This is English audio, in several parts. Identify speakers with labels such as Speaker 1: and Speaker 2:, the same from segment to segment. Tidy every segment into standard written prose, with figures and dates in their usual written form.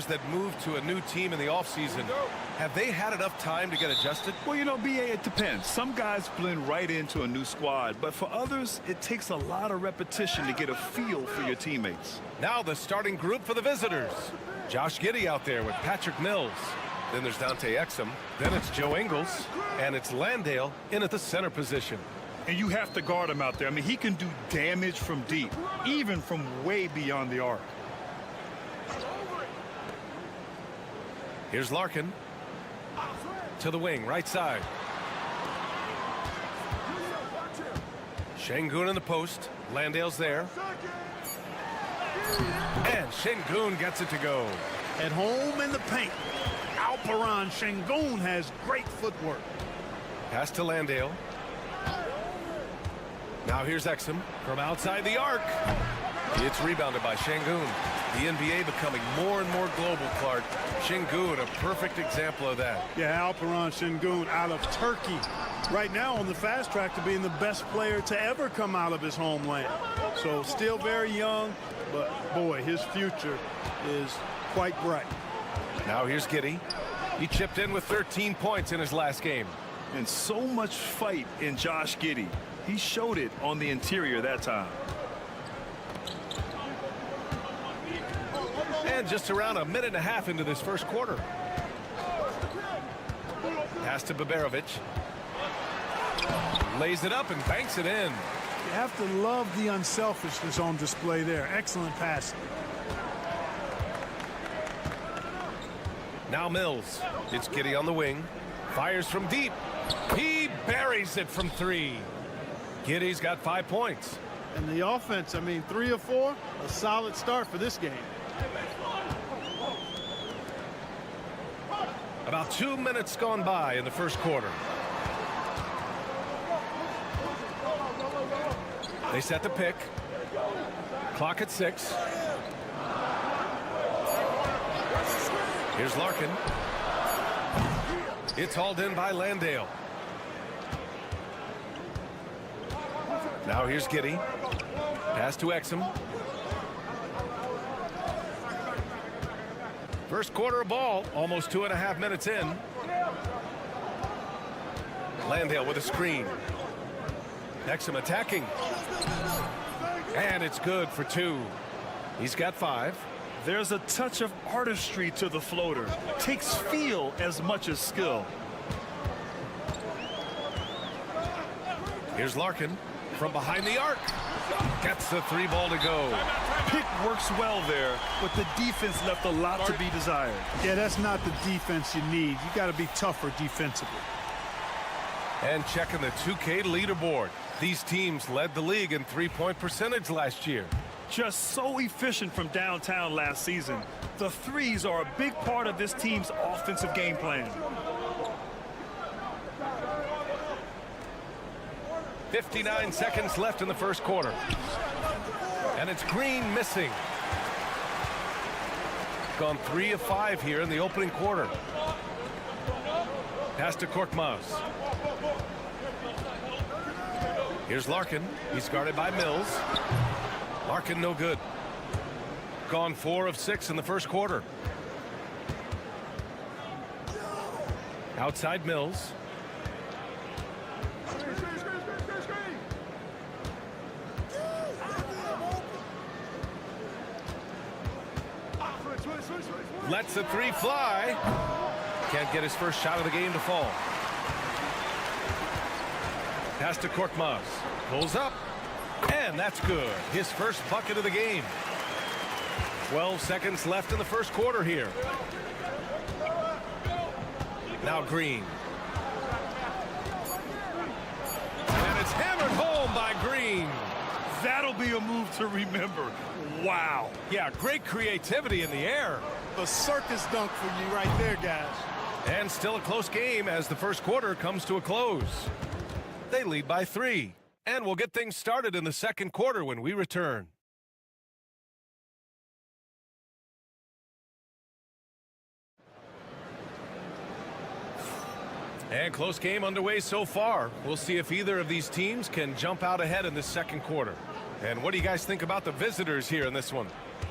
Speaker 1: players that move to a new team in the offseason, have they had enough time to get adjusted?
Speaker 2: Well, you know, B.A., it depends. Some guys blend right into a new squad, but for others, it takes a lot of repetition to get a feel for your teammates.
Speaker 1: Now the starting group for the visitors. Josh Giddey out there with Patrick Mills. Then there's Dante Exum. Then it's Joe Ingles. And it's Landale in at the center position.
Speaker 2: And you have to guard him out there. I mean, he can do damage from deep, even from way beyond the arc.
Speaker 1: Here's Larkin. To the wing, right side. Şengün in the post. Landale's there. And Şengün gets it to go.
Speaker 3: At home in the paint. Alperen Şengün has great footwork.
Speaker 1: Pass to Landale. Now here's Exum from outside the arc. It's rebounded by Şengün. The NBA becoming more and more global, Clark. Şengün, a perfect example of that.
Speaker 3: Yeah, Alperen Şengün out of Turkey. Right now on the fast track to being the best player to ever come out of his homeland. So still very young, but boy, his future is quite bright.
Speaker 1: Now here's Giddey. He chipped in with 13 points in his last game.
Speaker 2: And so much fight in Josh Giddey. He showed it on the interior that time.
Speaker 1: And just around a minute and a half into this first quarter. Pass to Baberovic. Lays it up and banks it in.
Speaker 3: You have to love the unselfishness on display there. Excellent passing.
Speaker 1: Now Mills. It's Giddey on the wing. Fires from deep. He buries it from three. Giddey's got 5 points.
Speaker 3: And the offense, I mean, 3 or 4, a solid start for this game.
Speaker 1: About 2 minutes gone by in the first quarter. They set the pick. Clock at 6. Here's Larkin. It's hauled in by Landale. Now here's Giddey. Pass to Exum. First quarter of ball, almost 2.5 minutes in. Landale with a screen. Exum attacking. And it's good for 2. He's got 5.
Speaker 2: There's a touch of artistry to the floater. Takes feel as much as skill.
Speaker 1: Here's Larkin from behind the arc. Gets the 3 ball to go.
Speaker 2: Pick works well there, but the defense left a lot to be desired.
Speaker 3: Yeah, that's not the defense you need. You got to be tougher defensively.
Speaker 1: And checking the 2K leaderboard. These teams led the league in three-point percentage last year.
Speaker 2: Just so efficient from downtown last season. The threes are a big part of this team's offensive game plan.
Speaker 1: 59 seconds left in the first quarter. And it's Green missing. Gone 3 of 5 here in the opening quarter. Pass to Korkmaz. Here's Larkin. He's guarded by Mills. Larkin no good. Gone 4 of 6 in the first quarter. Outside Mills. Lets the 3 fly. Can't get his first shot of the game to fall. Pass to Korkmaz. Pulls up. And that's good. His first bucket of the game. 12 seconds left in the first quarter here. Now Green. And it's hammered home by Green.
Speaker 2: That'll be a move to remember. Wow.
Speaker 1: Yeah, great creativity in the air.
Speaker 3: A circus dunk for you right there, guys.
Speaker 1: And still a close game as the first quarter comes to a close. They lead by 3. And we'll get things started in the second quarter when we return. And close game underway so far. We'll see if either of these teams can jump out ahead in this second quarter. And what do you guys think about the visitors here in this one?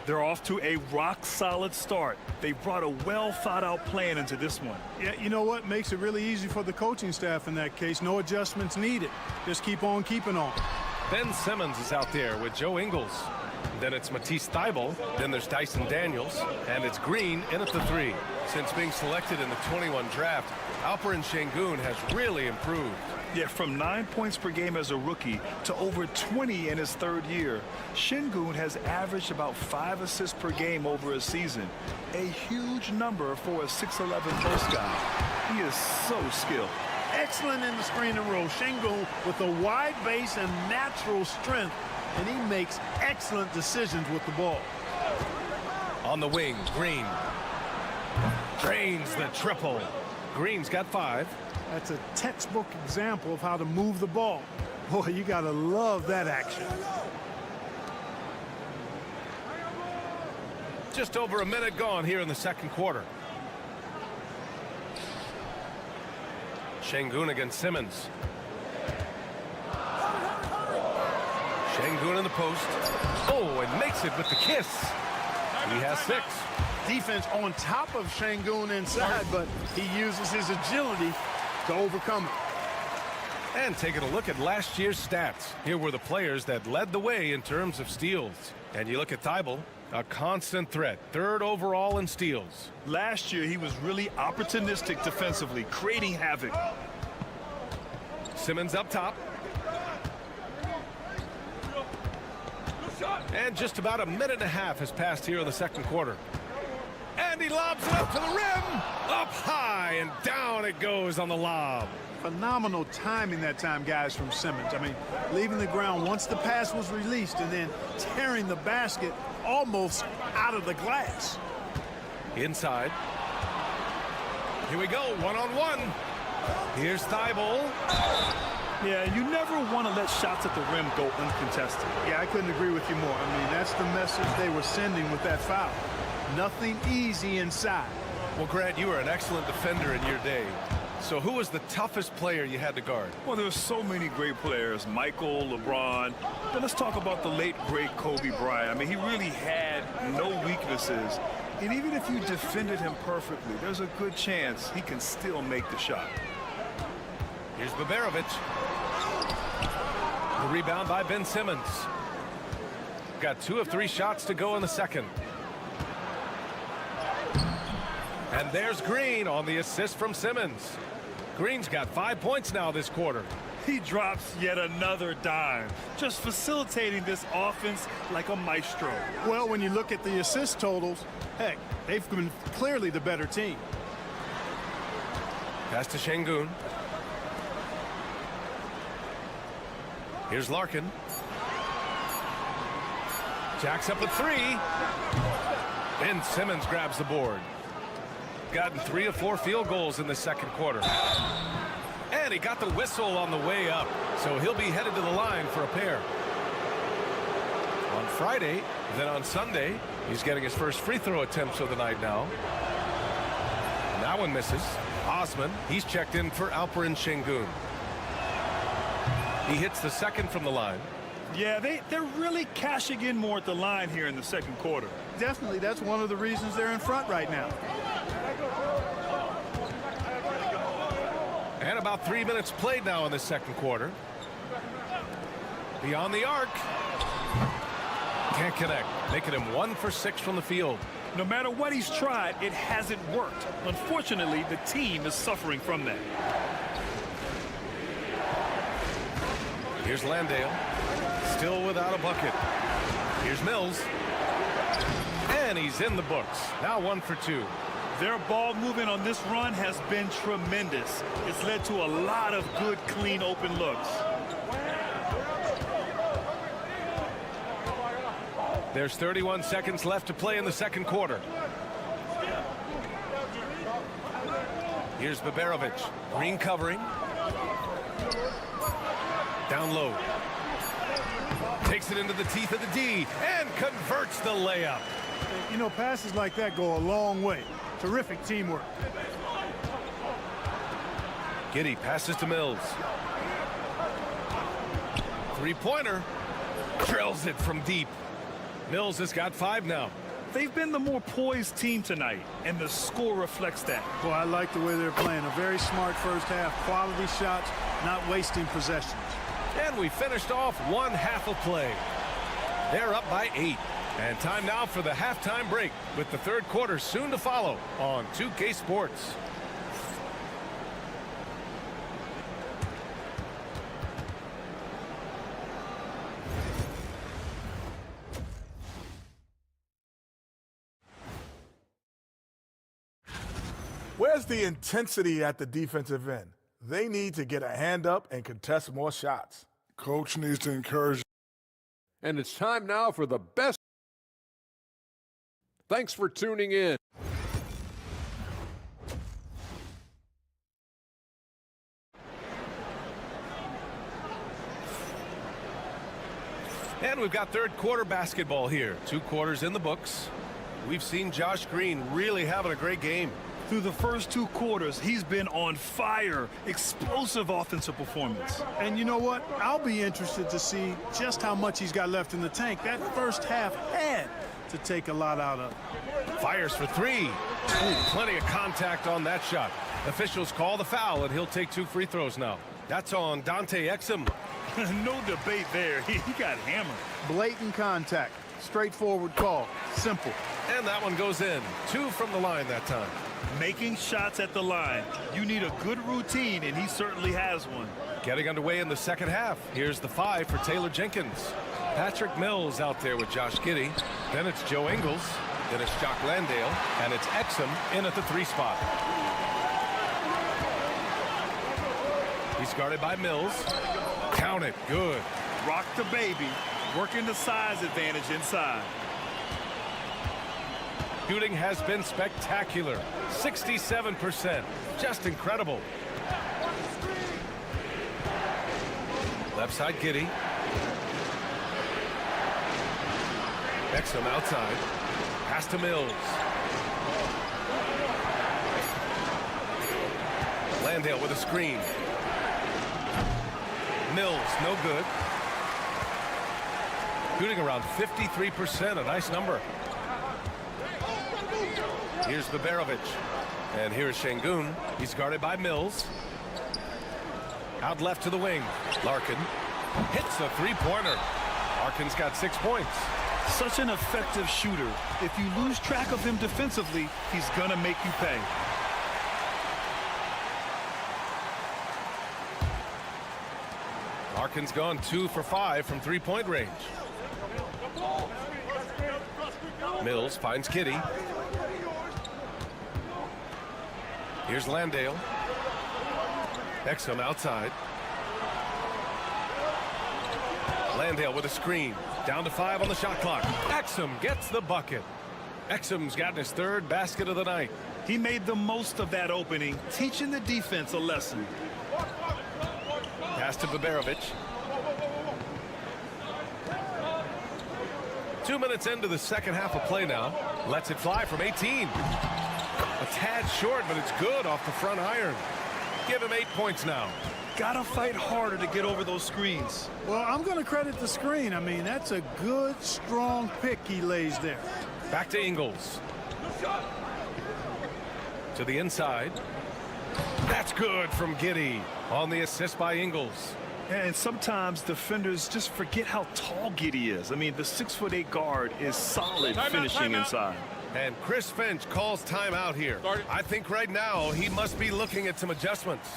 Speaker 2: They're off to a rock-solid start. They brought a well-thought-out plan into this one.
Speaker 3: Yeah, you know what? Makes it really easy for the coaching staff in that case. No adjustments needed. Just keep on keeping on.
Speaker 1: Ben Simmons is out there with Joe Ingles. Then it's Matisse Thybulle. Then there's Dyson Daniels. And it's Green in at the 3. Since being selected in the 21 draft, Alperen Şengün has really improved.
Speaker 2: Yeah, from 9 points per game as a rookie to over 20 in his third year, Şengün has averaged about 5 assists per game over a season. A huge number for a 6'11" post guy. He is so skilled.
Speaker 3: Excellent in the screen and roll. Şengün with a wide base and natural strength, and he makes excellent decisions with the ball.
Speaker 1: On the wing, Green. Drains the triple. Green's got 5.
Speaker 3: That's a textbook example of how to move the ball. Boy, you gotta love that action.
Speaker 1: Just over a minute gone here in the second quarter. Şengün against Simmons. Şengün in the post. Oh, and makes it with the kiss. He has 6.
Speaker 3: Defense on top of Şengün inside, but he uses his agility to overcome it.
Speaker 1: And taking a look at last year's stats. Here were the players that led the way in terms of steals. And you look at Thybulle, a constant threat, 3rd overall in steals.
Speaker 2: Last year, he was really opportunistic defensively, creating havoc.
Speaker 1: Simmons up top. And just about a minute and a half has passed here in the second quarter. And he lobs it up to the rim. Up high and down it goes on the lob.
Speaker 3: Phenomenal timing that time, guys, from Simmons. I mean, leaving the ground once the pass was released and then tearing the basket almost out of the glass.
Speaker 1: Inside. Here we go, one-on-one. Here's Thybulle.
Speaker 2: Yeah, you never want to let shots at the rim go uncontested.
Speaker 3: Yeah, I couldn't agree with you more. I mean, that's the message they were sending with that foul. Nothing easy inside.
Speaker 1: Well, Grant, you were an excellent defender in your day. So who was the toughest player you had to guard?
Speaker 2: Well, there's so many great players, Michael, LeBron. But let's talk about the late, great Kobe Bryant. I mean, he really had no weaknesses. And even if you defended him perfectly, there's a good chance he can still make the shot.
Speaker 1: Here's Baberovic. The rebound by Ben Simmons. Got 2 of 3 shots to go in the second. And there's Green on the assist from Simmons. Green's got 5 points now this quarter.
Speaker 2: He drops yet another dime, just facilitating this offense like a maestro.
Speaker 3: Well, when you look at the assist totals, heck, they've been clearly the better team.
Speaker 1: Pass to Şengün. Here's Larkin. Jacks up a 3. Ben Simmons grabs the board. Gotten 3 of 4 field goals in the second quarter. And he got the whistle on the way up, so he'll be headed to the line for a pair. On Friday, then on Sunday, he's getting his first free throw attempts of the night now. And that one misses. Osman, he's checked in for Alperen Şengün. He hits the second from the line.
Speaker 2: Yeah, they're really cashing in more at the line here in the second quarter.
Speaker 3: Definitely, that's one of the reasons they're in front right now.
Speaker 1: And about 3 minutes played now in the second quarter. Beyond the arc. Can't connect, making him 1 for 6 from the field.
Speaker 2: No matter what he's tried, it hasn't worked. Unfortunately, the team is suffering from that.
Speaker 1: Here's Landale, still without a bucket. Here's Mills. And he's in the books. Now 1 for 2.
Speaker 2: Their ball movement on this run has been tremendous. It's led to a lot of good, clean, open looks.
Speaker 1: There's 31 seconds left to play in the second quarter. Here's Baberovic. Green covering. Down low. Takes it into the teeth of the D and converts the layup.
Speaker 3: You know, passes like that go a long way. Terrific teamwork.
Speaker 1: Giddey passes to Mills. Three-pointer. Drills it from deep. Mills has got 5 now.
Speaker 2: They've been the more poised team tonight, and the score reflects that.
Speaker 3: Boy, I like the way they're playing. A very smart first half. Quality shots, not wasting possessions.
Speaker 1: And we finished off one half of play. They're up by 8. And time now for the halftime break, with the third quarter soon to follow on 2K Sports.
Speaker 4: Where's the intensity at the defensive end? They need to get a hand up and contest more shots.
Speaker 5: Coach needs to encourage.
Speaker 6: And it's time now for the best. Thanks for tuning in.
Speaker 1: And we've got third quarter basketball here. 2 quarters in the books. We've seen Josh Green really having a great game.
Speaker 2: Through the first 2 quarters, he's been on fire. Explosive offensive performance.
Speaker 3: And you know what? I'll be interested to see just how much he's got left in the tank. That first half had to take a lot out of.
Speaker 1: Fires for 3. Ooh, plenty of contact on that shot. Officials call the foul, and he'll take 2 free throws now. That's on Dante Exum.
Speaker 2: No debate there. He got hammered.
Speaker 3: Blatant contact. Straightforward call. Simple.
Speaker 1: And that one goes in. 2 from the line that time.
Speaker 2: Making shots at the line. You need a good routine, and he certainly has one.
Speaker 1: Getting underway in the second half. Here's the 5 for Taylor Jenkins. Patrick Mills out there with Josh Giddey. Then it's Joe Ingles. Then it's Jock Landale. And it's Exum in at the 3 spot. He's guarded by Mills. Count it. Good.
Speaker 2: Rock the baby. Working the size advantage inside.
Speaker 1: Shooting has been spectacular. 67%. Just incredible. Left side, Giddey. Exum outside. Pass to Mills. Landale with a screen. Mills, no good. Shooting around 53%, a nice number. Here's Baberovic. And here's Şengün. He's guarded by Mills. Out left to the wing. Larkin hits a 3-pointer. Larkin's got 6 points.
Speaker 2: Such an effective shooter. If you lose track of him defensively, he's gonna make you pay.
Speaker 1: Larkin's gone 2 for 5 from 3-point range. Mills finds Giddey. Here's Landale. Exum outside. Landale with a screen. Down to 5 on the shot clock. Exum gets the bucket. Exum's gotten his 3rd basket of the night.
Speaker 2: He made the most of that opening, teaching the defense a lesson.
Speaker 1: Pass to Baberovic. 2 minutes into the second half of play now. Lets it fly from 18. A tad short, but it's good off the front iron. Give him 8 points now.
Speaker 2: Gotta fight harder to get over those screens.
Speaker 3: Well, I'm going to credit the screen. I mean, that's a good, strong pick he lays there.
Speaker 1: Back to Ingles. To the inside. That's good from Giddey on the assist by Ingles.
Speaker 2: And sometimes defenders just forget how tall Giddey is. I mean, the 6'8" guard is solid finishing inside.
Speaker 1: And Chris Finch calls timeout here. I think right now he must be looking at some adjustments.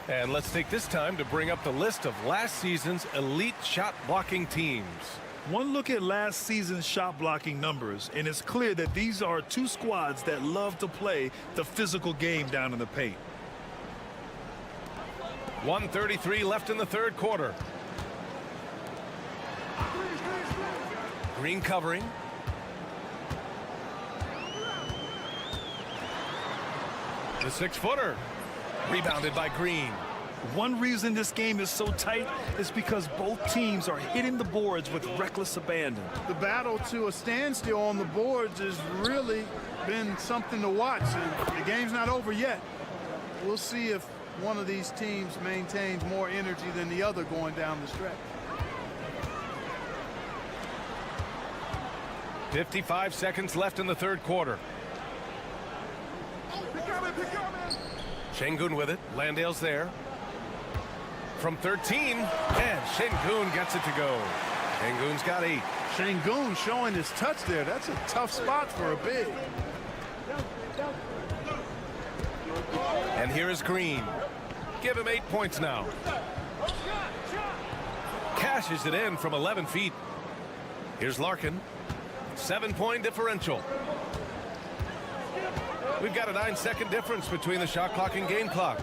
Speaker 1: And let's take this time to bring up the list of last season's elite shot blocking teams.
Speaker 2: One look at last season's shot blocking numbers, and it's clear that these are 2 squads that love to play the physical game down in the paint.
Speaker 1: 1:33 left in the third quarter. Green covering. The 6-footer. Rebounded by Green.
Speaker 2: One reason this game is so tight is because both teams are hitting the boards with reckless abandon.
Speaker 3: The battle to a standstill on the boards has really been something to watch. The game's not over yet. We'll see if one of these teams maintains more energy than the other going down the stretch.
Speaker 1: 55 seconds left in the third quarter. Şengün with it. Landale's there. From 13, and Şengün gets it to go. Şengün's got 8.
Speaker 3: Şengün showing his touch there. That's a tough spot for a big.
Speaker 1: And here is Green. Give him 8 points now. Cashes it in from 11 feet. Here's Larkin. 7-point differential. We've got a 9-second difference between the shot clock and game clock.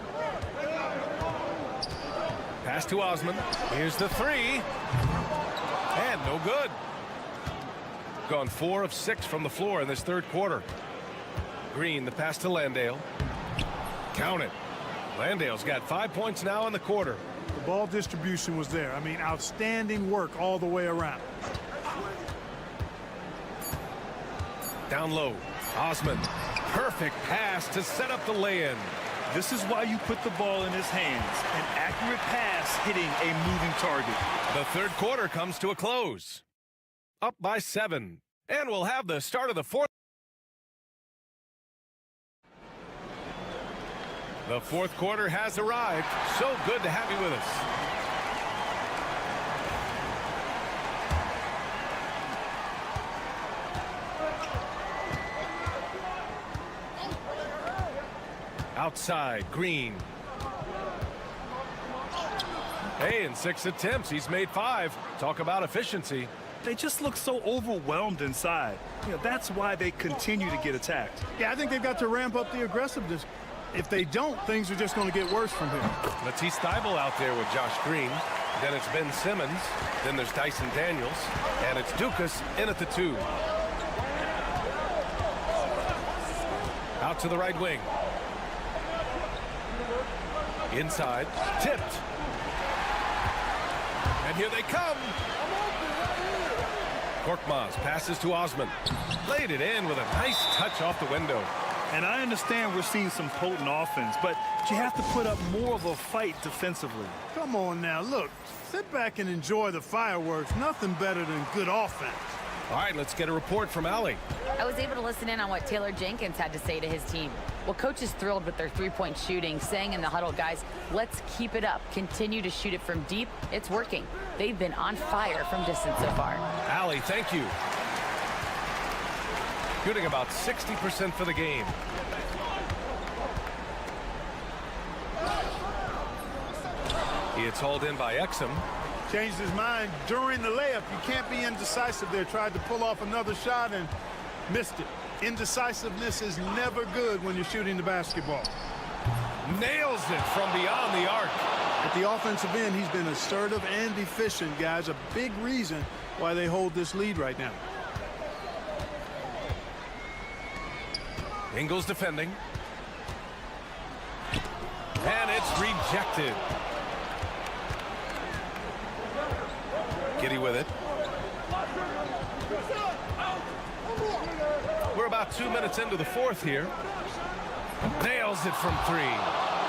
Speaker 1: Pass to Osman. Here's the 3. And no good. Gone 4 of 6 from the floor in this third quarter. Green, the pass to Landale. Count it. Landale's got 5 points now in the quarter.
Speaker 3: The ball distribution was there. I mean, outstanding work all the way around.
Speaker 1: Down low. Osman. Perfect pass to set up the lay-in.
Speaker 2: This is why you put the ball in his hands. An accurate pass hitting a moving target.
Speaker 1: The third quarter comes to a close. Up by 7. And we'll have the start of the fourth. The fourth quarter has arrived. So good to have you with us. Outside, Green. Hey, in 6 attempts, he's made 5. Talk about efficiency.
Speaker 2: They just look so overwhelmed inside. That's why they continue to get attacked.
Speaker 3: Yeah, I think they've got to ramp up the aggressiveness. If they don't, things are just going to get worse from here.
Speaker 1: Matisse Thybulle out there with Josh Green. Then it's Ben Simmons. Then there's Dyson Daniels. And it's Dukas in at the 2. Out to the right wing. Inside. Tipped. And here they come. Korkmaz passes to Osman. Laid it in with a nice touch off the window.
Speaker 2: And I understand we're seeing some potent offense, but you have to put up more of a fight defensively.
Speaker 3: Come on now, look. Sit back and enjoy the fireworks. Nothing better than good offense.
Speaker 1: All right, let's get a report from Allie.
Speaker 7: I was able to listen in on what Taylor Jenkins had to say to his team. Well, coach is thrilled with their three-point shooting, saying in the huddle, guys, let's keep it up. Continue to shoot it from deep. It's working. They've been on fire from distance so far.
Speaker 1: Allie, thank you. Shooting about 60% for the game. It's hauled in by Exum.
Speaker 3: Changed his mind during the layup. You can't be indecisive there. Tried to pull off another shot and missed it. Indecisiveness is never good when you're shooting the basketball.
Speaker 1: Nails it from beyond the arc.
Speaker 3: At the offensive end, he's been assertive and efficient, guys. A big reason why they hold this lead right now.
Speaker 1: Ingles defending. And it's rejected. Giddy with it. We're about 2 minutes into the fourth here. Nails it from 3.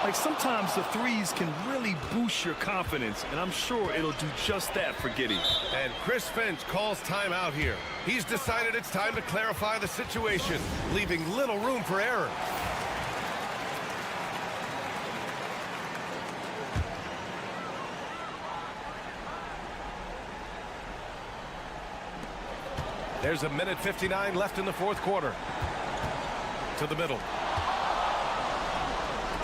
Speaker 2: Like sometimes the threes can really boost your confidence, and I'm sure it'll do just that for Giddy.
Speaker 1: And Chris Finch calls timeout here. He's decided it's time to clarify the situation, leaving little room for error. There's a minute 59 left in the fourth quarter. To the middle.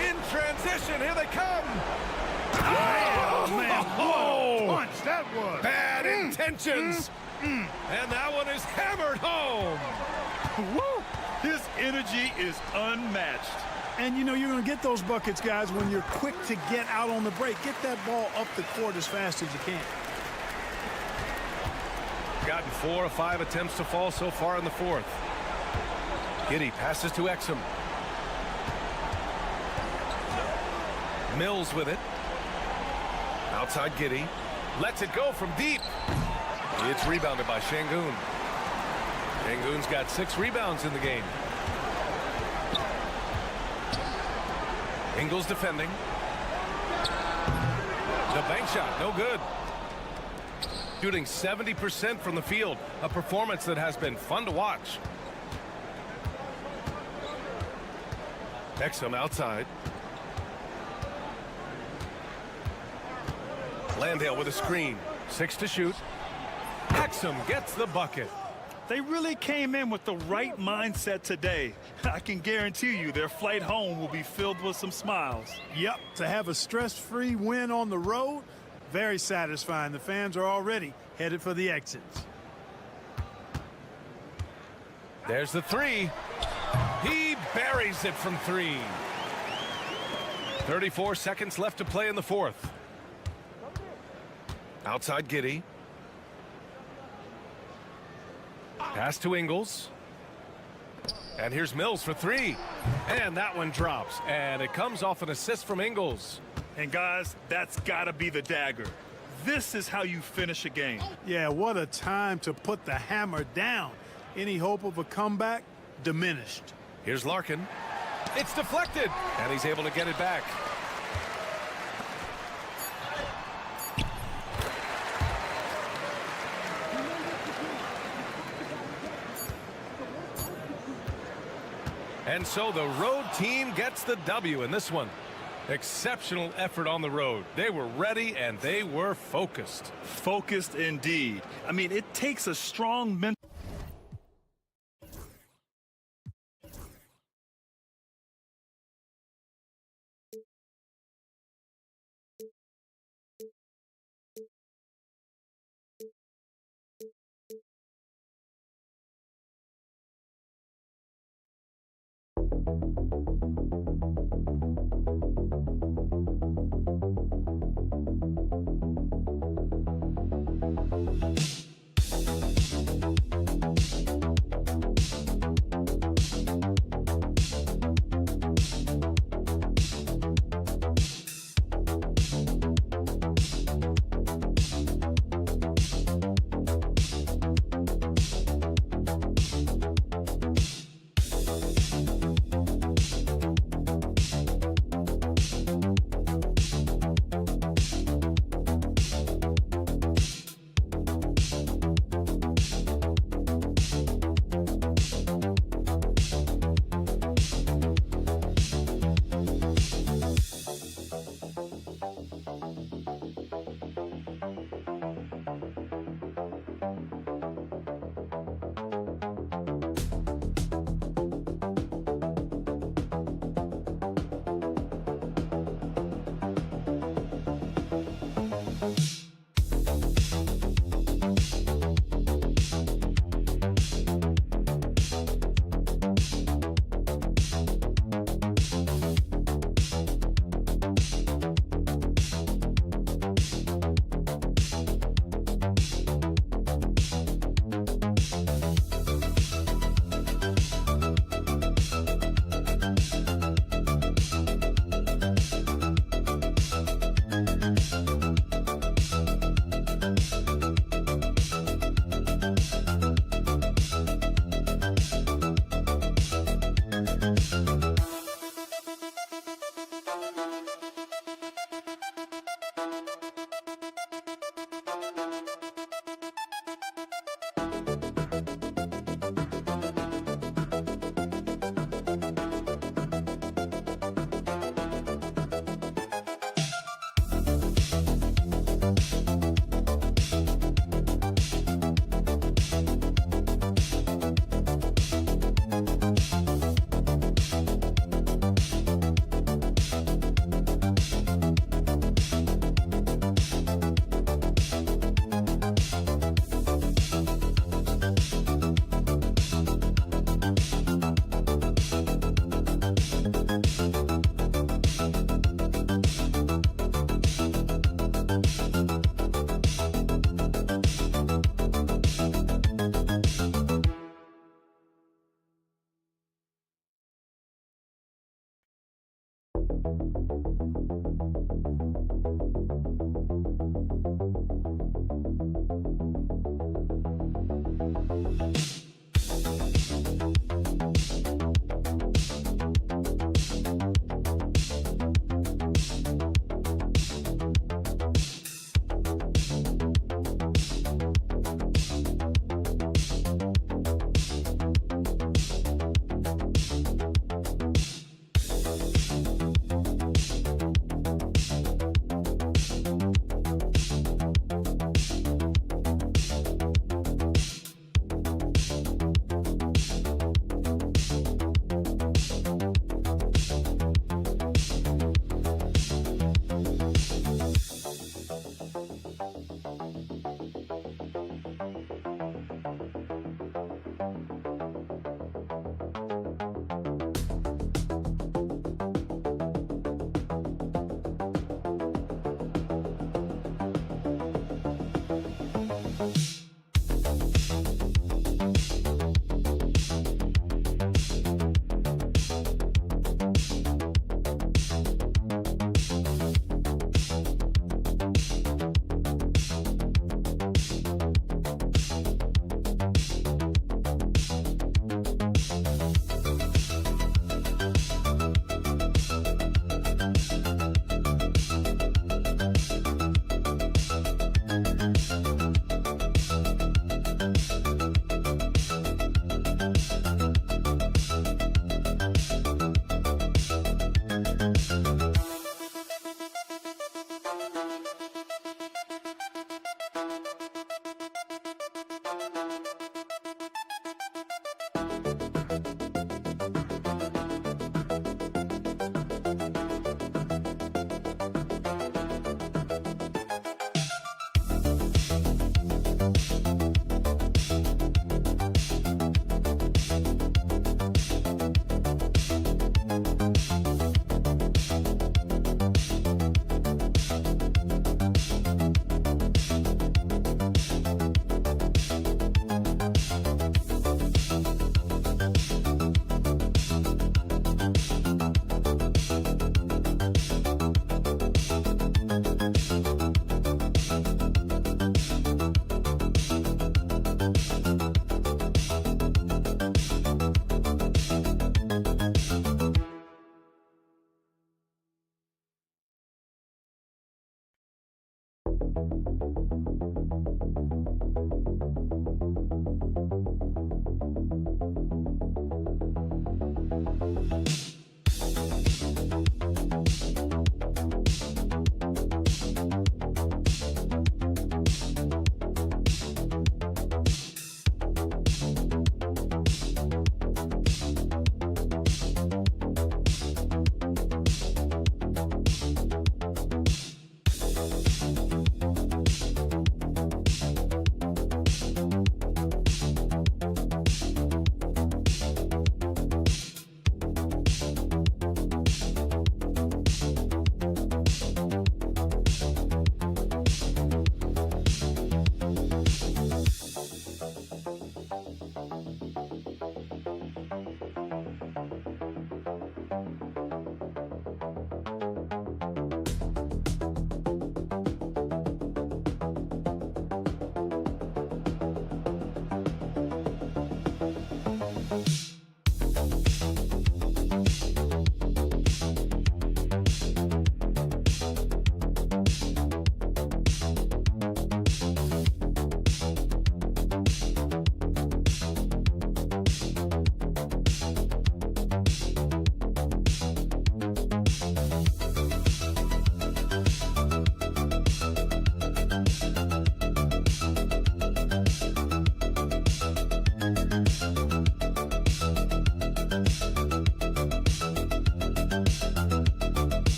Speaker 1: In transition, here they come.
Speaker 3: Oh, man, what a punch that was.
Speaker 1: Bad intentions. And that one is hammered home.
Speaker 2: Woo! His energy is unmatched.
Speaker 3: And, you know, you're going to get those buckets, guys, when you're quick to get out on the break. Get that ball up the court as fast as you can.
Speaker 1: Gotten 4 of 5 attempts to fall so far in the fourth. Giddy passes to Exum. Mills with it. Outside Giddy. Lets it go from deep. It's rebounded by Şengün. Şengün's got 6 rebounds in the game. Ingles defending. The bank shot, no good. shooting 70% from the field, a performance that has been fun to watch. Exum outside. Landale with a screen. 6 to shoot. Exum gets the bucket.
Speaker 2: They really came in with the right mindset today. I can guarantee you their flight home will be filled with some smiles.
Speaker 3: Yep, to have a stress-free win on the road, very satisfying. The fans are already headed for the exits.
Speaker 1: There's the three. He buries it from 3. 34 seconds left to play in the fourth. Outside Giddey. Pass to Ingles. And here's Mills for 3. And that one drops. And it comes off an assist from Ingles.
Speaker 2: And guys, that's got to be the dagger. This is how you finish a game.
Speaker 3: Yeah, what a time to put the hammer down. Any hope of a comeback diminished.
Speaker 1: Here's Larkin. It's deflected. And he's able to get it back. And so the road team gets the W in this one. Exceptional effort on the road. They were ready and they were focused.
Speaker 2: Focused indeed. I mean, it takes a strong mental.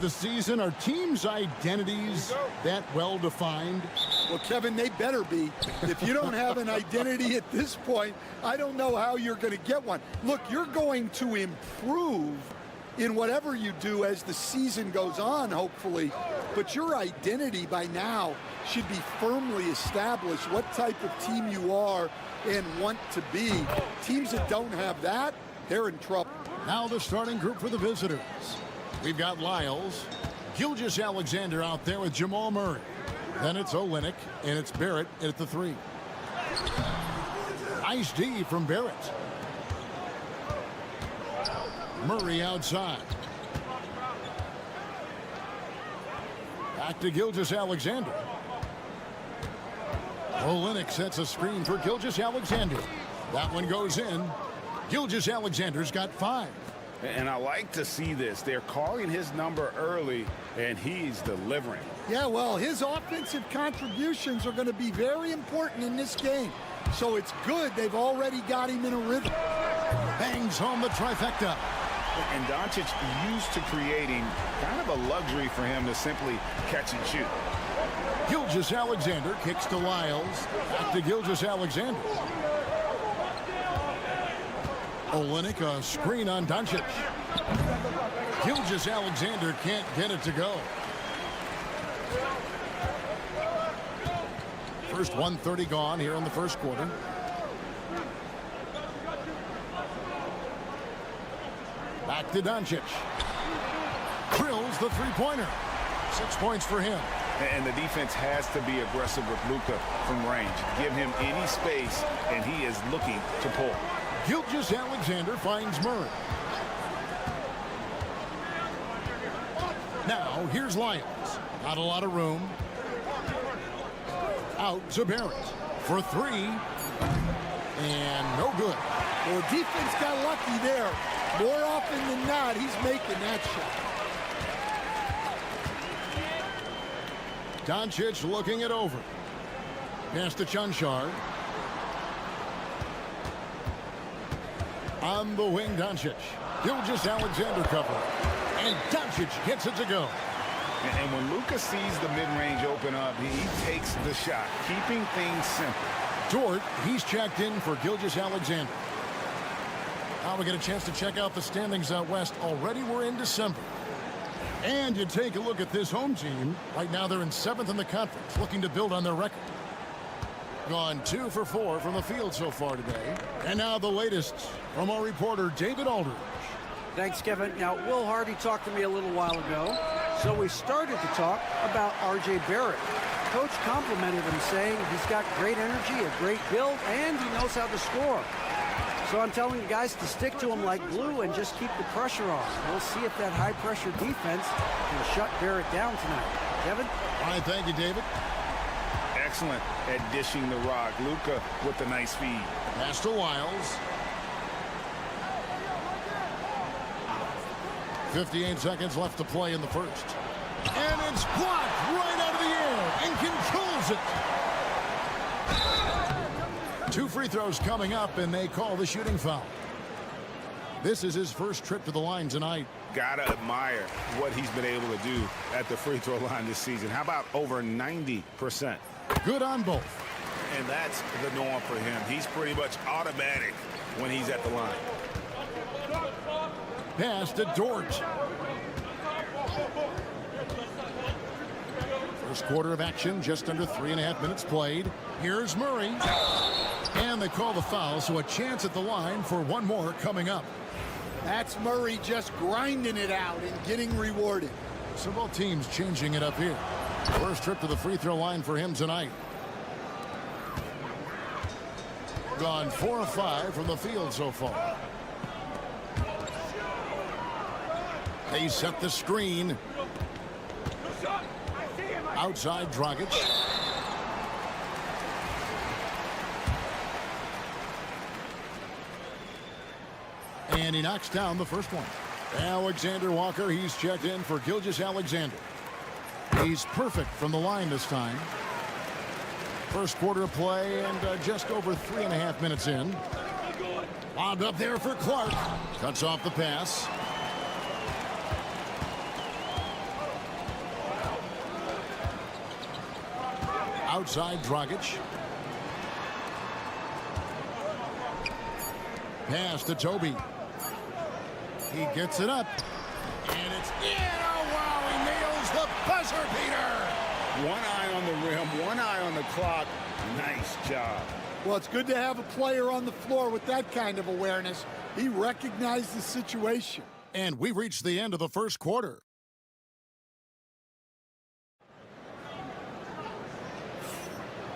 Speaker 8: The season, are teams' identities that well defined?
Speaker 9: Well, Kevin, they better be. If you don't have an identity at this point, I don't know how you're going to get one. Look, you're going to improve in whatever you do as the season goes on, hopefully. But your identity by now should be firmly established, what type of team you are and want to be. Teams that don't have that, they're in trouble.
Speaker 8: Now the starting group for the visitors. We've got Lyles, Gilgeous-Alexander out there with Jamal Murray. Then it's Olynyk, and it's Barrett at the 3. Nice D from Barrett. Murray outside. Back to Gilgeous-Alexander. Olynyk sets a screen for Gilgeous-Alexander. That one goes in. Gilgeous-Alexander's got 5.
Speaker 10: And I like to see this. They're calling his number early, and he's delivering.
Speaker 9: Yeah, well, his offensive contributions are going to be very important in this game. So it's good they've already got him in a rhythm.
Speaker 8: Bangs home the trifecta.
Speaker 10: And Doncic used to creating kind of a luxury for him to simply catch and shoot.
Speaker 8: Gilgeous-Alexander kicks to Lyles. Back to Gilgeous-Alexander. Olynyk, a screen on Doncic. Gilgeous-Alexander can't get it to go. First 1:30 gone here in the first quarter. Back to Doncic. Drills the three-pointer. 6 points for him.
Speaker 10: And the defense has to be aggressive with Luka from range. Give him any space, and he is looking to pull.
Speaker 8: Gilgeous-Alexander finds Murray. Now, here's Lyles. Not a lot of room. Out to Barrett for 3. And no good.
Speaker 9: Well, defense got lucky there. More often than not, he's making that shot.
Speaker 8: Doncic looking it over. Pass to Chunchar. On the wing, Doncic. Gilgeous-Alexander covering. And Doncic gets it to go.
Speaker 10: And when Luka sees the mid-range open up, he takes the shot, keeping things simple.
Speaker 8: Dort, he's checked in for Gilgeous-Alexander. Now we get a chance to check out the standings out west. Already we're in December. And you take a look at this home team. Right now they're in 7th in the conference, looking to build on their record. Gone 2 for 4 from the field so far today. And now the latest from our reporter, David Aldridge.
Speaker 11: Thanks, Kevin. Now, Will Hardy talked to me a little while ago, so we started to talk about R.J. Barrett. Coach complimented him, saying he's got great energy, a great build, and he knows how to score. So I'm telling you guys to stick to him like glue and just keep the pressure on. We'll see if that high-pressure defense can shut Barrett down tonight. Kevin?
Speaker 8: All right, thank you, David.
Speaker 10: Excellent at dishing the rock. Luka with the nice feed.
Speaker 8: Pass to Wiles. 58 seconds left to play in the first. And it's blocked right out of the air and controls it. 2 free throws coming up, and they call the shooting foul. This is his first trip to the line tonight.
Speaker 10: Gotta admire what he's been able to do at the free throw line this season. How about over 90%?
Speaker 8: Good on both.
Speaker 10: And that's the norm for him. He's pretty much automatic when he's at the line.
Speaker 8: Pass to Dort. First quarter of action, just under 3.5 minutes played. Here's Murray. And they call the foul, so a chance at the line for one more coming up.
Speaker 9: That's Murray just grinding it out and getting rewarded.
Speaker 8: So both teams changing it up here. First trip to the free throw line for him tonight. Gone 4 of 5 from the field so far. They set the screen. Outside Dragic. And he knocks down the first one. Alexander Walker, he's checked in for Gilgeous-Alexander. He's perfect from the line this time. First quarter of play and just over 3.5 minutes in. Lobbed up there for Clark. Cuts off the pass. Outside Dragic. Pass to Toby. He gets it up. And it's in. Oh, wow, he nails the buzzer beater.
Speaker 10: One eye on the rim, one eye on the clock. Nice job.
Speaker 9: Well, it's good to have a player on the floor with that kind of awareness. He recognized the situation.
Speaker 8: And we reached the end of the first quarter.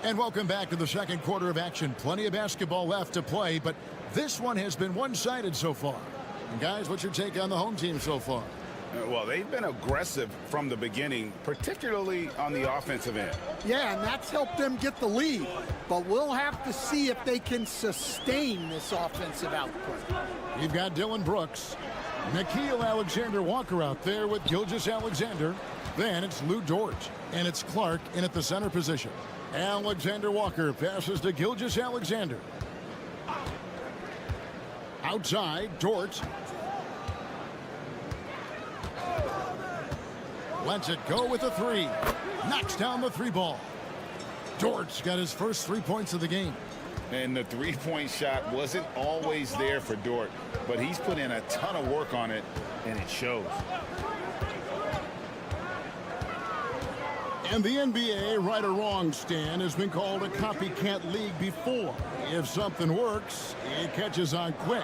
Speaker 8: And welcome back to the second quarter of action. Plenty of basketball left to play, but this one has been one-sided so far. And guys, what's your take on the home team so far?
Speaker 10: Well, they've been aggressive from the beginning, particularly on the offensive end.
Speaker 9: Yeah, and that's helped them get the lead. But we'll have to see if they can sustain this offensive output.
Speaker 8: You've got Dylan Brooks. Nickeil Alexander-Walker out there with Gilgeous-Alexander. Then it's Lou Dort. And it's Clark in at the center position. Alexander Walker passes to Gilgeous-Alexander. Outside, Dort. Lets it go with a 3. Knocks down the 3 ball. Dort's got his first 3 points of the game.
Speaker 10: And the three-point shot wasn't always there for Dort, but he's put in a ton of work on it, and it shows.
Speaker 8: And the NBA, right or wrong, Stan, has been called a copycat league before. If something works, it catches on quick.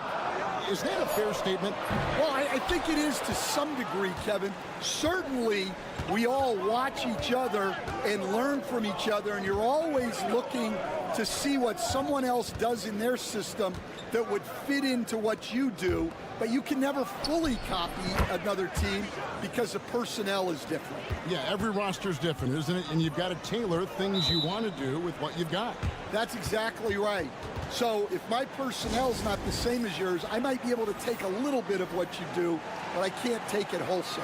Speaker 8: Is that a fair statement?
Speaker 9: Well, I think it is to some degree, Kevin. Certainly, we all watch each other and learn from each other, and you're always looking to see what someone else does in their system that would fit into what you do, but you can never fully copy another team because the personnel is different.
Speaker 8: Yeah, every roster's different, isn't it? And you've got to tailor things you want to do with what you've got.
Speaker 9: That's exactly right. So if my personnel's not the same as yours, I might be able to take a little bit of what you do, but I can't take it wholesale.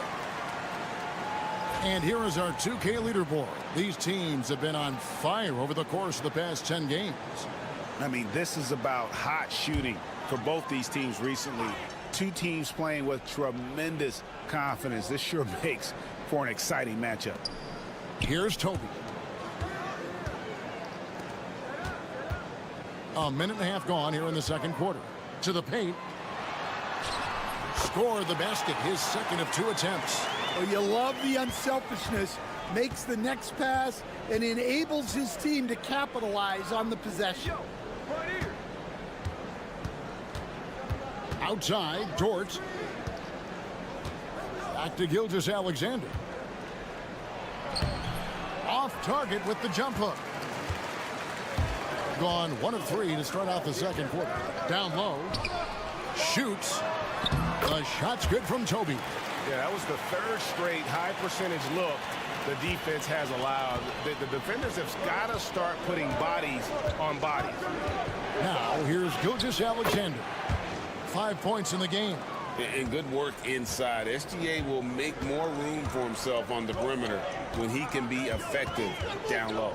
Speaker 8: And here is our 2K leaderboard. These teams have been on fire over the course of the past 10 games.
Speaker 10: I mean, this is about hot shooting for both these teams recently. Two teams playing with tremendous confidence. This sure makes for an exciting matchup.
Speaker 8: Here's Toby. A minute and a half gone here in the second quarter. To the paint. Scored the basket, his second of 2 attempts.
Speaker 9: Well, you love the unselfishness. Makes the next pass and enables his team to capitalize on the possession.
Speaker 8: Outside, Dort. Back to Gilgeous-Alexander. Off target with the jump hook. Gone 1 of 3 to start out the second quarter. Down low. Shoots. The shot's good from Toby.
Speaker 10: Yeah, that was the 3rd straight high percentage look the defense has allowed. The defenders have got to start putting bodies on bodies.
Speaker 8: Now, here's Gilgeous-Alexander. 5 points in the game.
Speaker 12: And good work inside. SGA will make more room for himself on the perimeter when he can be effective down low.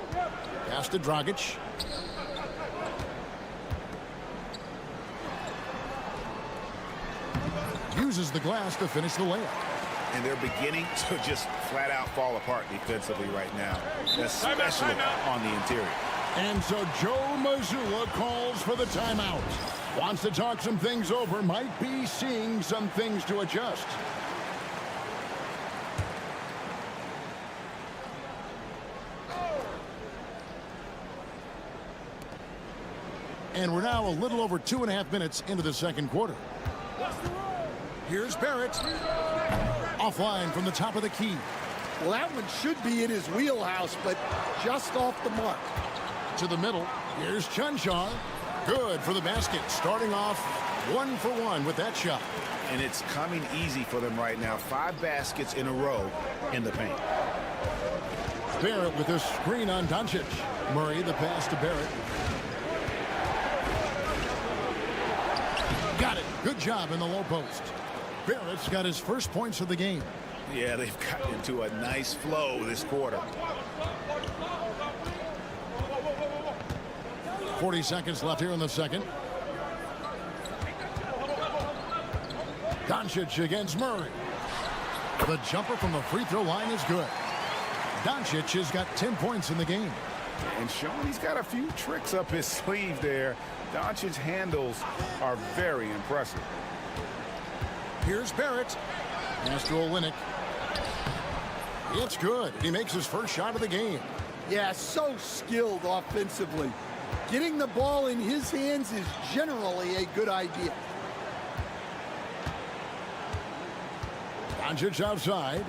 Speaker 8: Pass to Dragic. Uses the glass to finish the layup.
Speaker 10: And they're beginning to just flat out fall apart defensively right now, especially on the interior.
Speaker 8: And so Joe Mazzulla calls for the timeout. Wants to talk some things over, might be seeing some things to adjust. And we're now a little over 2.5 minutes into the second quarter. Here's Barrett. Offline from the top of the key.
Speaker 9: Well, that one should be in his wheelhouse, but just off the mark.
Speaker 8: To the middle. Here's Chunchar. Good for the basket. Starting off 1 for 1 with that shot.
Speaker 10: And it's coming easy for them right now. 5 baskets in a row in the paint.
Speaker 8: Barrett with a screen on Doncic. Murray the pass to Barrett. Got it. Good job in the low post. Barrett's got his first points of the game.
Speaker 10: Yeah, they've gotten into a nice flow this quarter.
Speaker 8: 40 seconds left here in the second. Doncic against Murray. The jumper from the free throw line is good. Doncic has got 10 points in the game.
Speaker 10: And showing he's got a few tricks up his sleeve there. Doncic's handles are very impressive.
Speaker 8: Here's Barrett. Pass to Olynyk. It's good. He makes his first shot of the game.
Speaker 9: Yeah, so skilled offensively. Getting the ball in his hands is generally a good idea.
Speaker 8: Doncic outside.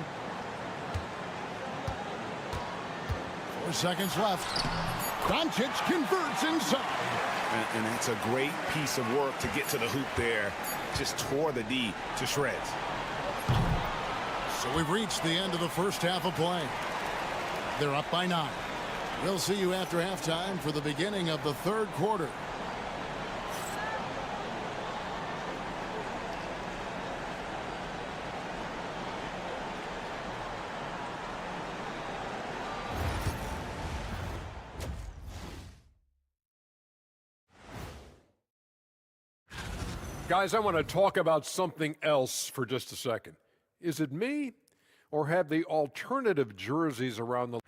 Speaker 8: 4 seconds left. Doncic converts inside.
Speaker 10: And that's a great piece of work to get to the hoop there. Just tore the D to shreds.
Speaker 8: So we've reached the end of the first half of play. They're up by 9. We'll see you after halftime for the beginning of the third quarter.
Speaker 6: Guys, I want to talk about something else for just a second. Is it me, or have the alternative jerseys around the...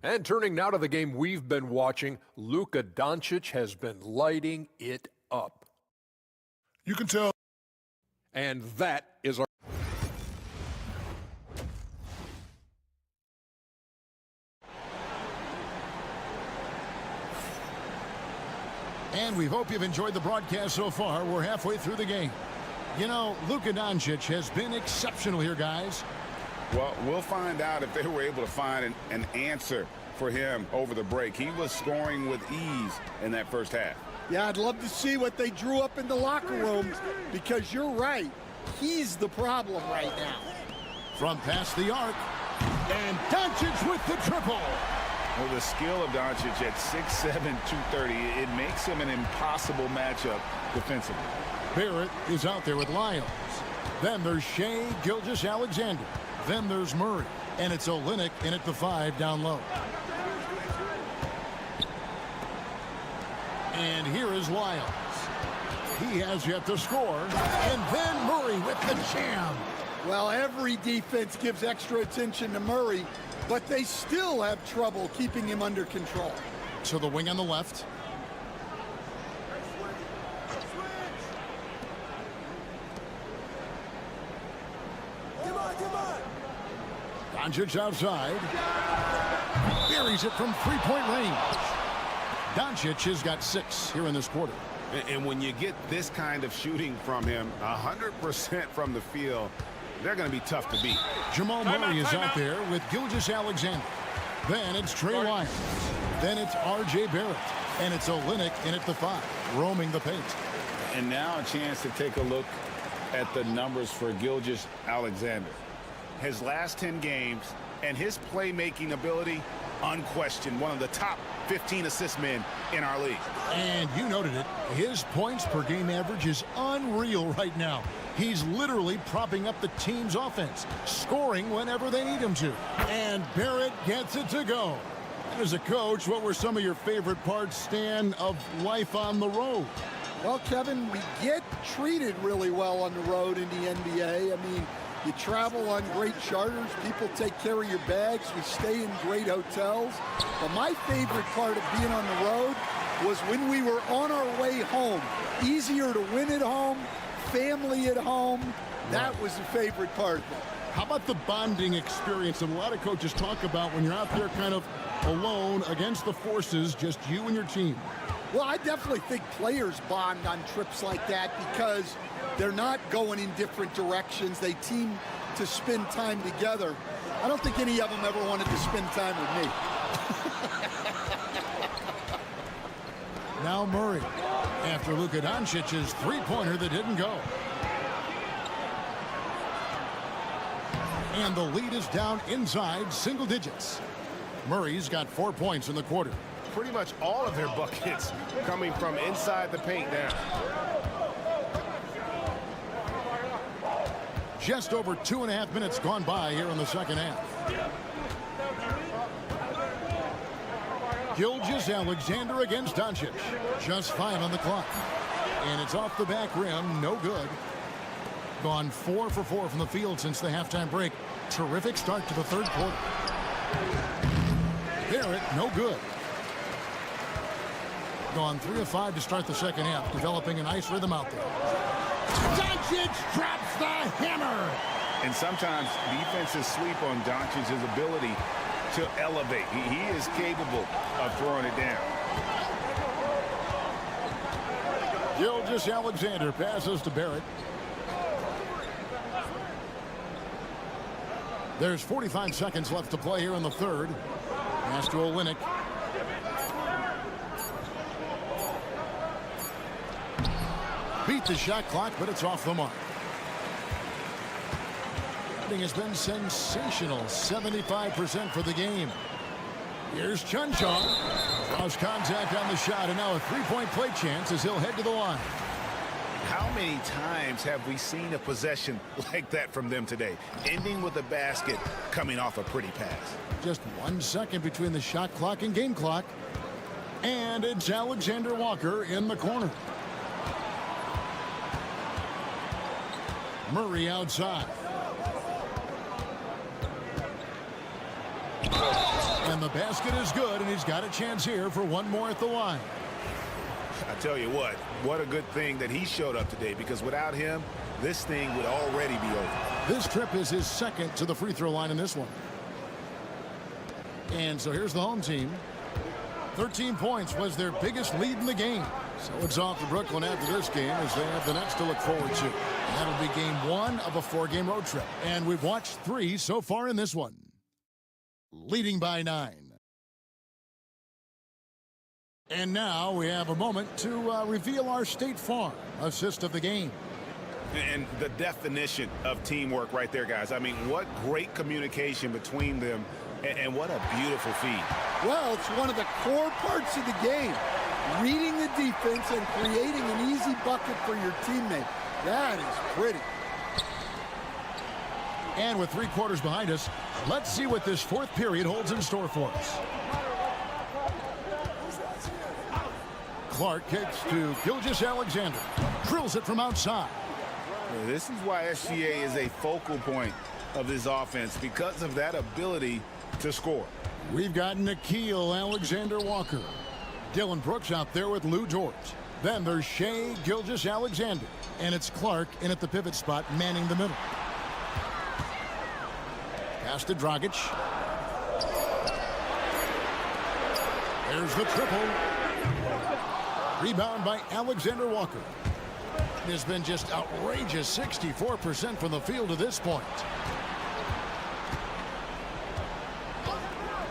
Speaker 6: And turning now to the game we've been watching, Luka Doncic has been lighting it up.
Speaker 5: You can tell.
Speaker 6: And that is our...
Speaker 8: And we hope you've enjoyed the broadcast so far. We're halfway through the game. You know, Luka Doncic has been exceptional here, guys.
Speaker 10: Well, we'll find out if they were able to find an answer for him over the break. He was scoring with ease in that first half.
Speaker 9: Yeah, I'd love to see what they drew up in the locker room, because you're right. He's the problem right now.
Speaker 8: From past the arc. And Doncic with the triple.
Speaker 10: Well, the skill of Doncic at 6'7", 230, it makes him an impossible matchup defensively.
Speaker 8: Barrett is out there with Lyons. Then there's Shea Gilgeous-Alexander. Then there's Murray. And it's Olynyk in at the 5 down low. And here is Lyles. He has yet to score. And then Murray with the jam.
Speaker 9: Well, every defense gives extra attention to Murray, but they still have trouble keeping him under control.
Speaker 8: To the wing on the left. Doncic outside. Buries it from three-point range. Doncic has got 6 here in this quarter.
Speaker 10: And when you get this kind of shooting from him, 100% from the field, they're going to be tough to beat.
Speaker 8: Jamal Murray is out there with Gilgeous-Alexander. Then it's Trey Lyles. Then it's R.J. Barrett. And it's Olynyk in at the 5, roaming the paint.
Speaker 10: And now a chance to take a look at the numbers for Gilgeous-Alexander. His last 10 games and his playmaking ability, unquestioned, one of the top 15 assist men in our league.
Speaker 8: And you noted it. His points per game average is unreal right now. He's literally propping up the team's offense, scoring whenever they need him to. And Barrett gets it to go. As a coach, what were some of your favorite parts, Stan, of life on the road?
Speaker 9: Well, Kevin, we get treated really well on the road in the NBA. I mean, you travel on great charters. People take care of your bags. We stay in great hotels. But my favorite part of being on the road was when we were on our way home. Easier to win at home, family at home. That was the favorite part of it.
Speaker 8: How about the bonding experience that a lot of coaches talk about when you're out there kind of alone against the forces, just you and your team?
Speaker 9: Well, I definitely think players bond on trips like that because they're not going in different directions. They team to spend time together. I don't think any of them ever wanted to spend time with me.
Speaker 8: Now Murray, after Luka Doncic's three-pointer that didn't go. And the lead is down inside single digits. Murray's got 4 points in the quarter.
Speaker 10: Pretty much all of their buckets coming from inside the paint now.
Speaker 8: Just over 2.5 minutes gone by here in the second half. Gilgeous-Alexander against Doncic. Just 5 on the clock. And it's off the back rim, no good. Gone 4 for 4 from the field since the halftime break. Terrific start to the third quarter. Barrett, no good. Gone 3 of 5 to start the second half, developing a nice rhythm out there. Doncic drops the hammer.
Speaker 10: And sometimes defenses sleep on Doncic's ability to elevate. He is capable of throwing it down.
Speaker 8: Gilgeous-Alexander passes to Barrett. There's 45 seconds left to play here in the third. Pass to Olynyk. Beat the shot clock, but it's off the mark. Shooting has been sensational. 75% for the game. Here's Chunchon. Draws contact on the shot, and now a three-point play chance as he'll head to the line.
Speaker 10: How many times have we seen a possession like that from them today? Ending with a basket, coming off a pretty pass.
Speaker 8: Just 1 second between the shot clock and game clock. And it's Alexander Walker in the corner. Murray outside. And the basket is good, and he's got a chance here for one more at the line.
Speaker 10: I tell you what a good thing that he showed up today, because without him, this thing would already be over.
Speaker 8: This trip is his second to the free throw line in this one. And so here's the home team. 13 points was their biggest lead in the game. So it's off to Brooklyn after this game as they have the Nets to look forward to. And that'll be game 1 of a 4-game road trip. And we've watched 3 so far in this one. Leading by 9. And now we have a moment to reveal our State Farm assist of the game.
Speaker 10: And the definition of teamwork right there, guys. I mean, what great communication between them, and what a beautiful feed.
Speaker 9: Well, it's one of the core parts of the game. Reading the defense and creating an easy bucket for your teammate. That is pretty.
Speaker 8: And with 3 quarters behind us, let's see what this fourth period holds in store for us. Clark kicks to Gilgeous-Alexander. Drills it from outside.
Speaker 10: This is why SGA is a focal point of this offense, because of that ability to score.
Speaker 8: We've got Nickeil Alexander-Walker. Dylan Brooks out there with Lou George. Then there's Shai Gilgeous-Alexander. And it's Clark in at the pivot spot, manning the middle. Pass to Dragic. There's the triple. Rebound by Alexander Walker. It has been just outrageous, 64% from the field to this point.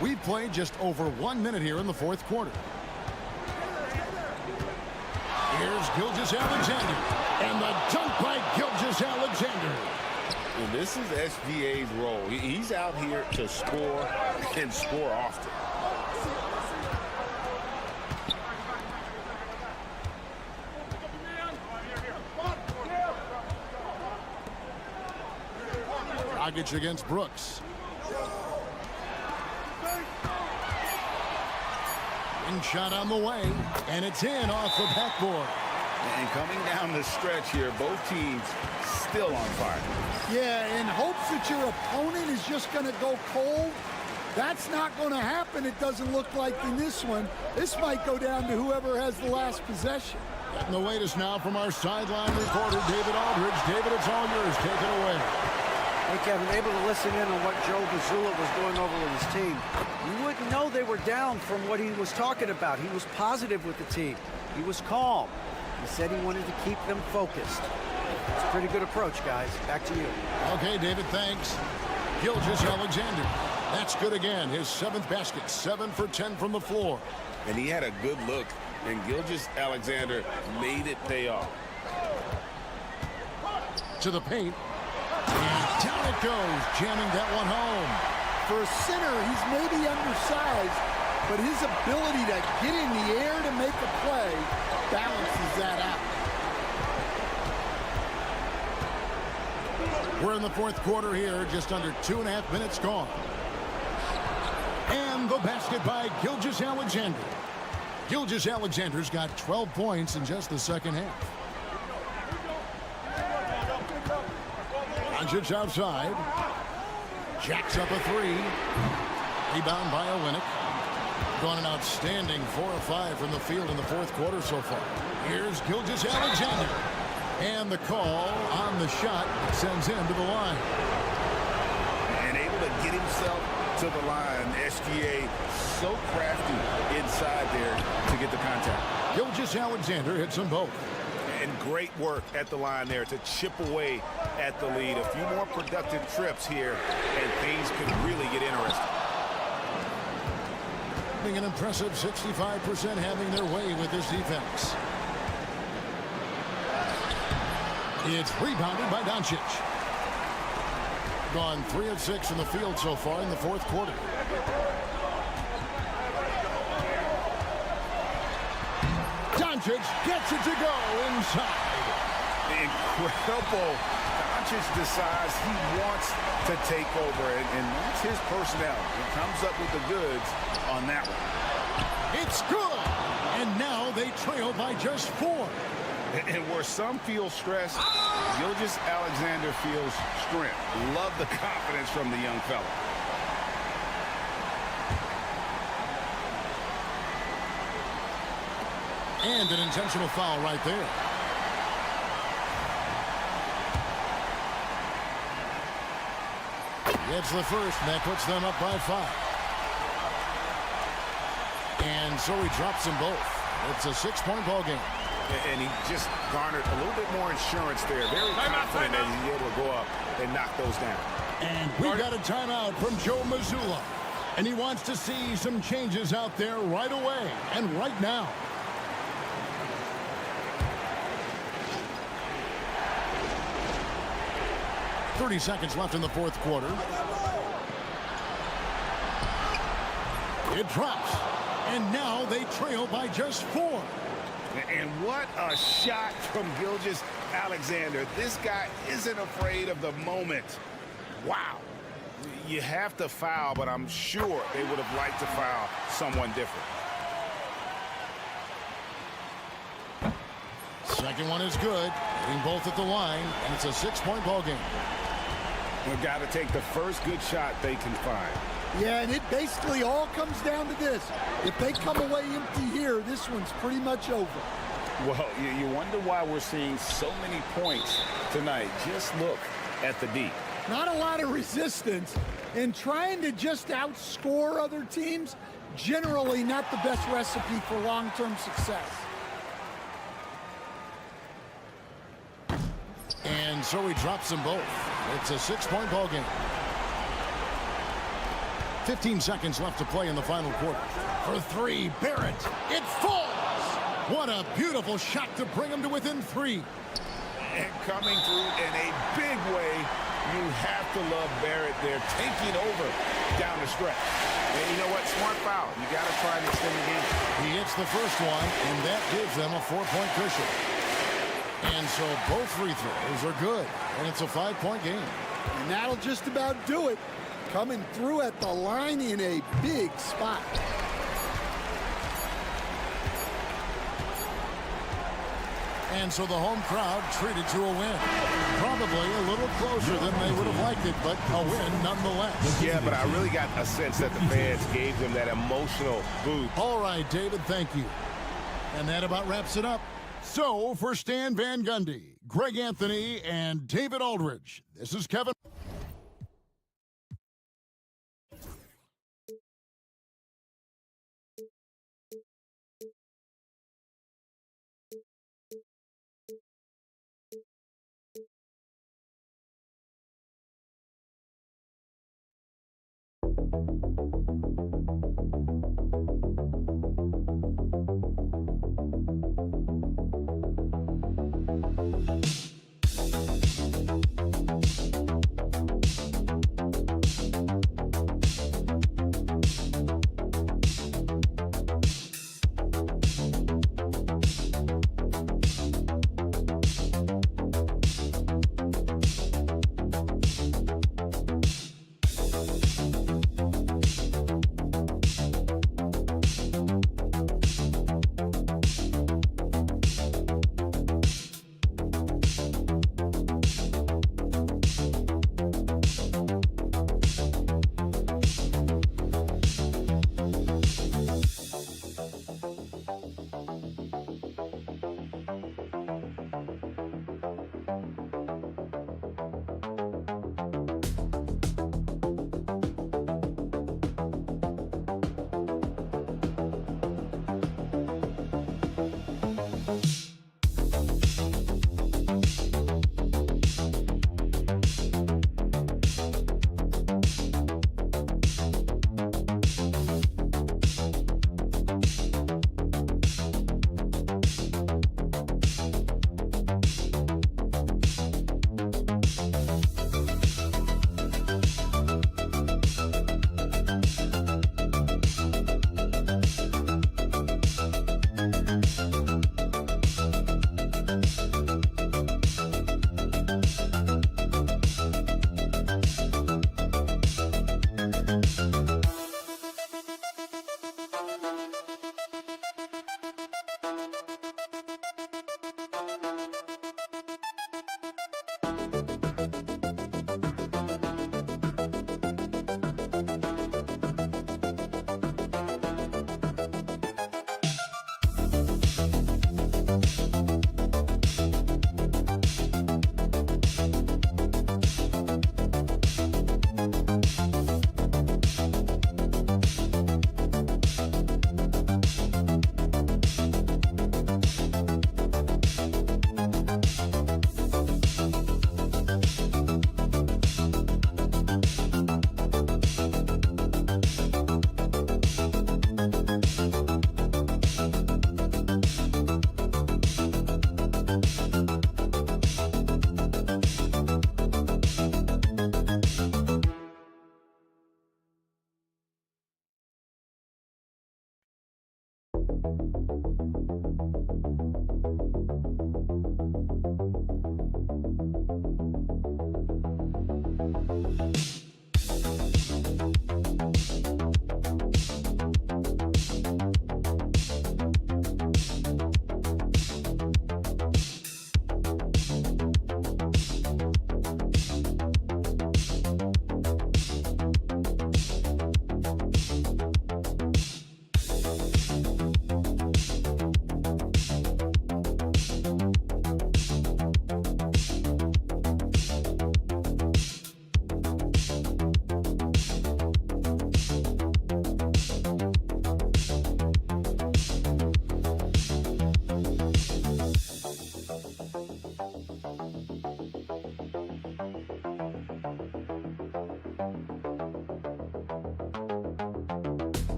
Speaker 8: We've played just over 1 minute here in the fourth quarter. Here's Gilgeous-Alexander. And the dunk by Gilgeous-Alexander.
Speaker 10: And this is SGA's role. He's out here to score and score often.
Speaker 8: Dragic against Brooks. And shot on the way, and it's in off the backboard.
Speaker 10: And coming down the stretch here, both teams still on fire.
Speaker 9: Yeah, in hopes that your opponent is just going to go cold. That's not going to happen, it doesn't look like in this one. This might go down to whoever has the last possession.
Speaker 8: And the latest now from our sideline reporter, David Aldridge. David, it's all yours. Take it away.
Speaker 11: Hey, Kevin, able to listen in on what Joe Mazzulla was going over with his team. You wouldn't know they were down from what he was talking about. He was positive with the team. He was calm. He said he wanted to keep them focused. It's a pretty good approach, guys. Back to you.
Speaker 8: Okay, David, thanks. Gilgeous-Alexander. That's good again. His 7th basket. 7 for 10 from the floor.
Speaker 12: And he had a good look, and Gilgeous-Alexander made it pay off.
Speaker 8: To the paint. And down it goes, jamming that one home.
Speaker 9: For a center, he's maybe undersized, but his ability to get in the air to make a play balances that out.
Speaker 8: We're in the fourth quarter here, just under 2.5 minutes gone. And the basket by Gilgeous-Alexander. Gilgeous-Alexander's got 12 points in just the second half. Dragic outside. Jacks up a 3. Rebound by Olynyk. Gone an outstanding 4 of 5 from the field in the fourth quarter so far. Here's Gilgeous-Alexander. And the call on the shot sends him to the line.
Speaker 10: And able to get himself to the line. SGA so crafty inside there to get the contact.
Speaker 8: Gilgeous-Alexander hits them both.
Speaker 10: And great work at the line there to chip away at the lead. A few more productive trips here, and things could really get interesting.
Speaker 8: An impressive 65% having their way with this defense. It's rebounded by Doncic. Gone 3 of 6 from the field so far in the fourth quarter. Doncic gets it to go inside.
Speaker 10: Incredible. Doncic decides he wants to take over, and that's his personnel. He comes up with the goods on that one.
Speaker 8: It's good. And now they trail by just 4.
Speaker 10: And where some feel stressed, Gilgeous-Alexander feels strength. Love the confidence from the young fella.
Speaker 8: And an intentional foul right there. Gets the first, and that puts them up by 5. And so he drops them both. It's a 6-point ball game.
Speaker 10: And he just garnered a little bit more insurance there. Very confident that he's able to go up and knock those down.
Speaker 8: And we've got a timeout from Joe Mazzulla. And he wants to see some changes out there right away and right now. .30 seconds left in the fourth quarter. It drops. And now they trail by just 4.
Speaker 10: And what a shot from Gilgeous-Alexander. This guy isn't afraid of the moment. Wow. You have to foul, but I'm sure they would have liked to foul someone different.
Speaker 8: Second one is good. Hitting both at the line, and it's a 6-point ball game.
Speaker 10: We've got to take the first good shot they can find.
Speaker 9: Yeah, and it basically all comes down to this. If they come away empty here, this one's pretty much over.
Speaker 10: Well, you wonder why we're seeing so many points tonight. Just look at the D.
Speaker 9: Not a lot of resistance, and trying to just outscore other teams, generally not the best recipe for long-term success.
Speaker 8: And so he drops them both. It's a 6-point ball game. 15 seconds left to play in the final quarter. For three, Barrett. It falls. What a beautiful shot to bring him to within 3.
Speaker 10: And coming through in a big way, you have to love Barrett there, taking over down the stretch.
Speaker 12: And you know what? Smart foul. You got to try and extend the game.
Speaker 8: He hits the first one, and that gives them a 4-point cushion. And so both free throws are good, and it's a 5-point game.
Speaker 9: And that'll just about do it. Coming through at the line in a big spot.
Speaker 8: And so the home crowd treated to a win. Probably a little closer than they would have liked it, but a win nonetheless.
Speaker 12: Yeah, but I really got a sense that the fans gave them that emotional boost.
Speaker 8: All right, David, thank you. And that about wraps it up. So for Stan Van Gundy, Greg Anthony, and David Aldridge, this is Kevin.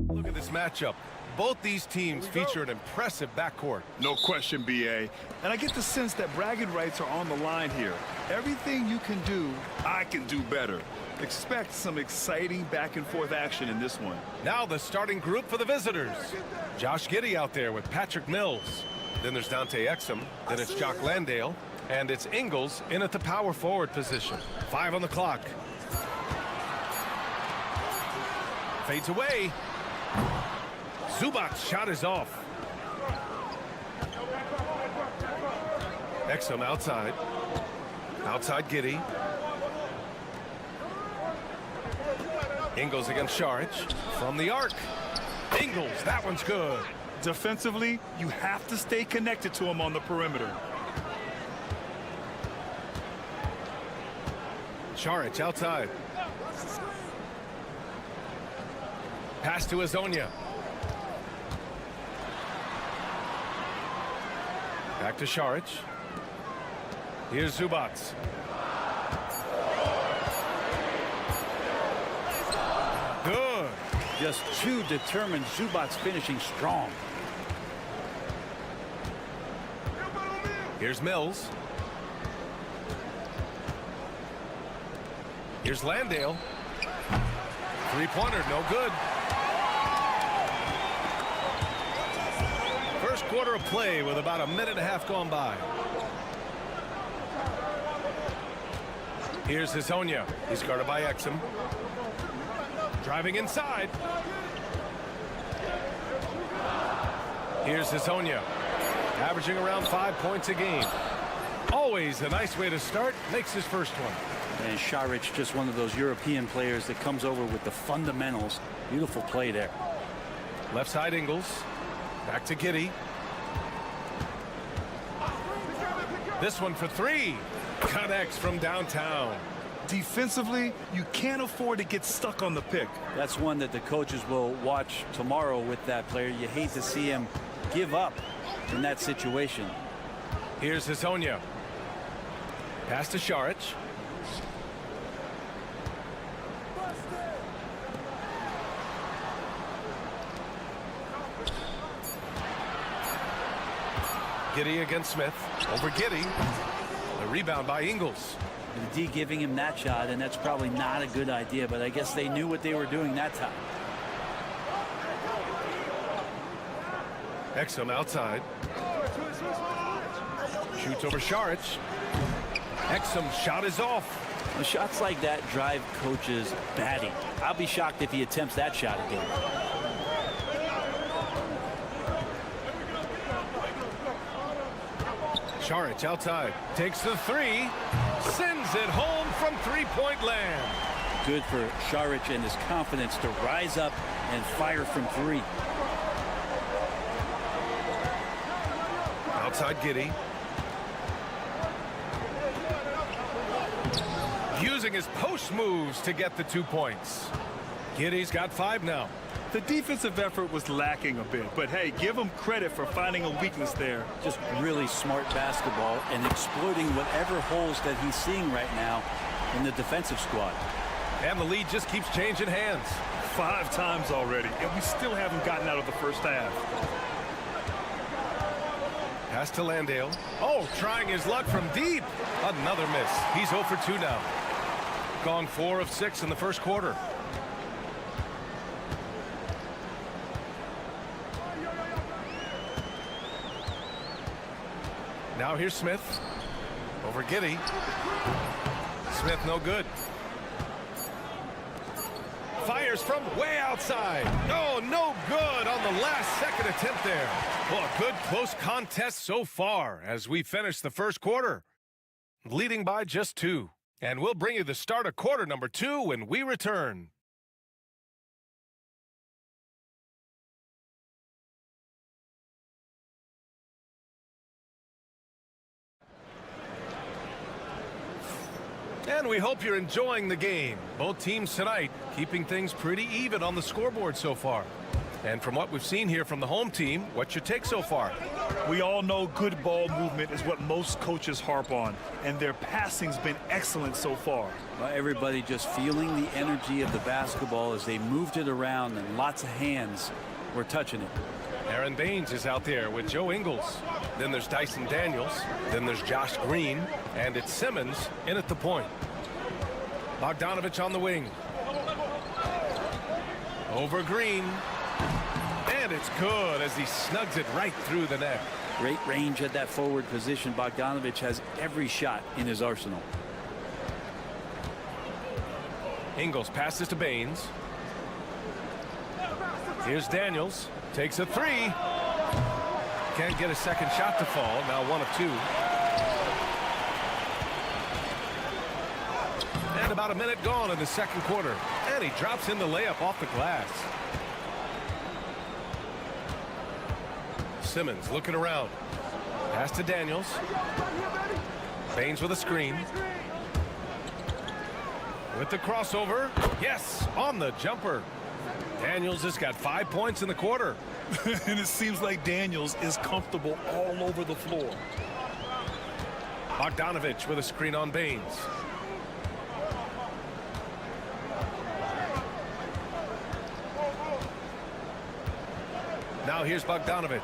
Speaker 1: Look at this matchup. Both these teams feature an impressive backcourt.
Speaker 2: No question, B.A. And I get the sense that bragging rights are on the line here. Everything you can do, I can do better. Expect some exciting back-and-forth action in this one.
Speaker 1: Now the starting group for the visitors. Josh Giddey out there with Patrick Mills. Then there's Dante Exum. Then it's Jock Landale. And it's Ingles in at the power forward position. 5 on the clock. Fades away. Zubac's shot is off. Exum outside. Outside Giddey. Ingles against Šarić. From the arc. Ingles, that one's good.
Speaker 2: Defensively, you have to stay connected to him on the perimeter.
Speaker 1: Šarić outside. Pass to Hezonja. Back to Šarić. Here's Zubac. Good.
Speaker 13: Just too determined. Zubac finishing strong.
Speaker 1: Here's Mills. Here's Landale. Three-pointer, no good. First quarter of play with about a minute and a half gone by. Here's Hezonja. He's guarded by Exum. Driving inside. Here's Hezonja. Averaging around 5 points a game. Always a nice way to start. Makes his first one.
Speaker 13: And Šarić, just one of those European players that comes over with the fundamentals. Beautiful play there.
Speaker 1: Left side Ingles. Back to Giddey. This one for three. Connects from downtown.
Speaker 2: Defensively, you can't afford to get stuck on the pick.
Speaker 13: That's one that the coaches will watch tomorrow with that player. You hate to see him give up in that situation.
Speaker 1: Here's Hezonja. Pass to Šarić. Giddey against Smith. Over Giddey. The rebound by Ingles.
Speaker 13: The D giving him that shot, and that's probably not a good idea, but I guess they knew what they were doing that time.
Speaker 1: Exum outside. Shoots over Šarić. Exum shot is off.
Speaker 13: Well, shots like that drive coaches batting. I'll be shocked if he attempts that shot again.
Speaker 1: Šarić outside, takes the three, sends it home from three-point land.
Speaker 13: Good for Šarić and his confidence to rise up and fire from three.
Speaker 1: Outside Giddey. Using his post moves to get the 2 points. Giddey's got 5 now.
Speaker 2: The defensive effort was lacking a bit, but hey, give him credit for finding a weakness there.
Speaker 13: Just really smart basketball and exploiting whatever holes that he's seeing right now in the defensive squad.
Speaker 1: And the lead just keeps changing hands.
Speaker 2: 5 times already, and we still haven't gotten out of the first half.
Speaker 1: Pass to Landale. Oh, trying his luck from deep. Another miss. He's 0 for 2 now. Gone 4 of 6 in the first quarter. Now here's Smith. Over Giddey. Smith no good. Fires from way outside. Oh, no good on the last second attempt there. Well, a good close contest so far as we finish the first quarter. Leading by just 2. And we'll bring you the start of quarter number 2 when we return. And we hope you're enjoying the game. Both teams tonight keeping things pretty even on the scoreboard so far. And from what we've seen here from the home team, what's your take so far?
Speaker 2: We all know good ball movement is what most coaches harp on, and their passing's been excellent so far.
Speaker 13: Well, everybody just feeling the energy of the basketball as they moved it around, and lots of hands were touching it.
Speaker 1: Aaron Baines is out there with Joe Ingles. Then there's Dyson Daniels. Then there's Josh Green. And it's Simmons in at the point. Bogdanovich on the wing. Over Green. And it's good as he snugs it right through the net.
Speaker 13: Great range at that forward position. Bogdanovich has every shot in his arsenal.
Speaker 1: Ingles passes to Baines. Here's Daniels. Takes a 3. Can't get a second shot to fall. Now 1 of 2. And about a minute gone in the second quarter. And he drops in the layup off the glass. Simmons looking around. Pass to Daniels. Baines with a screen. With the crossover. Yes, on the jumper. Daniels has got 5 points in the quarter.
Speaker 2: And it seems like Daniels is comfortable all over the floor.
Speaker 1: Bogdanovich with a screen on Baines. Now here's Bogdanovich.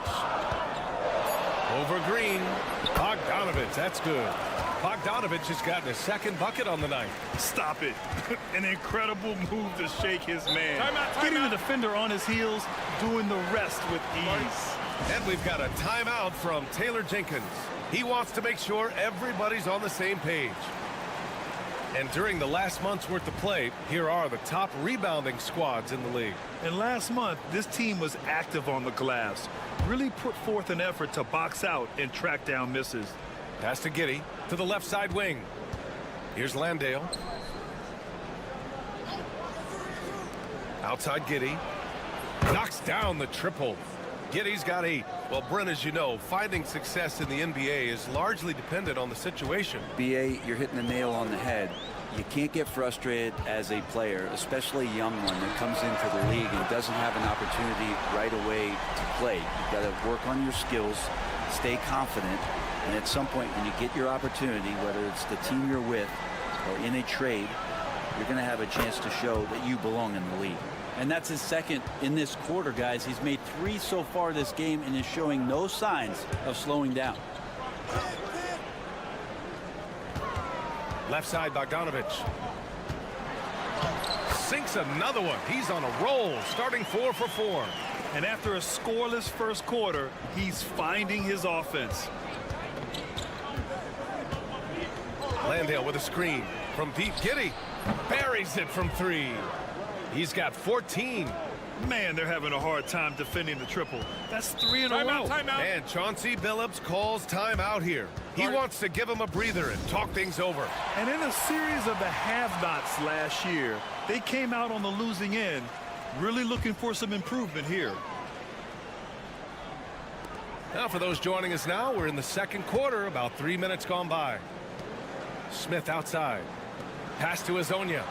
Speaker 1: Over Green. Bogdanovich, that's good. Bogdanovich has gotten his second bucket on the night.
Speaker 2: Stop it. An incredible move to shake his man. Getting the defender on his heels, doing the rest with ease.
Speaker 1: And we've got a timeout from Taylor Jenkins. He wants to make sure everybody's on the same page. And during the last month's worth of play, here are the top rebounding squads in the league.
Speaker 2: And last month, this team was active on the glass. Really put forth an effort to box out and track down misses.
Speaker 1: Pass to Giddey to the left side wing. Here's Landale. Outside Giddey. Knocks down the triple. Giddey's got 8. Well, Brent, as you know, finding success in the NBA is largely dependent on the situation.
Speaker 13: BA, you're hitting the nail on the head. You can't get frustrated as a player, especially a young one that comes into the league and doesn't have an opportunity right away to play. You've got to work on your skills, stay confident, and at some point when you get your opportunity, whether it's the team you're with or in a trade, you're going to have a chance to show that you belong in the league. And that's his second in this quarter, guys. He's made 3 so far this game and is showing no signs of slowing down.
Speaker 1: Left side, Bogdanovich. Sinks another one. He's on a roll, starting 4 for 4.
Speaker 2: And after a scoreless first quarter, he's finding his offense.
Speaker 1: Landale with a screen. From deep, Giddey buries it from 3. He's got 14.
Speaker 2: Man, they're having a hard time defending the triple. That's 3 in a row.
Speaker 1: And Chauncey Billups calls timeout here. He wants to give him a breather and talk things over.
Speaker 2: And in a series of the have-nots last year, they came out on the losing end, really looking for some improvement here.
Speaker 1: Now for those joining us now, we're in the second quarter, about 3 minutes gone by. Smith outside. Pass to Azonia.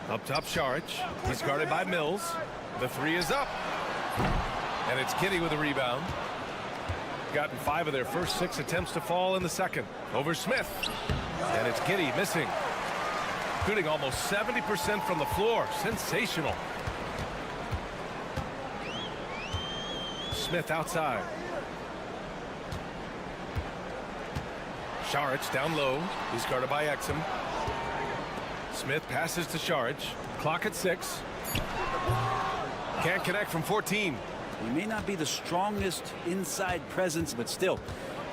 Speaker 1: Up top, Saric. He's guarded by Mills. The 3 is up. And it's Giddey with a rebound. Gotten 5 of their first 6 attempts to fall in the second. Over Smith. And it's Giddey missing. Shooting almost 70% from the floor. Sensational. Smith outside. Saric down low. He's guarded by Exum. Smith passes to Saric. Clock at 6. Can't connect from 14.
Speaker 13: He may not be the strongest inside presence, but still,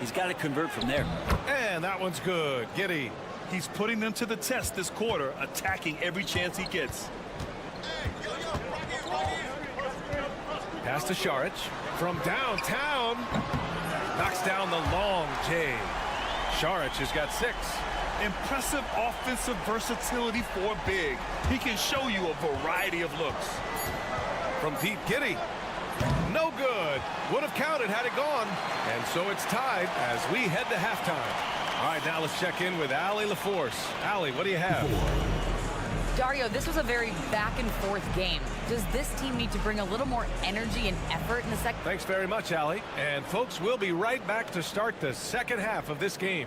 Speaker 13: he's got to convert from there.
Speaker 1: And that one's good. Giddey.
Speaker 2: He's putting them to the test this quarter, attacking every chance he gets.
Speaker 1: Pass to Saric. From downtown. Knocks down the long J. Saric has got 6.
Speaker 2: Impressive offensive versatility for big. He can show you a variety of looks.
Speaker 1: From deep, Giddey. No good. Would have counted had it gone. And so it's tied as we head to halftime. All right, now let's check in with Allie LaForce. Allie, what do you have?
Speaker 7: Dario, this was a very back-and-forth game. Does this team need to bring a little more energy and effort in the second?
Speaker 1: Thanks very much, Allie. And folks, we'll be right back to start the second half of this game.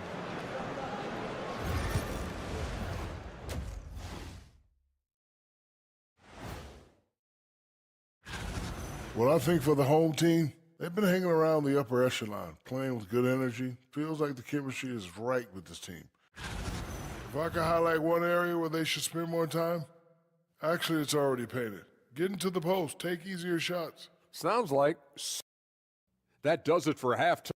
Speaker 5: Well, I think for the home team, they've been hanging around the upper echelon, playing with good energy. Feels like the chemistry is right with this team. If I could highlight one area where they should spend more time, actually, it's already painted. Get into the post, take easier shots.
Speaker 6: Sounds like that does it for halftime.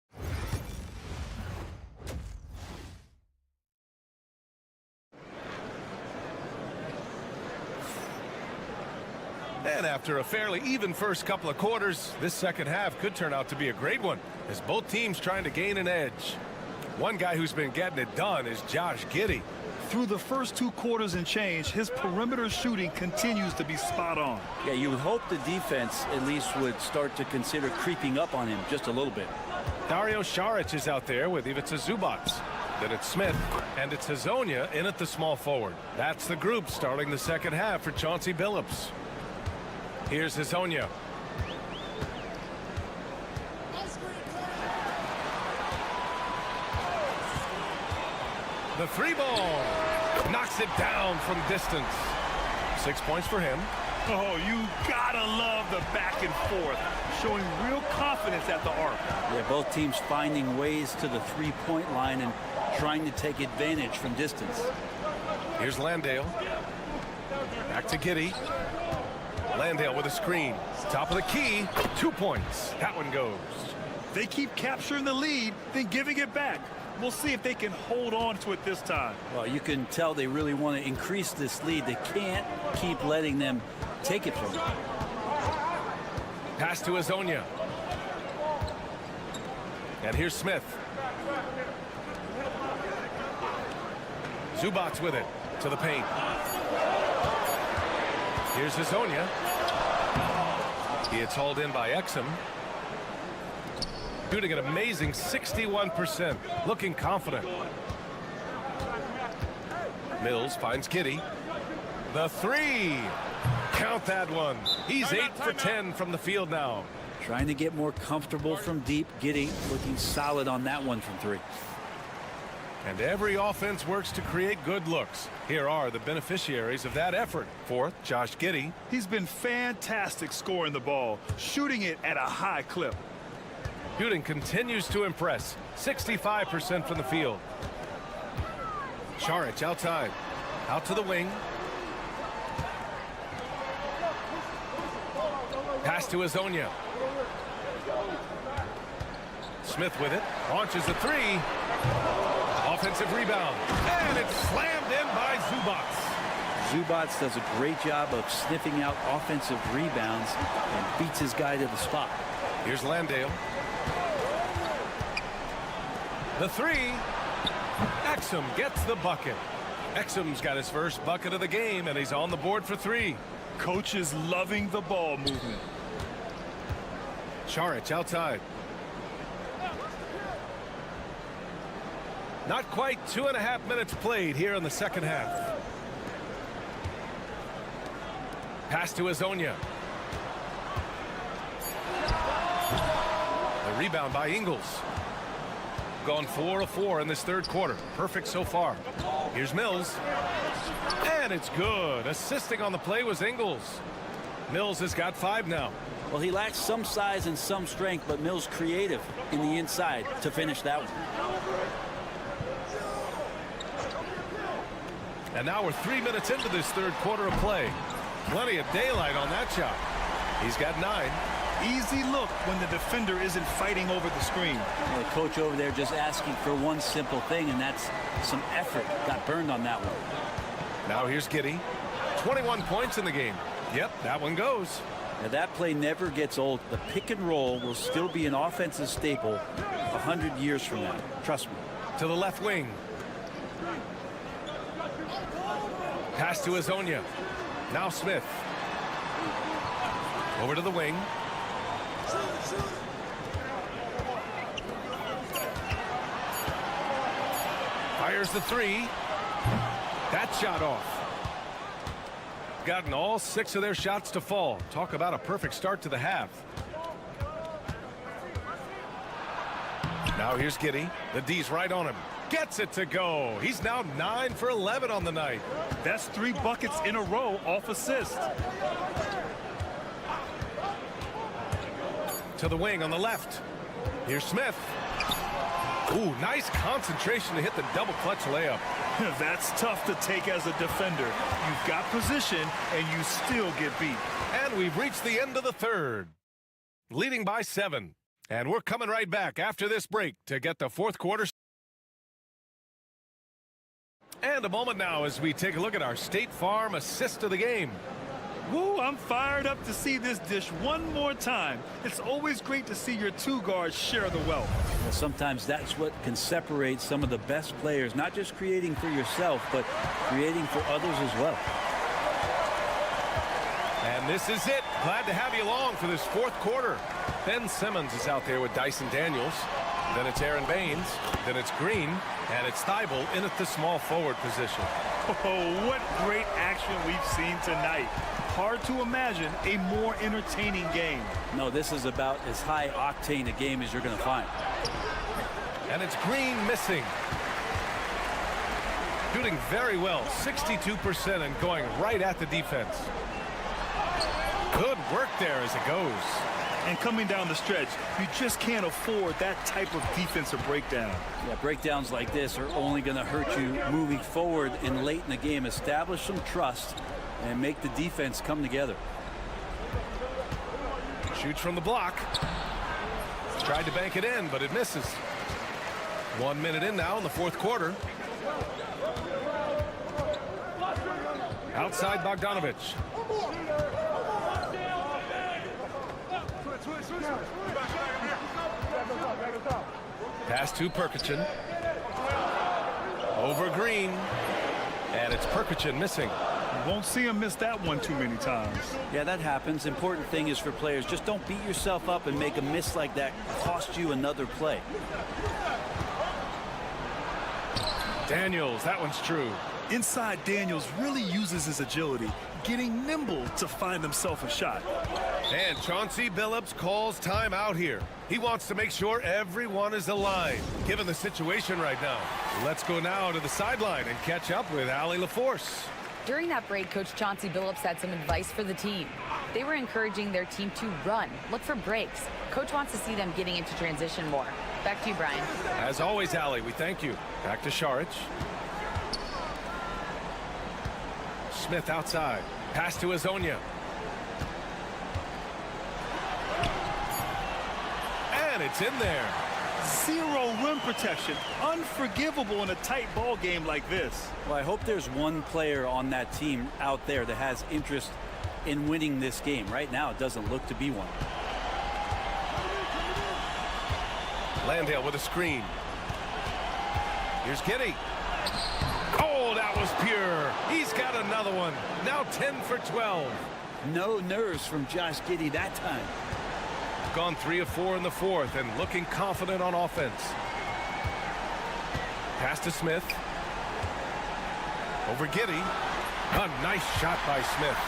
Speaker 1: And after a fairly even first couple of quarters, this second half could turn out to be a great one as both teams trying to gain an edge. One guy who's been getting it done is Josh Giddey.
Speaker 2: Through the first 2 quarters and change, his perimeter shooting continues to be spot on.
Speaker 13: Yeah, you would hope the defense at least would start to consider creeping up on him just a little bit.
Speaker 1: Dario Saric is out there with Ivica Zubac. Then it's Smith, and it's Azonia in at the small forward. That's the group starting the second half for Chauncey Billups. Here's Azonia. The 3 ball. Knocks it down from distance. 6 points for him.
Speaker 2: Oh, you gotta love the back and forth, showing real confidence at the arc.
Speaker 13: Yeah, both teams finding ways to the 3-point line and trying to take advantage from distance.
Speaker 1: Here's Landale. Back to Giddey. Landale with a screen. Top of the key. 2 points. That one goes.
Speaker 2: They keep capturing the lead, then giving it back. We'll see if they can hold on to it this time.
Speaker 13: Well, you can tell they really want to increase this lead. They can't keep letting them take it from them.
Speaker 1: Pass to Azonia. And here's Smith. Zubac with it to the paint. Here's Azonia. It's hauled in by Exum. Shooting an amazing 61%. Looking confident. Mills finds Giddey. The 3. Count that one. He's 8 for 10 from the field now.
Speaker 13: Trying to get more comfortable from deep. Giddey looking solid on that one from 3.
Speaker 1: And every offense works to create good looks. Here are the beneficiaries of that effort. Fourth, Josh Giddey.
Speaker 2: He's been fantastic scoring the ball, shooting it at a high clip.
Speaker 1: Shooting continues to impress. 65% from the field. Saric outside. Out to the wing. Pass to Azonia. Smith with it. Launches a 3. offensive rebound. And it's slammed in by Zubats.
Speaker 13: Zubats does a great job of sniffing out offensive rebounds and beats his guy to the spot.
Speaker 1: Here's Landale. The three. Exum gets the bucket. Exum's got his first bucket of the game, and he's on the board for three.
Speaker 2: Coach is loving the ball movement.
Speaker 1: Šarić outside. Not quite 2.5 minutes played here in the second half. Pass to Azonia. The rebound by Ingles. Gone 4 of 4 in this third quarter. Perfect so far. Here's Mills. And it's good. Assisting on the play was Ingles. Mills has got 5 now.
Speaker 13: Well, he lacks some size and some strength, but Mills creative in the inside to finish that one.
Speaker 1: And now we're 3 minutes into this third quarter of play. Plenty of daylight on that shot. He's got 9.
Speaker 2: Easy look when the defender isn't fighting over the screen.
Speaker 13: Well, the coach over there just asking for one simple thing, and that's some effort. Got burned on that one.
Speaker 1: Now here's Giddey. 21 points in the game. Yep, that one goes.
Speaker 13: Now that play never gets old. The pick and roll will still be an offensive staple 100 years from now. Trust me.
Speaker 1: To the left wing. Pass to Azonia. Now Smith. Over to the wing. Fires the three. That shot off. Gotten all 6 of their shots to fall. Talk about a perfect start to the half. Now here's Giddey. The D's right on him. Gets it to go. He's now 9 for 11 on the night.
Speaker 2: That's 3 buckets in a row off assist.
Speaker 1: To the wing on the left. Here's Smith. Ooh, nice concentration to hit the double clutch layup.
Speaker 2: That's tough to take as a defender. You've got position and you still get beat.
Speaker 1: And we've reached the end of the third. Leading by 7. And we're coming right back after this break to get the fourth quarter. And a moment now as we take a look at our State Farm assist of the game.
Speaker 2: Woo, I'm fired up to see this dish one more time. It's always great to see your 2 guards share the wealth.
Speaker 13: Well, sometimes that's what can separate some of the best players, not just creating for yourself, but creating for others as well.
Speaker 1: And this is it. Glad to have you along for this fourth quarter. Ben Simmons is out there with Dyson Daniels. Then it's Aaron Baines. Then it's Green. And it's Thibault in at the small forward position.
Speaker 2: Oh, what great action we've seen tonight. Hard to imagine a more entertaining game.
Speaker 13: No, this is about as high octane a game as you're going to find.
Speaker 1: And it's Green missing. Shooting very well, 62% and going right at the defense. Good work there as it goes.
Speaker 2: And coming down the stretch, you just can't afford that type of defensive breakdown.
Speaker 13: Yeah, breakdowns like this are only going to hurt you moving forward and late in the game. Establish some trust and make the defense come together.
Speaker 1: Shoots from the block. Tried to bank it in, but it misses. 1 minute in now in the fourth quarter. Outside Bogdanovich. Pass to Perkichin. Over Green. And it's Perkichin missing.
Speaker 2: You won't see him miss that one too many times.
Speaker 13: Yeah, that happens. Important thing is for players, just don't beat yourself up and make a miss like that cost you another play.
Speaker 1: Daniels, that one's true.
Speaker 2: Inside, Daniels really uses his agility, getting nimble to find himself a shot.
Speaker 1: And Chauncey Billups calls timeout here. He wants to make sure everyone is aligned, given the situation right now. Let's go now to the sideline and catch up with Allie LaForce.
Speaker 7: During that break, Coach Chauncey Billups had some advice for the team. They were encouraging their team to run, look for breaks. Coach wants to see them getting into transition more. Back to you, Brian.
Speaker 1: As always, Allie, we thank you. Back to Šarić. Smith outside. Pass to Azonia. And it's in there.
Speaker 2: Zero rim protection. Unforgivable in a tight ball game like this.
Speaker 13: Well, I hope there's one player on that team out there that has interest in winning this game. Right now, it doesn't look to be one.
Speaker 1: Landale with a screen. Here's Giddey. Oh, that was pure. He's got another one. Now 10 for 12.
Speaker 13: No nerves from Josh Giddey that time.
Speaker 1: Gone 3 of 4 in the fourth and looking confident on offense. Pass to Smith. Over Giddey. A nice shot by Smith.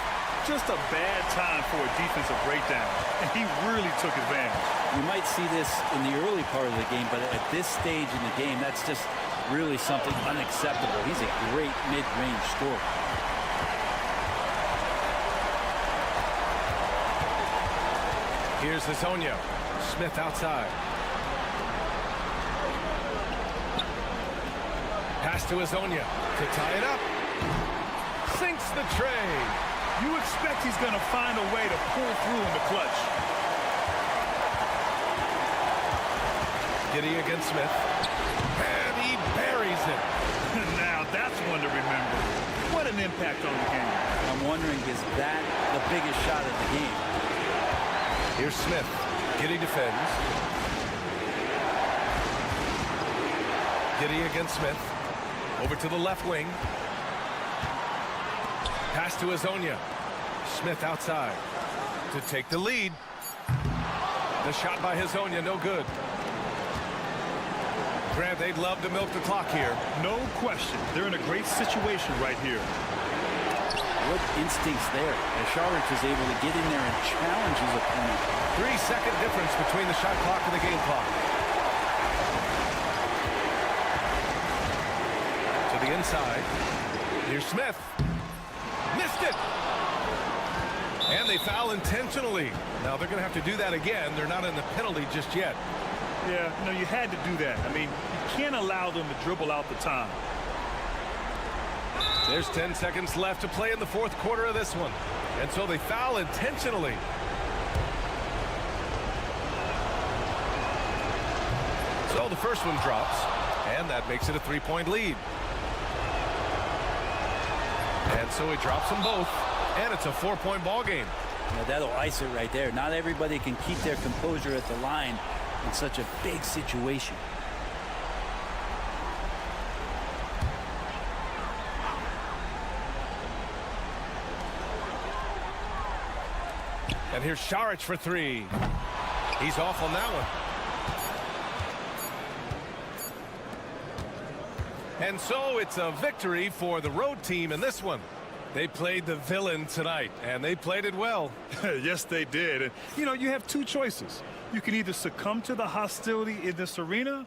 Speaker 2: Just a bad time for a defensive breakdown, and he really took advantage.
Speaker 13: You might see this in the early part of the game, but at this stage in the game, that's just really something unacceptable. He's a great mid-range scorer.
Speaker 1: Here's Hezonja. Smith outside. Pass to Hezonja to tie it up. Sinks the tray.
Speaker 2: You expect he's going to find a way to pull through in the clutch.
Speaker 1: Giddey against Smith. And he buries it.
Speaker 2: Now that's one to remember. What an impact on the game.
Speaker 13: I'm wondering, is that the biggest shot of the game?
Speaker 1: Here's Smith. Giddey defends. Giddey against Smith. Over to the left wing. Pass to Hezonja. Smith outside to take the lead. The shot by Hezonja, no good. Grant, they'd love to milk the clock here.
Speaker 2: No question. They're in a great situation right here.
Speaker 13: What instincts there. As Šarić is able to get in there and challenge his opponent.
Speaker 1: 3-second difference between the shot clock and the game clock. To the inside. Here's Smith. Missed it. And they foul intentionally. Now they're going to have to do that again. They're not in the penalty just yet.
Speaker 2: Yeah, no, you had to do that. I mean, you can't allow them to dribble out the time.
Speaker 1: There's 10 seconds left to play in the fourth quarter of this one. And so they foul intentionally. So the first one drops, and that makes it a 3-point lead. And so he drops them both, and it's a 4-point ball game.
Speaker 13: Now that'll ice it right there. Not everybody can keep their composure at the line in such a big situation.
Speaker 1: And here's Šarić for 3. He's off on that one. And so it's a victory for the road team in this one. They played the villain tonight, and they played it well.
Speaker 2: Yes, they did. And, you know, you have two choices. You can either succumb to the hostility in this arena,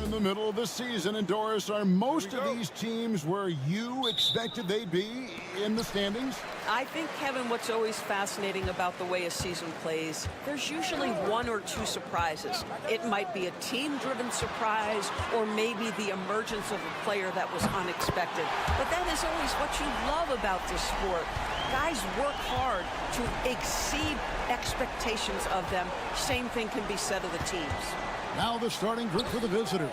Speaker 8: In the middle of the season, and Doris, are most of these teams where you expected they'd be in the standings?
Speaker 14: I think, Kevin, what's always fascinating about the way a season plays, there's usually one or two surprises. It might be a team-driven surprise, or maybe the emergence of a player that was unexpected. But that is always what you love about this sport. Guys work hard to exceed expectations of them. Same thing can be said of the teams.
Speaker 8: Now the starting group for the visitors.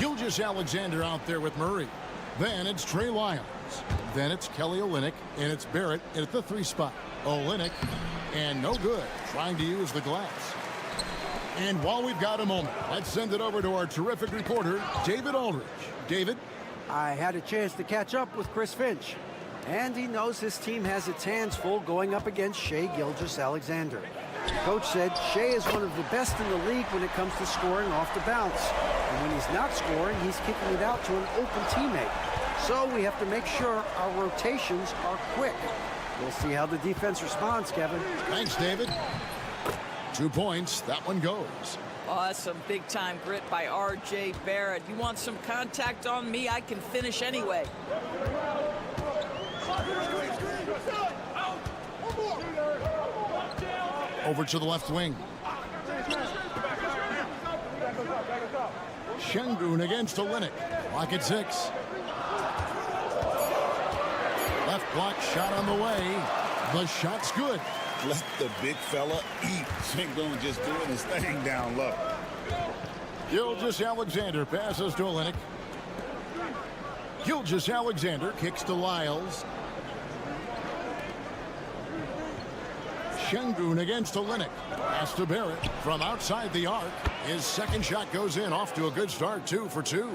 Speaker 8: Gilgeous Alexander out there with Murray. Then it's Trey Lyles. Then it's Kelly Olynyk, and it's Barrett at the 3 spot. Olynyk, and no good, trying to use the glass. And while we've got a moment, let's send it over to our terrific reporter, David Aldridge. David?
Speaker 11: I had a chance to catch up with Chris Finch, and he knows his team has its hands full going up against Shai Gilgeous-Alexander. Coach said Shai is one of the best in the league when it comes to scoring off the bounce. And when he's not scoring, he's kicking it out to an open teammate. So we have to make sure our rotations are quick. We'll see how the defense responds, Kevin.
Speaker 8: Thanks, David. 2 points. That one goes.
Speaker 14: Awesome big-time grit by R.J. Barrett. You want some contact on me? I can finish anyway.
Speaker 8: Over to the left wing. Şengün against Olynyk. Lock at 6. Left block shot on the way. The shot's good.
Speaker 10: Let the big fella eat. Şengün just doing his thing down low.
Speaker 8: Gilgeous-Alexander passes to Olynyk. Gilgeous-Alexander kicks to Lyles. Şengün against Olynyk. Pass to Barrett from outside the arc. His second shot goes in, off to a good start, 2 for 2.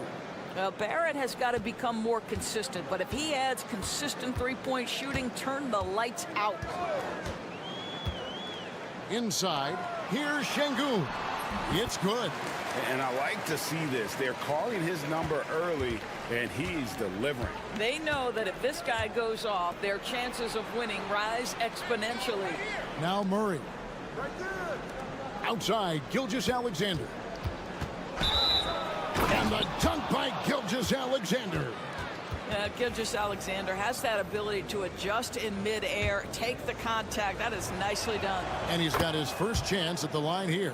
Speaker 14: Barrett has got to become more consistent, but if he adds consistent three-point shooting, turn the lights out.
Speaker 8: Inside, here's Şengün. It's good.
Speaker 10: And I like to see this. They're calling his number early, and he's delivering.
Speaker 14: They know that if this guy goes off, their chances of winning rise exponentially.
Speaker 8: Now Murray. Outside, Gilgeous-Alexander. And the dunk by Gilgeous-Alexander.
Speaker 14: Gilgeous-Alexander has that ability to adjust in midair, take the contact. That is nicely done.
Speaker 8: And he's got his first chance at the line here.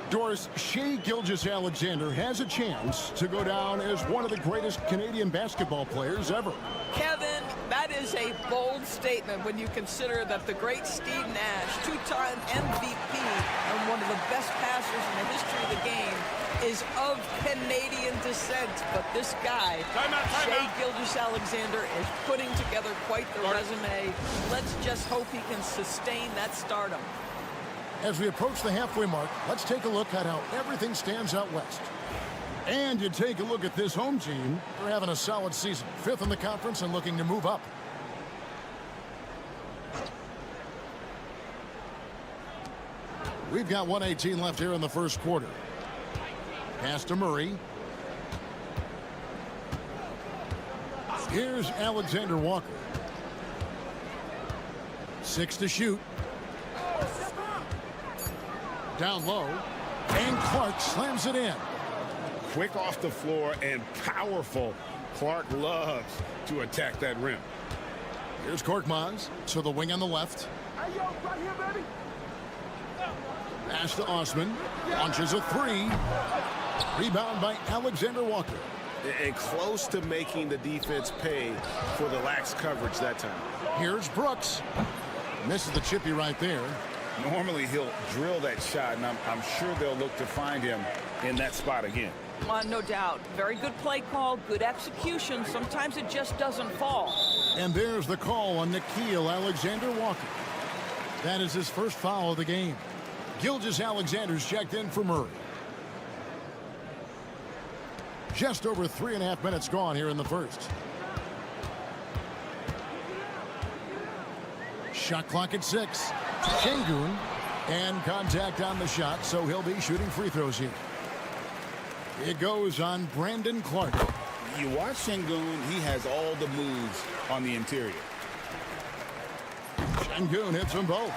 Speaker 8: Doris, Shai Gilgeous-Alexander has a chance to go down as one of the greatest Canadian basketball players ever.
Speaker 14: Kevin, that is a bold statement when you consider that the great Steve Nash, 2-time MVP and one of the best passers in the history of the game, is of Canadian descent. But this guy, Shai Gilgeous-Alexander, is putting together quite the resume. Let's just hope he can sustain that stardom.
Speaker 8: As we approach the halfway mark, let's take a look at how everything stands out west. And you take a look at this home team. They're having a solid season. 5th in the conference and looking to move up. We've got 1:18 left here in the first quarter. Pass to Murray. Here's Alexander Walker. 6 to shoot. Down low, and Clark slams it in.
Speaker 10: Quick off the floor and powerful. Clark loves to attack that rim.
Speaker 8: Here's Korkmaz to the wing on the left. Pass to Osman. Launches a 3. Rebound by Alexander Walker.
Speaker 10: And close to making the defense pay for the lax coverage that time.
Speaker 8: Here's Brooks. Misses the chippy right there.
Speaker 10: Normally he'll drill that shot, and I'm sure they'll look to find him in that spot again.
Speaker 14: No doubt. Very good play call, good execution. Sometimes it just doesn't fall.
Speaker 8: And there's the call on Nickeil Alexander Walker. That is his first foul of the game. Gilgeous-Alexander's checked in for Murray. Just over 3.5 minutes gone here in the first. Shot clock at 6. Şengün, and contact on the shot, so he'll be shooting free throws here. It goes on Brandon Clark.
Speaker 10: You watch Şengün, he has all the moves on the interior.
Speaker 8: Şengün hits them both.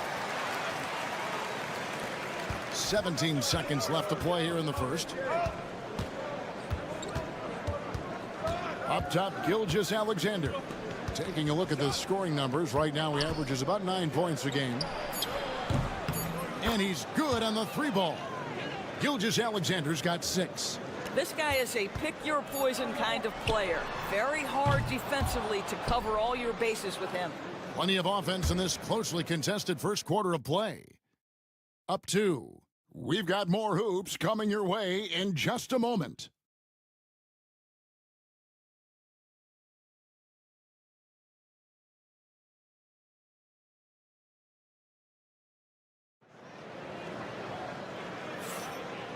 Speaker 8: 17 seconds left to play here in the first. Up top, Gilgeous-Alexander. Taking a look at the scoring numbers, right now he averages about 9 points a game. And he's good on the 3-ball. Gilgeous-Alexander's got 6.
Speaker 14: This guy is a pick-your-poison kind of player. Very hard defensively to cover all your bases with him.
Speaker 8: Plenty of offense in this closely contested first quarter of play. Up 2. We've got more hoops coming your way in just a moment.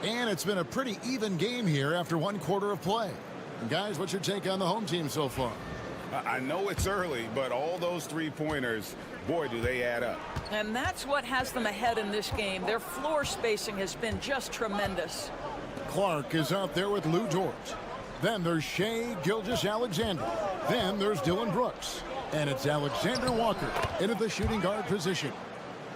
Speaker 8: And it's been a pretty even game here after 1 quarter of play. And guys, what's your take on the home team so far?
Speaker 10: I know it's early, but all those 3-pointers, boy, do they add up.
Speaker 14: And that's what has them ahead in this game. Their floor spacing has been just tremendous.
Speaker 8: Clark is out there with Lou Dort. Then there's Shai Gilgeous-Alexander. Then there's Dylan Brooks. And it's Alexander Walker into the shooting guard position.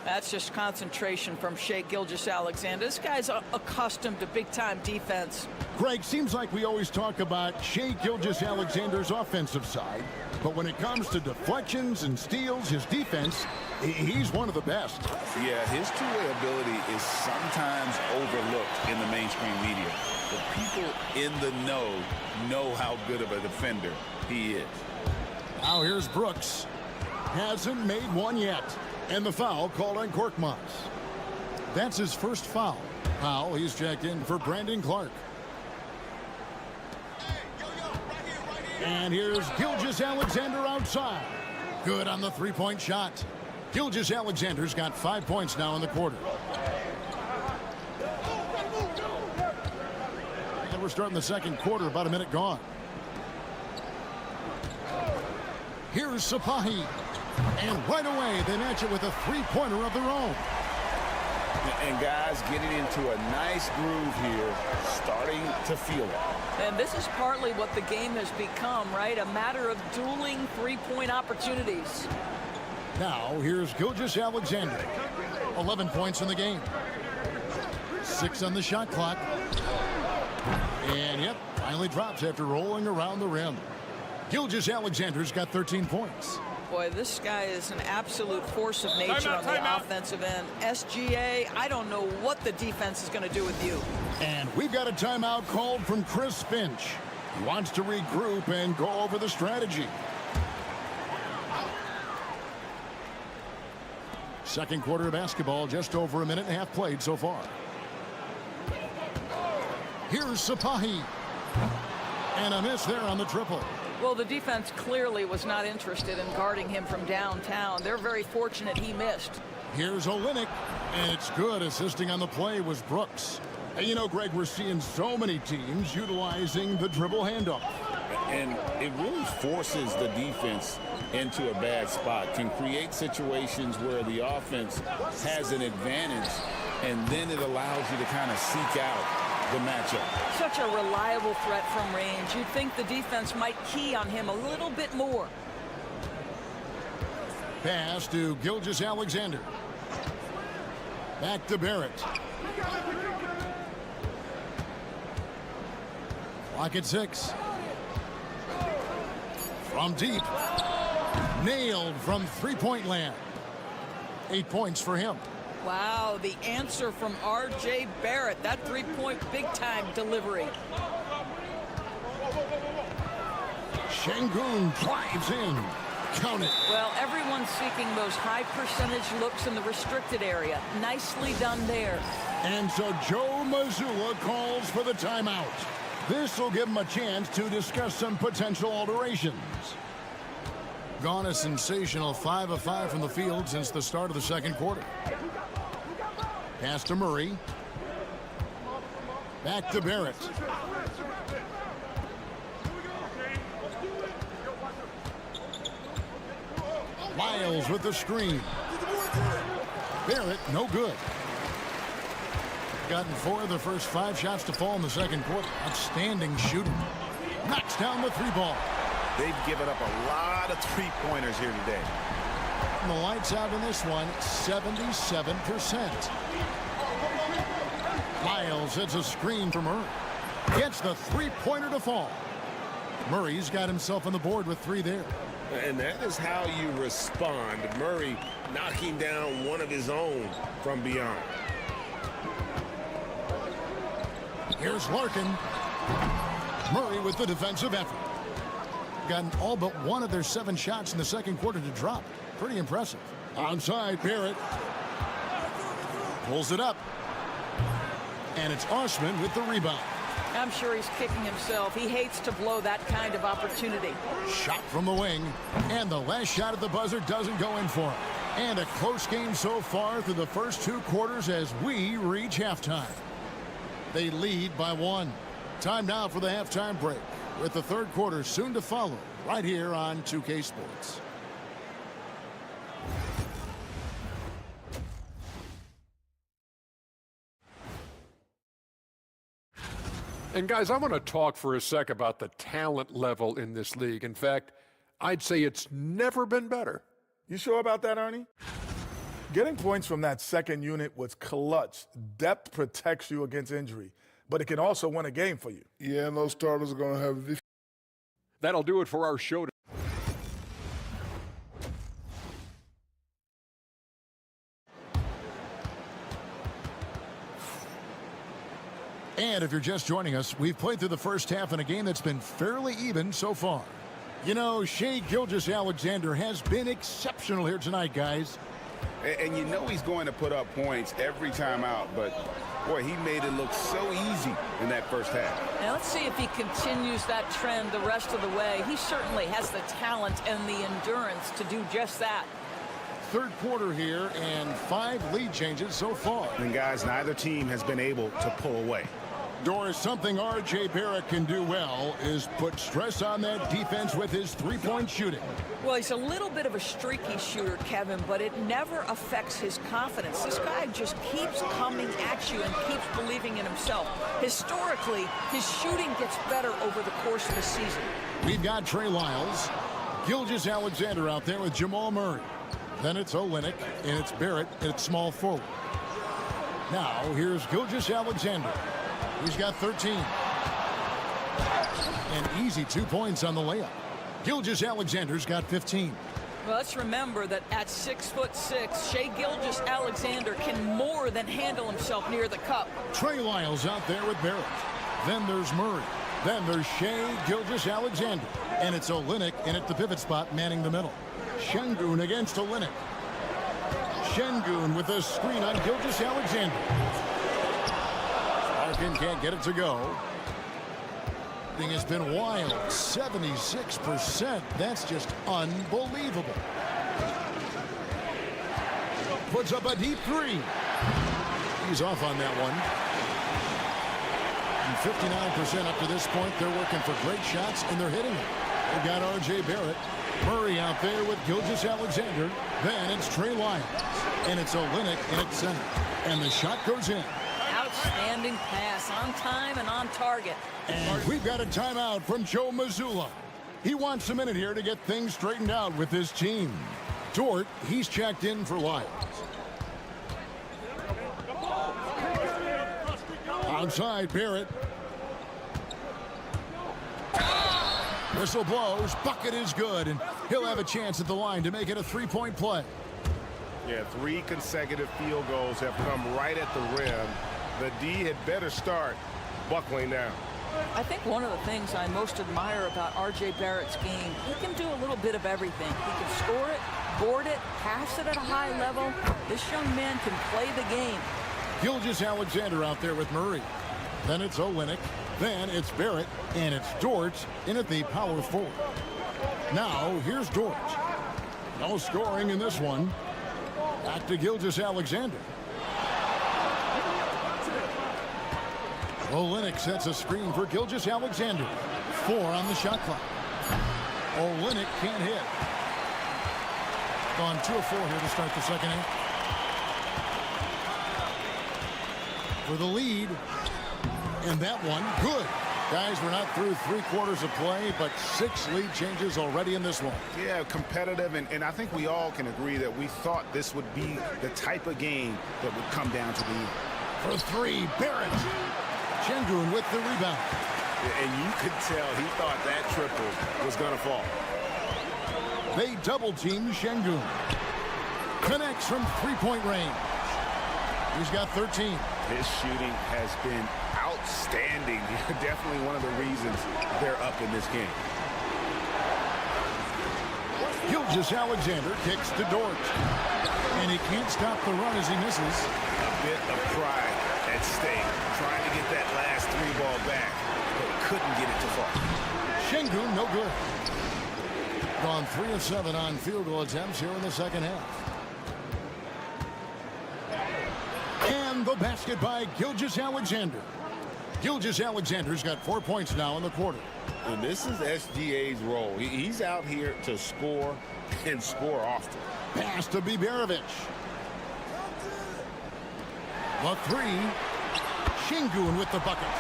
Speaker 14: That's just concentration from Shai Gilgeous-Alexander. This guy's accustomed to big-time defense.
Speaker 8: Greg, seems like we always talk about Shai Gilgeous-Alexander's offensive side, but when it comes to deflections and steals, his defense, he's one of the best.
Speaker 10: Yeah, his two-way ability is sometimes overlooked in the mainstream media. The people in the know how good of a defender he is.
Speaker 8: Now here's Brooks. Hasn't made one yet. And the foul called on Korkmaz. That's his first foul. Powell, he's checked in for Brandon Clark. And here's Gilgeous-Alexander outside. Good on the 3-point shot. Gilgeous-Alexander's got 5 points now in the quarter. And we're starting the second quarter, about a minute gone. Here's Sapahi. And right away, they match it with a 3-pointer of their own.
Speaker 10: And guys getting into a nice groove here, starting to feel it.
Speaker 14: And this is partly what the game has become, right? A matter of dueling 3-point opportunities.
Speaker 8: Now, here's Gilgeous-Alexander. 11 points in the game. 6 on the shot clock. And, yep, finally drops after rolling around the rim. Gilgeous-Alexander's got 13 points.
Speaker 14: Boy, this guy is an absolute force of nature on the offensive end. SGA, I don't know what the defense is going to do with you.
Speaker 8: And we've got a timeout called from Chris Finch. He wants to regroup and go over the strategy. Second quarter of basketball, just over a minute and a half played so far. Here's Sapahi. And a miss there on the triple.
Speaker 14: Well, the defense clearly was not interested in guarding him from downtown. They're very fortunate he missed.
Speaker 8: Here's Olynyk, and it's good. Assisting on the play was Brooks. And you know, Greg, we're seeing so many teams utilizing the dribble handoff.
Speaker 10: And it really forces the defense into a bad spot, can create situations where the offense has an advantage, and then it allows you to kind of seek out the matchup.
Speaker 14: Such a reliable threat from range. You'd think the defense might key on him a little bit more.
Speaker 8: Pass to Gilgeous-Alexander. Back to Barrett. Clock at 6. From deep. Nailed from 3-point land. 8 points for him.
Speaker 14: Wow, the answer from R.J. Barrett. That 3-point big-time delivery.
Speaker 8: Şengün drives in. Count it.
Speaker 14: Well, everyone's seeking those high percentage looks in the restricted area. Nicely done there.
Speaker 8: And so Joe Mazzulla calls for the timeout. This will give him a chance to discuss some potential alterations. Gone a sensational 5 of 5 from the field since the start of the second quarter. Pass to Murray. Back to Barrett. Lyles with the screen. Barrett, no good. Gotten 4 of the first 5 shots to fall in the second quarter. Outstanding shooting. knocks down the three ball.
Speaker 10: They've given up a lot of three-pointers here today.
Speaker 8: And the lights out in this one, 77%. Lyles hits a screen from Murray. Gets the three-pointer to fall. Murray's got himself on the board with 3 there.
Speaker 12: And that is how you respond. Murray knocking down one of his own from beyond.
Speaker 8: Here's Larkin. Murray with the defensive effort. Gotten all but one of their 7 shots in the second quarter to drop. Pretty impressive. Onside, Barrett. Pulls it up. And it's Osman with the rebound.
Speaker 14: I'm sure he's kicking himself. He hates to blow that kind of opportunity.
Speaker 8: Shot from the wing. And the last shot at the buzzer doesn't go in for him. And a close game so far through the first 2 quarters as we reach halftime. They lead by 1. Time now for the halftime break, with the third quarter soon to follow, right here on 2K Sports.
Speaker 6: And guys, I want to talk for a sec about the talent level in this league. In fact, I'd say it's never been better.
Speaker 4: You sure about that, Ernie? Getting points from that second unit was clutch. Depth protects you against injury, but it can also win a game for you.
Speaker 5: Yeah, and those starters are going to have this.
Speaker 6: That'll do it for our show.
Speaker 8: And if you're just joining us, we've played through the first half in a game that's been fairly even so far. You know, Shai Gilgeous-Alexander has been exceptional here tonight, guys.
Speaker 10: And you know he's going to put up points every time out, but boy, he made it look so easy in that first half.
Speaker 14: Now let's see if he continues that trend the rest of the way. He certainly has the talent and the endurance to do just that.
Speaker 8: Third quarter here and 5 lead changes so far.
Speaker 10: And guys, neither team has been able to pull away.
Speaker 8: Doris, something R.J. Barrett can do well is put stress on that defense with his three-point shooting.
Speaker 14: Well, he's a little bit of a streaky shooter, Kevin, but it never affects his confidence. This guy just keeps coming at you and keeps believing in himself. Historically, his shooting gets better over the course of the season.
Speaker 8: We've got Trey Lyles, Gilgeous-Alexander out there with Jamal Murray. Then it's Olynyk, and it's Barrett at small forward. Now, here's Gilgeous-Alexander. He's got 13. An easy 2 points on the layup. Gilgeous-Alexander's got 15.
Speaker 14: Well, let's remember that at 6'6", Shai Gilgeous-Alexander can more than handle himself near the cup.
Speaker 8: Trey Lyles out there with Barrett. Then there's Murray. Then there's Shai Gilgeous-Alexander. And it's Olynyk in at the pivot spot manning the middle. Şengün against Olynyk. Şengün with a screen on Gilgeous-Alexander. Larkin can't get it to go. Thing has been wild. 76%. That's just unbelievable. Puts up a deep 3. He's off on that one. And 59% up to this point. They're working for great shots, and they're hitting them. They've got R.J. Barrett. Murray out there with Gilgeous-Alexander. Then it's Trey Lyles. And it's Olynyk in at center. And the shot goes in.
Speaker 14: Outstanding pass, on time and on target.
Speaker 8: And we've got a timeout from Joe Mazzulla. He wants a minute here to get things straightened out with his team. Dort, he's checked in for Lyles. Outside, Barrett. Whistle blows, bucket is good, and he'll have a chance at the line to make it a 3-point play.
Speaker 10: Yeah, 3 consecutive field goals have come right at the rim. The D had better start buckling down.
Speaker 14: I think one of the things I most admire about R.J. Barrett's game, he can do a little bit of everything. He can score it, board it, pass it at a high level. This young man can play the game.
Speaker 8: Gilgeous-Alexander out there with Murray. Then it's Olynyk. Then it's Barrett. And it's Dort in at the power forward. Now, here's Dort. No scoring in this one. Back to Gilgeous-Alexander. Olynyk sets a screen for Gilgeous-Alexander. 4 on the shot clock. Olynyk can't hit. Gone 2 of 4 here to start the second half. For the lead. And that one, good. Guys, we're not through 3 quarters of play, but 6 lead changes already in this one.
Speaker 10: Yeah, competitive, and I think we all can agree that we thought this would be the type of game that would come down to the end.
Speaker 8: For 3, Barrett. Şengün with the rebound.
Speaker 10: And you could tell he thought that triple was going to fall.
Speaker 8: They double-team Şengün. Connects from 3-point range. He's got 13.
Speaker 10: His shooting has been outstanding. Definitely one of the reasons they're up in this game.
Speaker 8: Gilgeous-Alexander kicks to Dort. And he can't stop the run as he misses.
Speaker 10: A bit of pride at stake. Trying to get that last 3 ball back, but couldn't get it to fall.
Speaker 8: Şengün, no good. Gone 3 of 7 on field goal attempts here in the second half. And the basket by Gilgeous-Alexander. Gilgeous-Alexander's got 4 points now in the quarter.
Speaker 12: And this is SGA's role. He's out here to score and score often.
Speaker 8: Pass to Biberovic. The 3. Şengün with the bucket.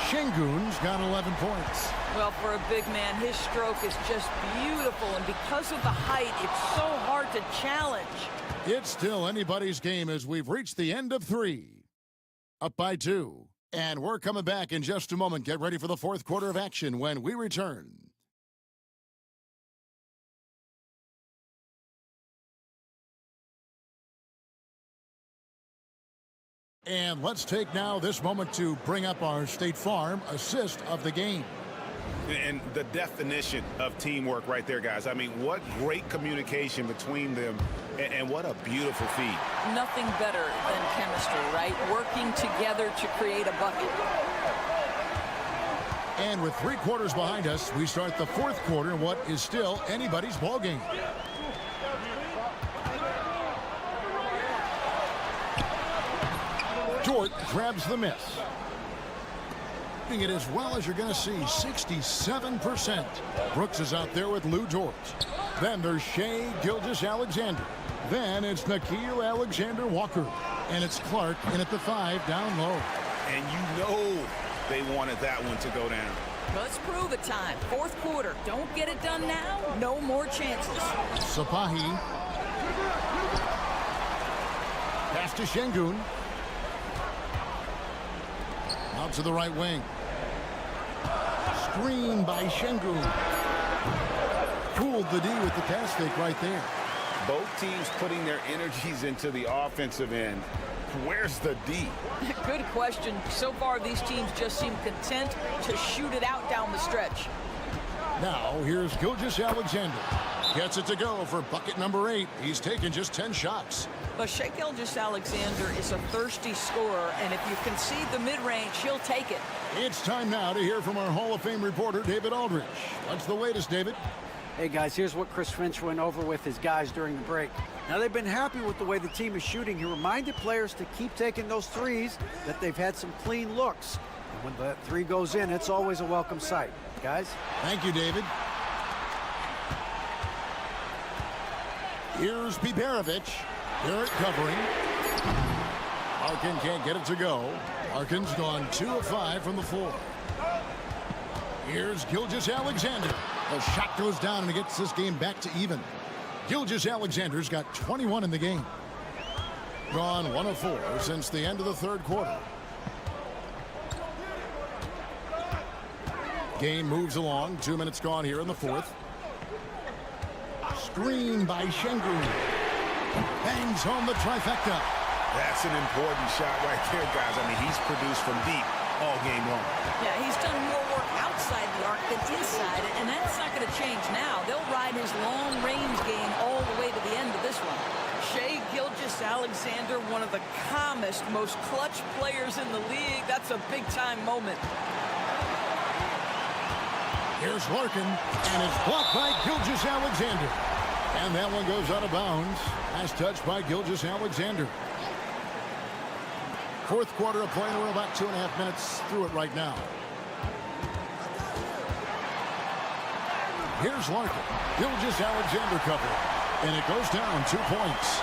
Speaker 8: Şengün's got 11 points.
Speaker 14: Well, for a big man, his stroke is just beautiful, and because of the height, it's so hard to challenge.
Speaker 8: It's still anybody's game as we've reached the end of 3. Up by 2. And we're coming back in just a moment. Get ready for the 4th quarter of action when we return. And let's take now this moment to bring up our State Farm assist of the game.
Speaker 10: And the definition of teamwork right there, guys. I mean, what great communication between them, and what a beautiful feed.
Speaker 14: Nothing better than chemistry, right? Working together to create a bucket.
Speaker 8: And with 3 quarters behind us, we start the 4th quarter in what is still anybody's ball game. Dort grabs the miss. It as well as you're going to see, 67%. Brooks is out there with Lou Dort. Then there's Shai Gilgeous-Alexander. Then it's Nickeil Alexander-Walker. And it's Clark in at the 5 down low.
Speaker 10: And you know they wanted that one to go down.
Speaker 14: Let's prove it time. 4th quarter. Don't get it done now. No more chances.
Speaker 8: Sapahi. Pass to Şengün. Out to the right wing. Screen by Şengün. Fooled the D with the pass fake right there.
Speaker 10: Both teams putting their energies into the offensive end. Where's the D?
Speaker 14: Good question. So far, these teams just seem content to shoot it out down the stretch.
Speaker 8: Now, here's Gilgeous-Alexander. Gets it to go for bucket number 8. He's taken just 10 shots.
Speaker 14: But Shai Gilgeous-Alexander is a thirsty scorer, and if you concede the mid-range, he'll take it.
Speaker 8: It's time now to hear from our Hall of Fame reporter, David Aldridge. What's the latest, David?
Speaker 11: Hey, guys, here's what Chris Finch went over with his guys during the break. Now, they've been happy with the way the team is shooting. He reminded players to keep taking those threes, that they've had some clean looks. And when that 3 goes in, it's always a welcome sight. Guys?
Speaker 8: Thank you, David. Here's Biberovic. Barrett covering. Larkin can't get it to go. Larkin's gone 2 of 5 from the floor. Here's Gilgeous-Alexander. The shot goes down and it gets this game back to even. Gilgeous-Alexander's got 21 in the game. Gone 1 of 4 since the end of the 3rd quarter. Game moves along. 2 minutes gone here in the 4th. Screen by Şengün. Bangs home the trifecta.
Speaker 10: That's an important shot right there, guys. I mean, he's produced from deep all game long.
Speaker 14: Yeah, he's done more work outside the arc than inside it, and that's not going to change now. They'll ride his long-range game all the way to the end of this one. Shai Gilgeous-Alexander, one of the calmest, most clutch players in the league. That's a big-time moment.
Speaker 8: Here's Larkin, and it's blocked by Gilgeous-Alexander. And that one goes out of bounds. Last touch by Gilgeous-Alexander. 4th quarter of play, and we're about 2.5 minutes through it right now. Here's Larkin. Gilgeous-Alexander cover. And it goes down 2 points.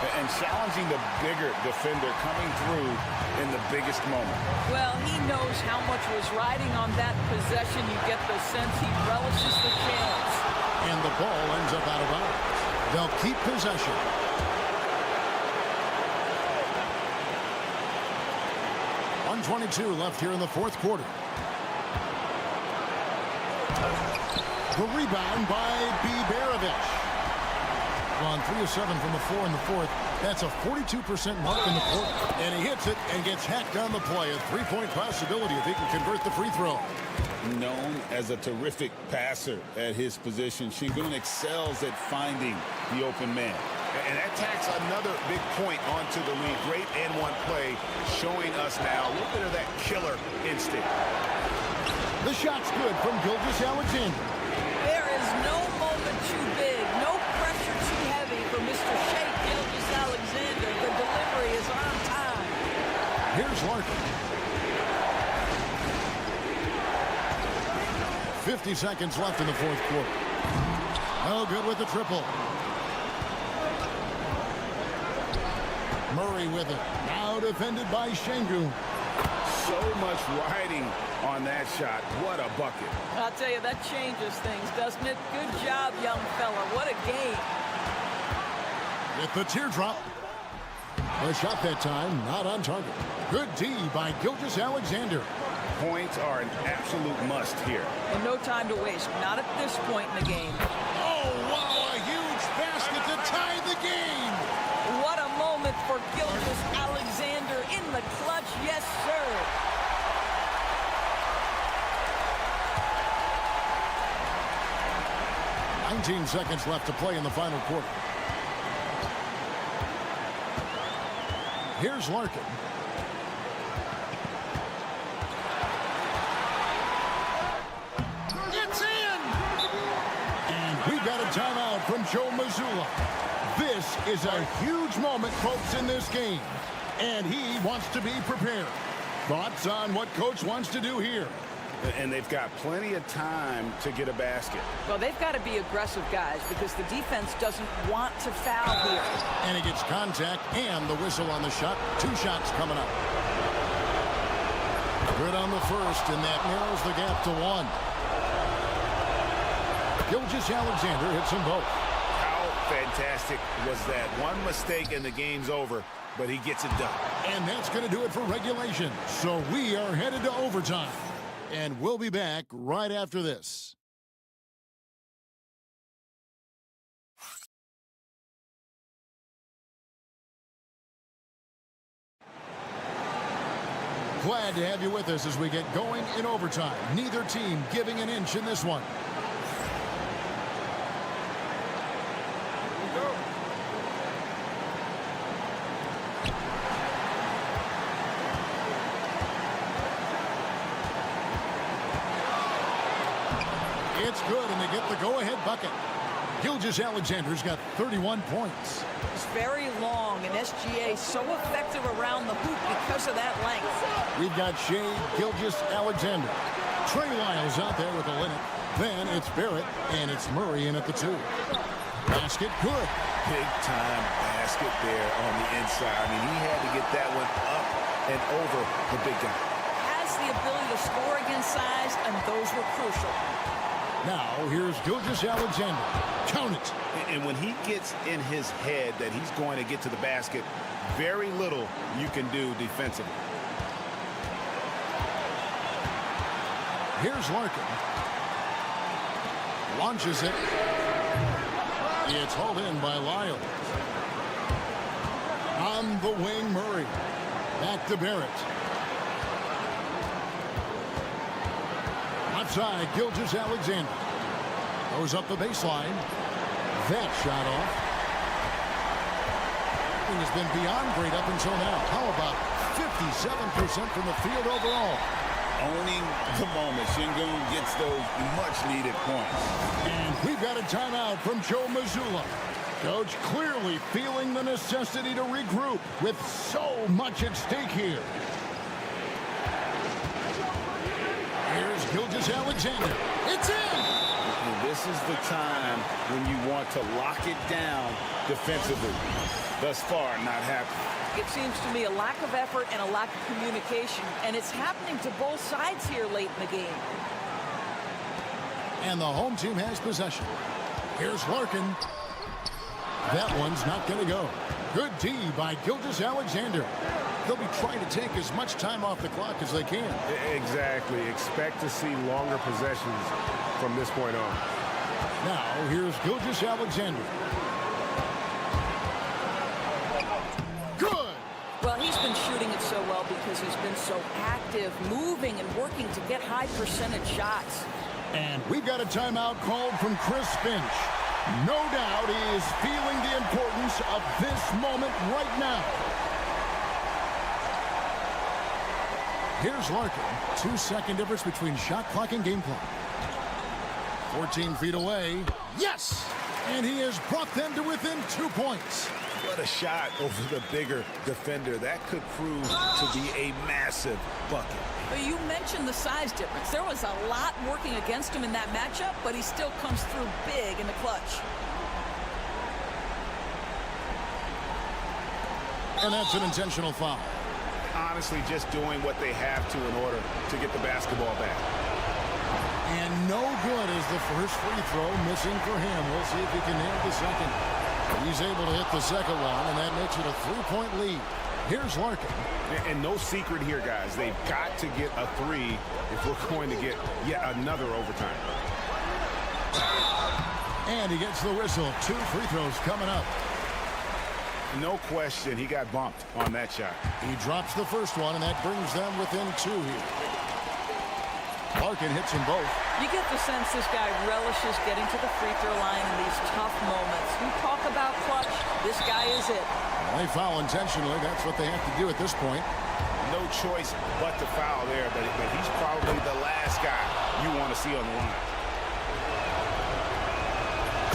Speaker 10: And challenging the bigger defender coming through in the biggest moment.
Speaker 14: Well, he knows how much was riding on that possession. You get the sense he relishes the chance.
Speaker 8: And the ball ends up out of bounds. They'll keep possession. .122 left here in the fourth quarter. The rebound by Biberovic. On 3 of 7 from the floor in the fourth. That's a 42% mark in the quarter. And he hits it and gets hacked on the play. A three-point possibility if he can convert the free throw.
Speaker 10: Known as a terrific passer at his position, Şengün excels at finding the open man. And that tacks another big point onto the lead. Great and-one play, showing us now a little bit of that killer instinct.
Speaker 8: The shot's good from Gilgeous-Alexander.
Speaker 14: There is no moment too big, no pressure too heavy for Mr. Shea Gilgeous-Alexander. The delivery is on time.
Speaker 8: Here's Larkin. 50 seconds left in the fourth quarter. No good with the triple. Murray with it. Now defended by Şengün.
Speaker 10: So much riding on that shot. What a bucket.
Speaker 14: I'll tell you, that changes things, doesn't it? Good job, young fella. What a game.
Speaker 8: With the teardrop. A shot that time, not on target. Good D by Gilgeous-Alexander.
Speaker 10: Points are an absolute must here.
Speaker 14: And no time to waste. Not at this point in the game.
Speaker 8: Oh, wow, a huge basket to tie the game.
Speaker 14: What a moment for Gilgeous-Alexander in the clutch. Yes, sir.
Speaker 8: .19 seconds left to play in the final quarter. Here's Larkin. It's in! And we got a timeout from Joe Mazzulla. This is a huge moment, folks, in this game. And he wants to be prepared. Thoughts on what Coach wants to do here?
Speaker 10: And they've got plenty of time to get a basket.
Speaker 14: Well, they've got to be aggressive, guys, because the defense doesn't want to foul here.
Speaker 8: And he gets contact and the whistle on the shot. 2 shots coming up. Good on the first, and that narrows the gap to 1. Gilgeous-Alexander hits them both.
Speaker 10: How fantastic was that? One mistake and the game's over, but he gets it done.
Speaker 8: And that's going to do it for regulation. So we are headed to overtime. And we'll be back right after this. Glad to have you with us as we get going in overtime. Neither team giving an inch in this one. It's good, and they get the go-ahead bucket. Gilgeous-Alexander's got 31 points.
Speaker 14: It's very long, and SGA so effective around the hoop because of that length.
Speaker 8: We've got Shea Gilgeous-Alexander. Trey Lyles out there with a limit. Then it's Barrett, and it's Murray in at the 2. Basket good.
Speaker 10: Big-time basket there on the inside. I mean, he had to get that one up and over the big guy.
Speaker 14: Has the ability to score against size, and those were crucial.
Speaker 8: Now, here's Gilgeous-Alexander. Count it.
Speaker 10: And when he gets in his head that he's going to get to the basket, very little you can do defensively.
Speaker 8: Here's Larkin. Launches it. It's hauled in by Lyles. On the wing, Murray. Back to Barrett. Outside, Gilgeous-Alexander. Goes up the baseline. That shot off. It has been beyond great up until now. How about 57% from the field overall?
Speaker 10: Owning the moment. Şengün gets those much-needed points.
Speaker 8: And we've got a timeout from Joe Mazzulla. Coach clearly feeling the necessity to regroup with so much at stake here. Here's Gilgeous-Alexander. It's in!
Speaker 10: And this is the time when you want to lock it down defensively. Thus far, not happening.
Speaker 14: It seems to me a lack of effort and a lack of communication, and it's happening to both sides here late in the game.
Speaker 8: And the home team has possession. Here's Larkin. That one's not going to go. Good D by Gilgeous-Alexander. They'll be trying to take as much time off the clock as they can.
Speaker 15: Exactly. Expect to see longer possessions from this point on.
Speaker 8: Now, here's Gilgeous-Alexander. Good!
Speaker 14: Well, he's been shooting it so well because he's been so active, moving and working to get high percentage shots.
Speaker 8: And we've got a timeout called from Chris Finch. No doubt he is feeling the importance of this moment right now. Here's Larkin. 2-second difference between shot clock and game clock. 14 feet away. Yes! And he has brought them to within 2 points.
Speaker 10: What a shot over the bigger defender. That could prove to be a massive bucket.
Speaker 14: But you mentioned the size difference. There was a lot working against him in that matchup, but he still comes through big in the clutch.
Speaker 8: And that's an intentional foul.
Speaker 10: Honestly, just doing what they have to in order to get the basketball back.
Speaker 8: And no good is the first free throw missing for him. We'll see if he can nail the second. He's able to hit the second one, and that makes it a 3-point lead. Here's Larkin.
Speaker 15: And no secret here, guys. They've got to get a 3 if we're going to get yet another overtime.
Speaker 8: And he gets the whistle. 2 free throws coming up.
Speaker 10: No question, he got bumped on that shot.
Speaker 8: He drops the first one, and that brings them within 2 here. Larkin hits them both.
Speaker 14: You get the sense this guy relishes getting to the free throw line in these tough moments. We talk about clutch. This guy is it.
Speaker 8: Well, they foul intentionally. That's what they have to do at this point.
Speaker 10: No choice but to foul there, but he's probably the last guy you want to see on the line.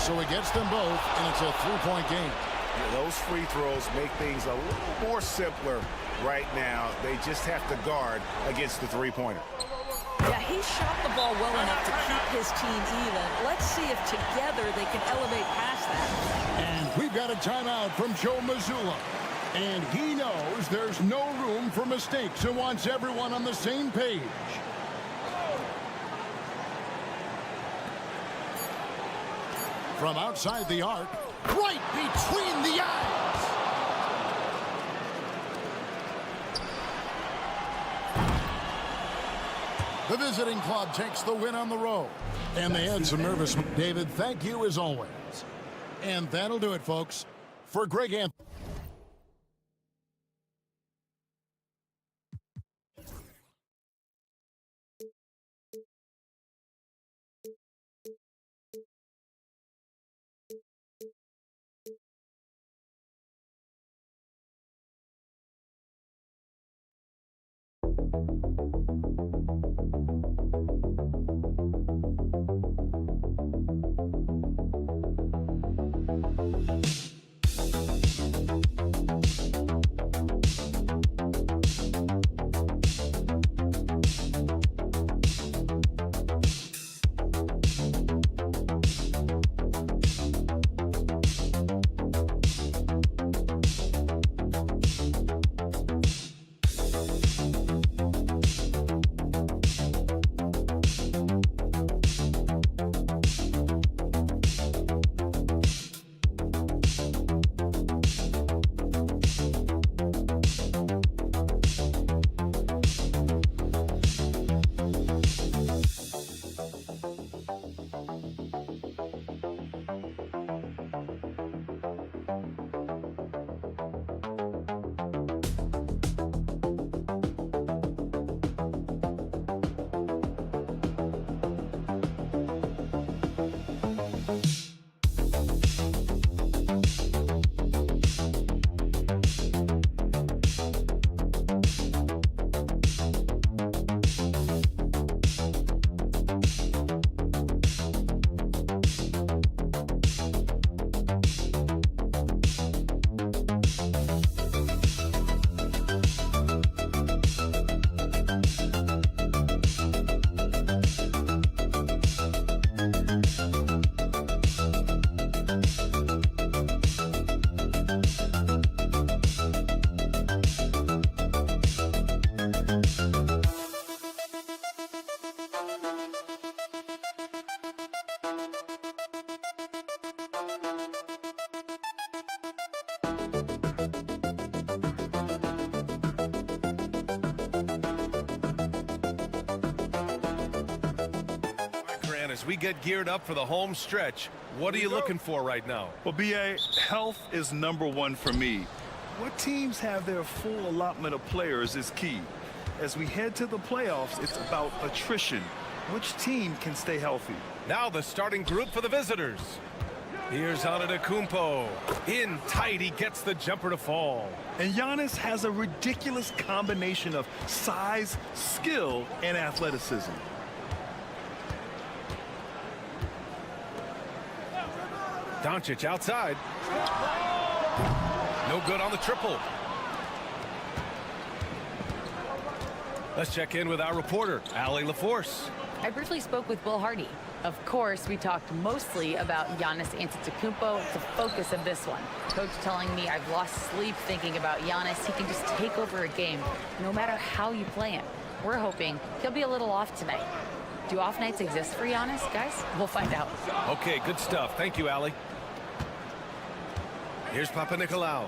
Speaker 8: So he gets them both, and it's a 3-point game.
Speaker 10: Yeah, those free throws make things a little more simpler right now. They just have to guard against the three-pointer.
Speaker 14: Yeah, he shot the ball well enough to keep his team even. Let's see if together they can elevate past that.
Speaker 8: And we've got a timeout from Joe Mazzulla. And he knows there's no room for mistakes and wants everyone on the same page. From outside the arc, right between the eyes. The visiting club takes the win on the road. And they had some nervous. David, thank you as always. And that'll do it, folks. For Greg Anthony.
Speaker 1: as we get geared up for the home stretch. What are you looking for right now?
Speaker 2: Well, BA, health is #1 for me. What teams have their full allotment of players is key. As we head to the playoffs, it's about attrition. Which team can stay healthy?
Speaker 1: Now the starting group for the visitors. Here's Antetokounmpo. In tight, he gets the jumper to fall.
Speaker 2: And Giannis has a ridiculous combination of size, skill, and athleticism.
Speaker 1: Doncic outside. No good on the triple. Let's check in with our reporter, Allie LaForce.
Speaker 7: I briefly spoke with Will Hardy. Of course, we talked mostly about Giannis Antetokounmpo, the focus of this one. Coach telling me I've lost sleep thinking about Giannis. He can just take over a game, no matter how you play him. We're hoping he'll be a little off tonight. Do off nights exist for Giannis, guys? We'll find out.
Speaker 1: Okay, good stuff. Thank you, Allie. Here's Papanikolaou.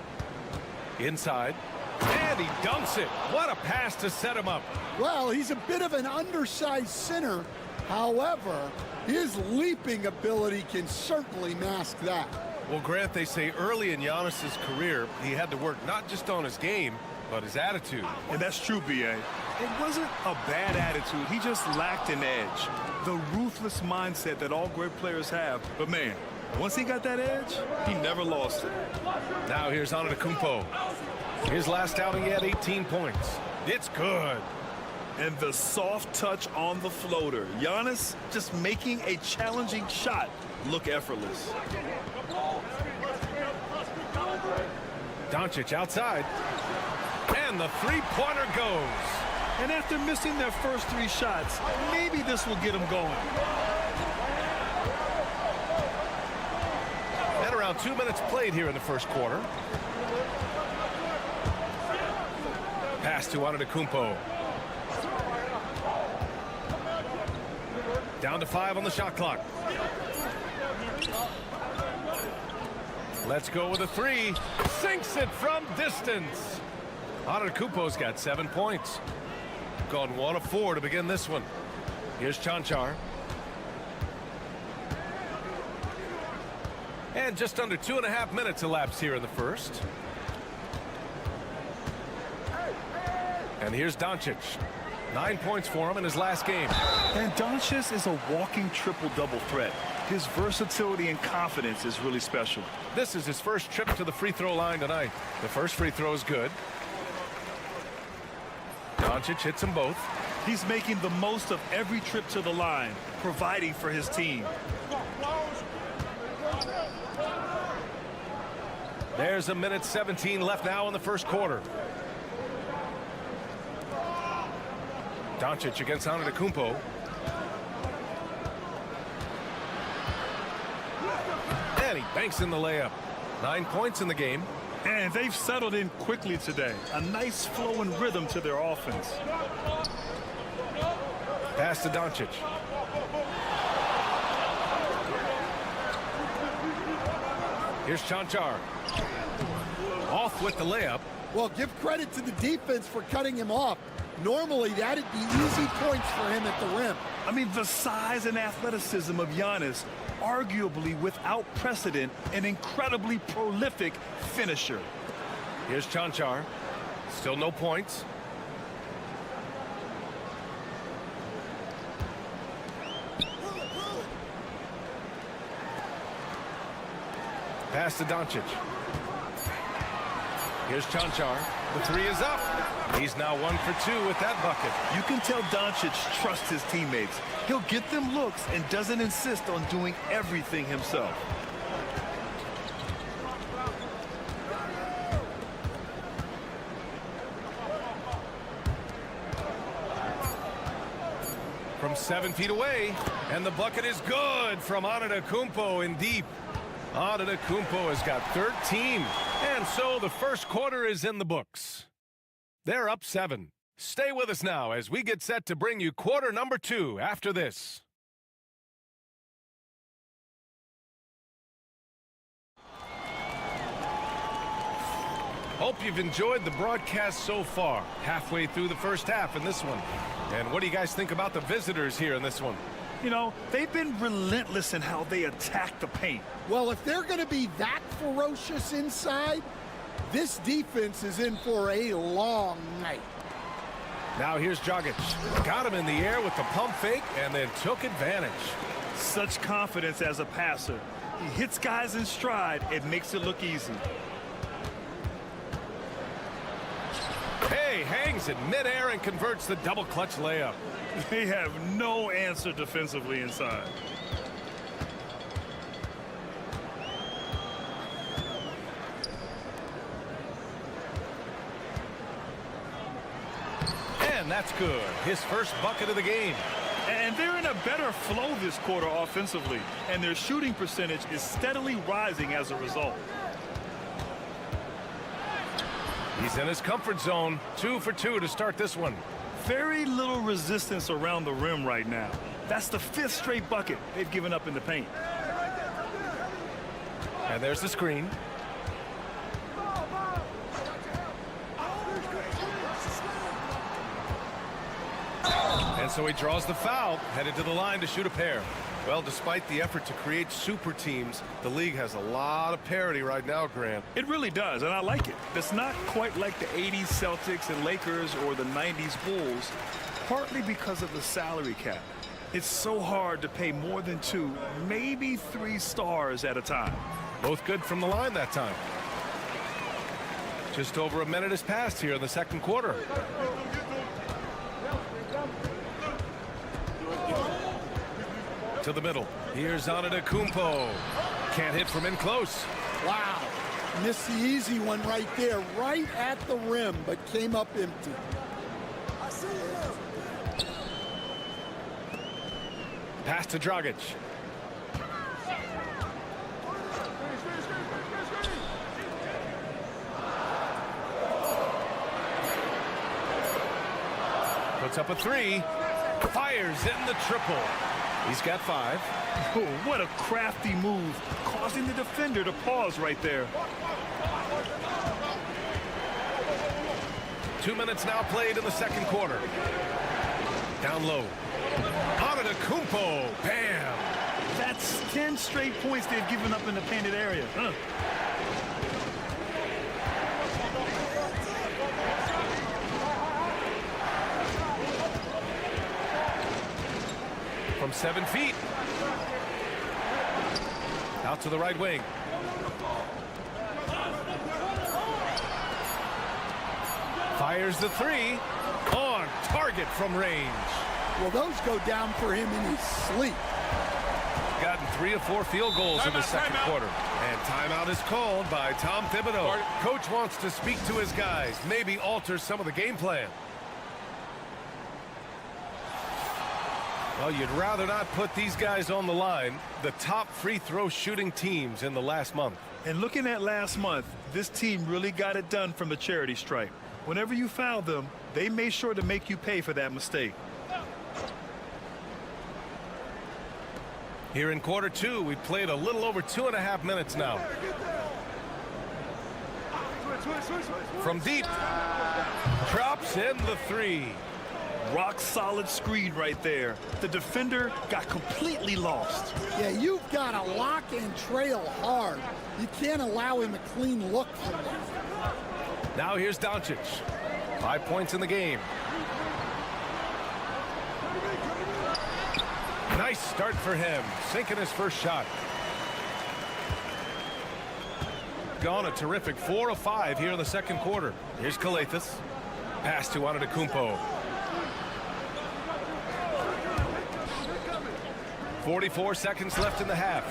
Speaker 1: Inside. And he dunks it. What a pass to set him up.
Speaker 9: Well, he's a bit of an undersized center. However, his leaping ability can certainly mask that.
Speaker 1: Well, Grant, they say early in Giannis's career, he had to work not just on his game, but his attitude.
Speaker 2: And that's true, BA. It wasn't a bad attitude. He just lacked an edge. The ruthless mindset that all great players have. But, man, once he got that edge, he never lost it.
Speaker 1: Now here's Antetokounmpo. His last outing, he had 18 points. It's good.
Speaker 2: And the soft touch on the floater. Giannis just making a challenging shot look effortless.
Speaker 1: Doncic outside. And the three-pointer goes.
Speaker 2: And after missing their first 3 shots, maybe this will get them going.
Speaker 1: And around 2 minutes played here in the first quarter. Pass to Antetokounmpo. Down to 5 on the shot clock. Let's go with a 3. Sinks it from distance. Antetokounmpo's got 7 points. Gone 1 of 4 to begin this one. Here's Chanchar. And just under 2.5 minutes elapsed here in the first. And here's Doncic. 9 points for him in his last game.
Speaker 2: And Doncic is a walking triple-double threat. His versatility and confidence is really special.
Speaker 1: This is his first trip to the free throw line tonight. The first free throw is good. Doncic hits them both.
Speaker 2: He's making the most of every trip to the line, providing for his team.
Speaker 1: There's 1:17 left now in the first quarter. Doncic against Antetokounmpo. And he banks in the layup. 9 points in the game.
Speaker 2: And they've settled in quickly today. A nice flow and rhythm to their offense.
Speaker 1: Pass to Doncic. Here's Chanchar. Off with the layup.
Speaker 9: Well, give credit to the defense for cutting him off. Normally, that'd be easy points for him at the rim.
Speaker 2: I mean, the size and athleticism of Giannis, arguably without precedent, an incredibly prolific finisher.
Speaker 1: Here's Chanchar. Still no points. Pass to Doncic. Here's Chanchar. The 3 is up. He's now 1 for 2 with that bucket.
Speaker 2: You can tell Doncic trusts his teammates. He'll get them looks and doesn't insist on doing everything himself.
Speaker 1: From 7 feet away, and the bucket is good from Antetokounmpo in deep. Antetokounmpo has got 13, and so the first quarter is in the books. They're up 7. Stay with us now as we get set to bring you quarter number 2 after this. Hope you've enjoyed the broadcast so far. Halfway through the first half in this one. And what do you guys think about the visitors here in this one?
Speaker 2: You know, they've been relentless in how they attack the paint.
Speaker 9: Well, if they're going to be that ferocious inside, this defense is in for a long night.
Speaker 1: Now here's Dragic. Got him in the air with the pump fake and then took advantage.
Speaker 2: Such confidence as a passer. He hits guys in stride. It makes it look easy.
Speaker 1: Hey, hangs in midair and converts the double clutch layup.
Speaker 2: They have no answer defensively inside.
Speaker 1: And that's good. His first bucket of the game.
Speaker 2: And they're in a better flow this quarter offensively, and their shooting percentage is steadily rising as a result.
Speaker 1: He's in his comfort zone. 2 for 2 to start this one.
Speaker 2: Very little resistance around the rim right now. That's the 5th straight bucket they've given up in the paint.
Speaker 1: And there's the screen. And so he draws the foul, headed to the line to shoot a pair. Well, despite the effort to create super teams, the league has a lot of parity right now, Grant.
Speaker 2: It really does, and I like it. It's not quite like the 80s Celtics and Lakers or the 90s Bulls, partly because of the salary cap. It's so hard to pay more than 2, maybe 3 stars at a time.
Speaker 1: Both good from the line that time. Just over a minute has passed here in the second quarter. To the middle. Here's Antetokounmpo. Can't hit from in close.
Speaker 9: Wow. Missed the easy one right there, right at the rim, but came up empty.
Speaker 1: Pass to Dragic. Puts up a 3. Fires in the triple. He's got 5.
Speaker 2: Oh, what a crafty move, causing the defender to pause right there.
Speaker 1: 2 minutes now played in the second quarter. Down low. Antetokounmpo. Bam.
Speaker 2: That's 10 straight points they've given up in the painted area.
Speaker 1: From 7 feet. Out to the right wing. Fires the 3. On target from range.
Speaker 9: Well, those go down for him in his sleep.
Speaker 1: Gotten 3 of 4 field goals in the second quarter. And timeout is called by Tom Thibodeau. Coach wants to speak to his guys, maybe alter some of the game plan. Well, you'd rather not put these guys on the line, the top free throw shooting teams in the last month.
Speaker 2: And looking at last month, this team really got it done from the charity stripe. Whenever you foul them, they made sure to make you pay for that mistake.
Speaker 1: Here in quarter 2, we've played a little over 2.5 minutes now. From deep, drops in the 3.
Speaker 2: Rock solid screen right there. The defender got completely lost.
Speaker 9: Yeah, you've got to lock and trail hard. You can't allow him a clean look from that.
Speaker 1: Now here's Doncic. 5 points in the game. Nice start for him, sinking his first shot. Gone a terrific 4 of 5 here in the second quarter. Here's Calathes. Pass to Antetokounmpo. 44 seconds left in the half.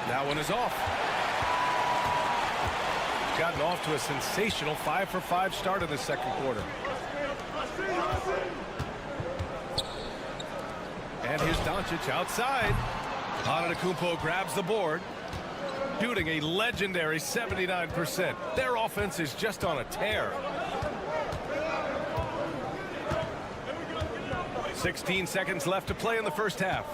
Speaker 1: That one is off. Gotten off to a sensational 5 for 5 start in the second quarter. And here's Doncic outside. Antetokounmpo grabs the board. Shooting a legendary 79%. Their offense is just on a tear. 16 seconds left to play in the first half.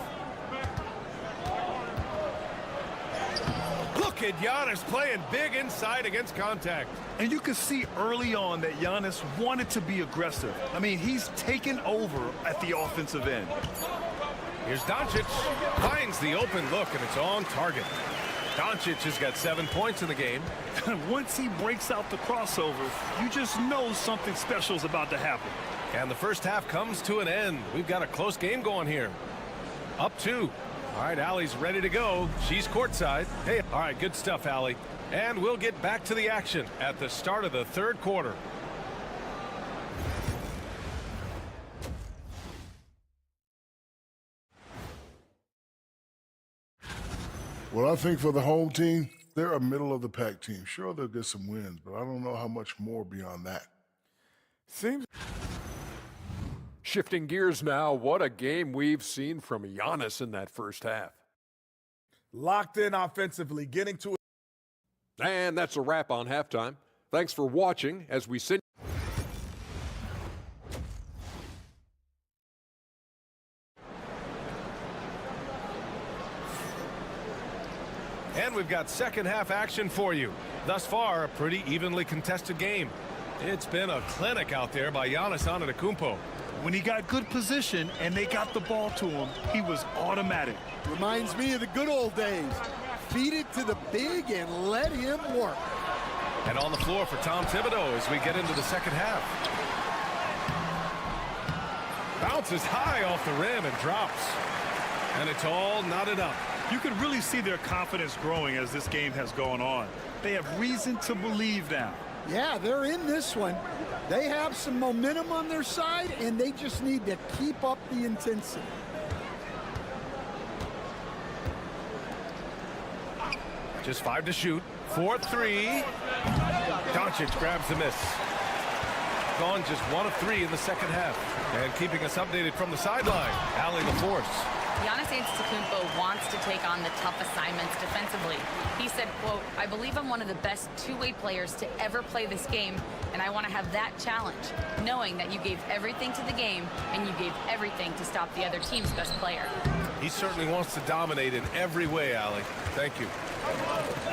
Speaker 1: Look at Giannis playing big inside against contact.
Speaker 2: And you could see early on that Giannis wanted to be aggressive. I mean, he's taken over at the offensive end.
Speaker 1: Here's Doncic. Finds the open look, and it's on target. Doncic has got 7 points in the game.
Speaker 2: Once he breaks out the crossover, you just know something special is about to happen.
Speaker 1: And the first half comes to an end. We've got a close game going here. Up 2. All right, Allie's ready to go. She's courtside. Hey, all right, good stuff, Allie. And we'll get back to the action at the start of the third quarter.
Speaker 5: Well, I think for the home team, they're a middle-of-the-pack team. Sure, they'll get some wins, but I don't know how much more beyond that.
Speaker 6: Shifting gears now, what a game we've seen from Giannis in that first half.
Speaker 4: Locked in offensively, getting to it.
Speaker 6: And that's a wrap on halftime. Thanks for watching as we send.
Speaker 1: And we've got second half action for you. Thus far, a pretty evenly contested game. It's been a clinic out there by Giannis Antetokounmpo.
Speaker 2: When he got good position and they got the ball to him, he was automatic.
Speaker 9: Reminds me of the good old days. Feed it to the big and let him work.
Speaker 1: And on the floor for Tom Thibodeau as we get into the second half. Bounces high off the rim and drops. And it's all knotted up.
Speaker 2: You can really see their confidence growing as this game has gone on. They have reason to believe now.
Speaker 9: Yeah, they're in this one. They have some momentum on their side, and they just need to keep up the intensity.
Speaker 1: Just 5 to shoot. 4-3. Doncic grabs the miss. Gone just 1 of 3 in the second half. And keeping us updated from the sideline, Allie LaForce.
Speaker 7: Giannis Antetokounmpo wants to take on the tough assignments defensively. He said, quote, "I believe I'm one of the best two-way players to ever play this game, and I want to have that challenge, knowing that you gave everything to the game and you gave everything to stop the other team's best player."
Speaker 1: He certainly wants to dominate in every way, Allie. Thank you.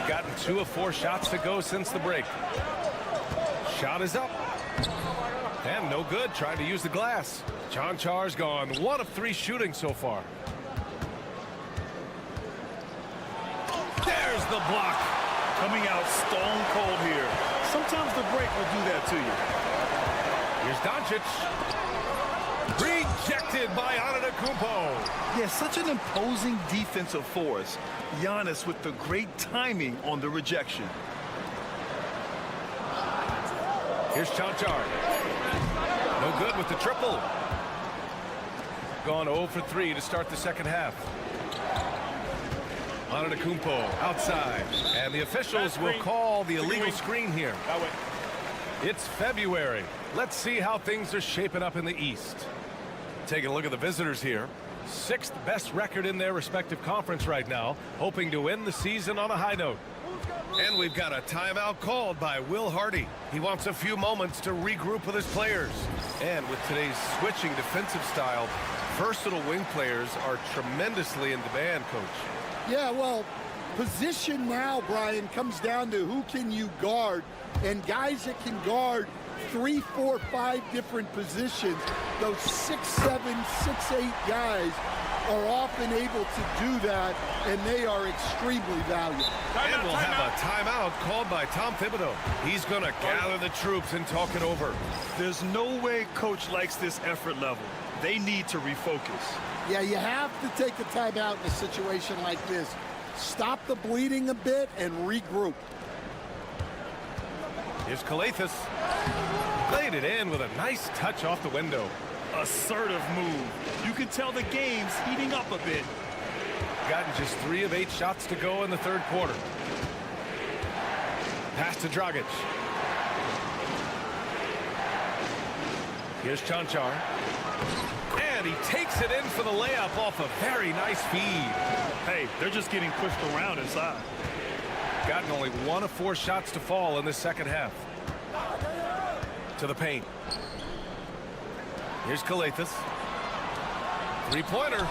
Speaker 1: Gotten 2 of 4 shots to go since the break. Shot is up. And no good, trying to use the glass. Chancar's gone 1 of 3 shooting so far. There's the block.
Speaker 2: Coming out stone cold here. Sometimes the break will do that to you.
Speaker 1: Here's Doncic. Rejected by Antetokounmpo.
Speaker 2: Yeah, such an imposing defensive force. Giannis with the great timing on the rejection.
Speaker 1: Here's Chancar. No good with the triple. Gone 0 for 3 to start the second half. Antetokounmpo outside, and the officials will call the illegal screen here. It's February. Let's see how things are shaping up in the East. Taking a look at the visitors here. 6th best record in their respective conference right now, hoping to end the season on a high note. And we've got a timeout called by Will Hardy. He wants a few moments to regroup with his players. And with today's switching defensive style, versatile wing players are tremendously in demand, Coach.
Speaker 9: Yeah, well, position now, Brian, comes down to who can you guard, and guys that can guard 3, 4, 5 different positions. Those 6'7", 6'8" guys are often able to do that, and they are extremely valuable.
Speaker 1: And we'll have a timeout called by Tom Thibodeau. He's going to gather the troops and talk it over.
Speaker 2: There's no way Coach likes this effort level. They need to refocus.
Speaker 9: Yeah, you have to take a timeout in a situation like this. Stop the bleeding a bit and regroup.
Speaker 1: Here's Calathis. Played it in with a nice touch off the window.
Speaker 2: Assertive move. You can tell the game's heating up a bit.
Speaker 1: Gotten just 3 of 8 shots to go in the third quarter. Pass to Dragic. Here's Chancar. And he takes it in for the layup off a very nice feed.
Speaker 2: Hey, they're just getting pushed around inside.
Speaker 1: Gotten only 1 of 4 shots to fall in the second half. To the paint. Here's Calathis. 3-pointer.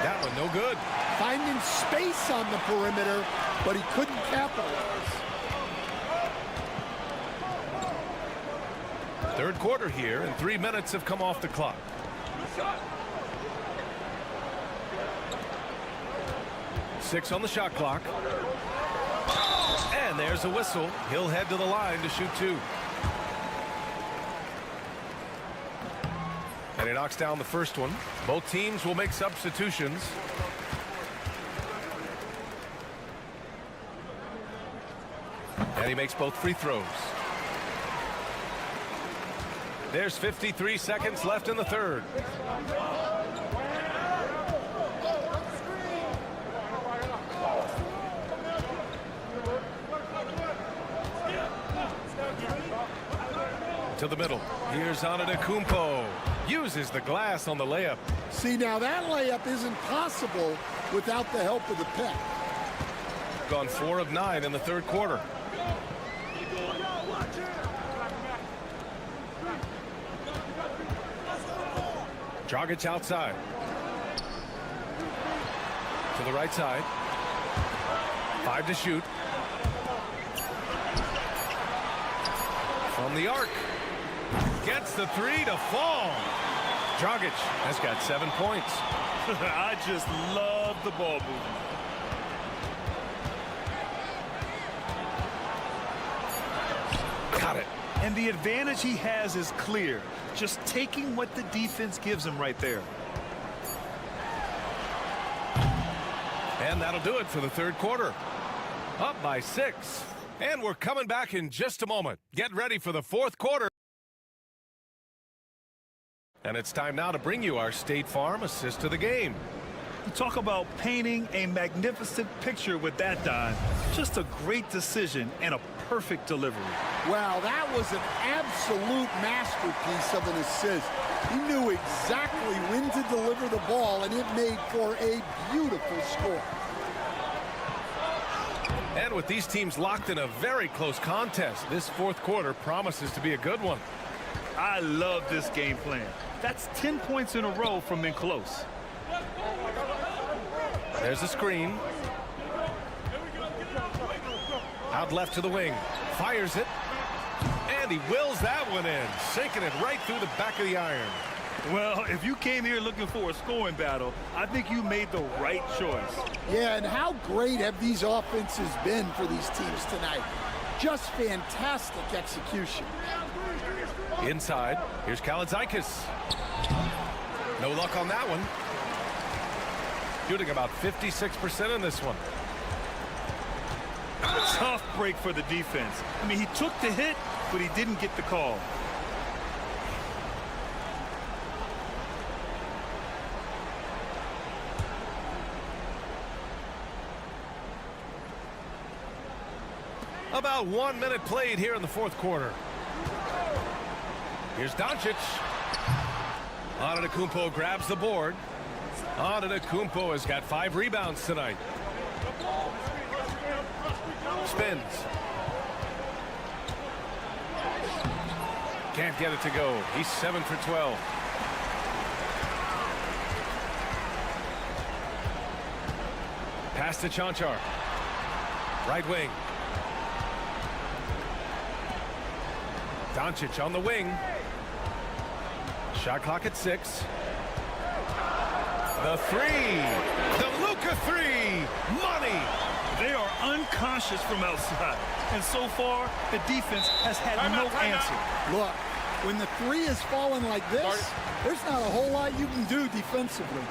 Speaker 1: That one no good.
Speaker 9: Finding space on the perimeter, but he couldn't capitalize.
Speaker 1: Third quarter here, and 3 minutes have come off the clock. 6 on the shot clock. And there's a whistle. He'll head to the line to shoot 2. And he knocks down the first one. Both teams will make substitutions. And he makes both free throws. There's 53 seconds left in the third. To the middle. Here's Antetokounmpo. Uses the glass on the layup.
Speaker 9: See, now that layup isn't possible without the help of the pick.
Speaker 1: Gone 4 of 9 in the third quarter. Dragic outside. To the right side. 5 to shoot. From the arc. Gets the 3 to fall. Dragic has got 7 points.
Speaker 2: I just love the ball movement.
Speaker 1: Got it.
Speaker 2: And the advantage he has is clear. Just taking what the defense gives him right there.
Speaker 1: And that'll do it for the third quarter. Up by 6. And we're coming back in just a moment. Get ready for the fourth quarter. And it's time now to bring you our State Farm assist to the game.
Speaker 2: You talk about painting a magnificent picture with that dime. Just a great decision and a perfect delivery.
Speaker 9: Wow, that was an absolute masterpiece of an assist. He knew exactly when to deliver the ball, and it made for a beautiful score.
Speaker 1: And with these teams locked in a very close contest, this fourth quarter promises to be a good one.
Speaker 2: I love this game plan. That's 10 points in a row from being close.
Speaker 1: There's a screen. Out left to the wing. Fires it. And he wills that one in. Sinking it right through the back of the iron.
Speaker 2: Well, if you came here looking for a scoring battle, I think you made the right choice.
Speaker 9: Yeah, and how great have these offenses been for these teams tonight? Just fantastic execution.
Speaker 1: Inside, here's Kaladzikis. No luck on that one. Shooting about 56% in this one.
Speaker 2: Tough break for the defense. I mean, he took the hit, but he didn't get the call.
Speaker 1: About 1 minute played here in the fourth quarter. Here's Doncic. Antetokounmpo grabs the board. Antetokounmpo has got 5 rebounds tonight. Spins. Can't get it to go. He's 7 for 12. Pass to Chanchar. Right wing. Doncic on the wing. Shot clock at 6. The 3. The Luka 3. Money.
Speaker 2: They are unconscious from outside. And so far, the defense has had no answer.
Speaker 9: Look, when the 3 is falling like this, there's not a whole lot you can do defensively.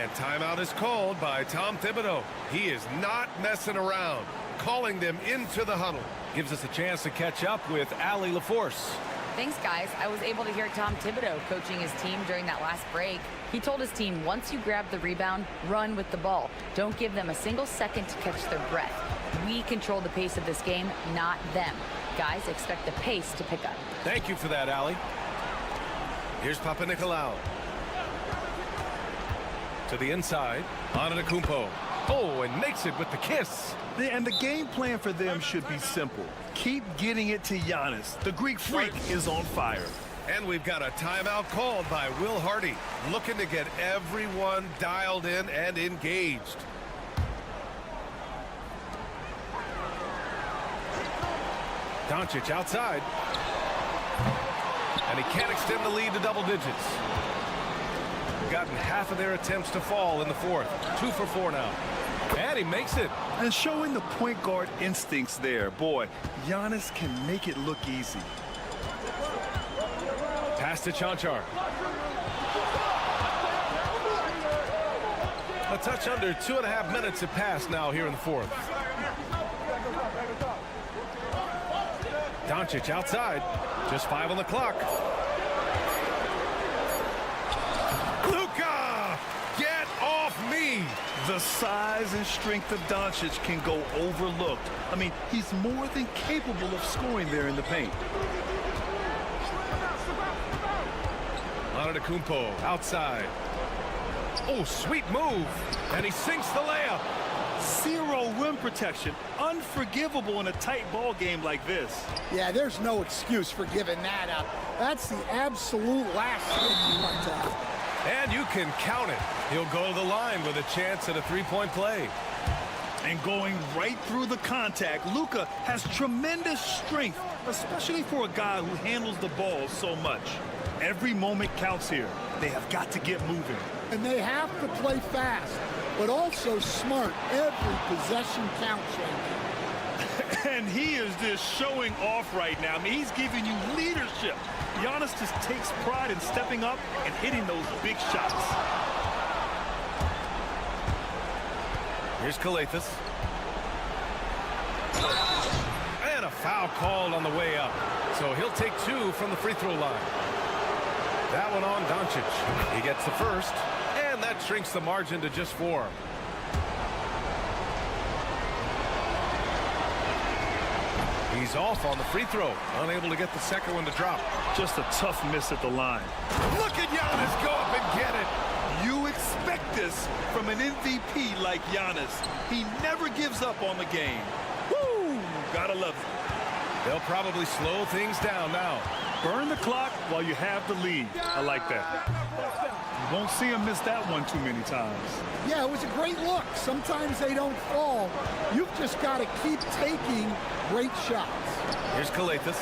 Speaker 1: And timeout is called by Tom Thibodeau. He is not messing around. Calling them into the huddle. Gives us a chance to catch up with Allie LaForce.
Speaker 7: Thanks, guys. I was able to hear Tom Thibodeau coaching his team during that last break. He told his team, once you grab the rebound, run with the ball. Don't give them a single second to catch their breath. We control the pace of this game, not them. Guys, expect the pace to pick up.
Speaker 1: Thank you for that, Allie. Here's Papanikolaou. To the inside. Antetokounmpo. Oh, and makes it with the kiss.
Speaker 2: And the game plan for them should be simple. Keep getting it to Giannis. The Greek freak is on fire.
Speaker 1: And we've got a timeout called by Will Hardy, looking to get everyone dialed in and engaged. Doncic outside. And he can't extend the lead to double digits. Gotten half of their attempts to fall in the fourth. 2 for 4 now. And he makes it.
Speaker 2: And showing the point guard instincts there. Boy, Giannis can make it look easy.
Speaker 1: Pass to Chanchar. A touch under 2.5 minutes have passed now here in the fourth. Doncic outside. Just 5 on the clock. Luka! Get off me!
Speaker 2: The size and strength of Doncic can go overlooked. I mean, he's more than capable of scoring there in the paint.
Speaker 1: Antetokounmpo outside. Oh, sweet move. And he sinks the layup.
Speaker 2: Zero rim protection. Unforgivable in a tight ball game like this.
Speaker 9: Yeah, there's no excuse for giving that up. That's the absolute last thing you want to have.
Speaker 1: And you can count it. He'll go to the line with a chance at a three-point play.
Speaker 2: And going right through the contact, Luka has tremendous strength, especially for a guy who handles the ball so much. Every moment counts here. They have got to get moving.
Speaker 9: And they have to play fast, but also smart. Every possession counts right now.
Speaker 2: And he is just showing off right now. I mean, he's giving you leadership. Giannis just takes pride in stepping up and hitting those big shots.
Speaker 1: Here's Kalathis. And a foul called on the way up. So he'll take 2 from the free throw line. That one on Doncic. He gets the first, and that shrinks the margin to just 4. He's off on the free throw. Unable to get the second one to drop.
Speaker 2: Just a tough miss at the line.
Speaker 1: Look at Giannis go up and get it.
Speaker 2: You expect this from an MVP like Giannis. He never gives up on the game. Woo! Gotta love it.
Speaker 1: They'll probably slow things down now.
Speaker 2: Burn the clock while you have the lead. I like that. You won't see him miss that one too many times.
Speaker 9: Yeah, it was a great look. Sometimes they don't fall. You've just got to keep taking great shots.
Speaker 1: Here's Kalathis.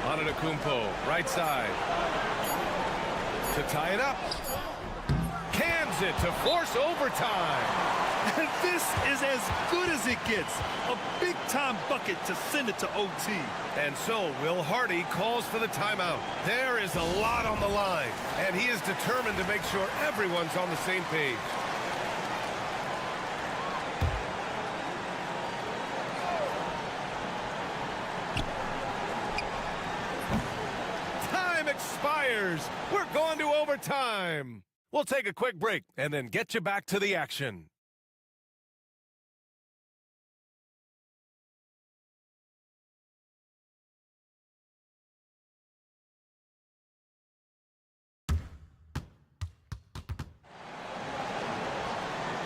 Speaker 1: Antetokounmpo, right side. To tie it up. Cams it to force overtime.
Speaker 2: And this is as good as it gets. A big-time bucket to send it to OT.
Speaker 1: And so Will Hardy calls for the timeout. There is a lot on the line, and he is determined to make sure everyone's on the same page. Time expires. We're going to overtime. We'll take a quick break and then get you back to the action.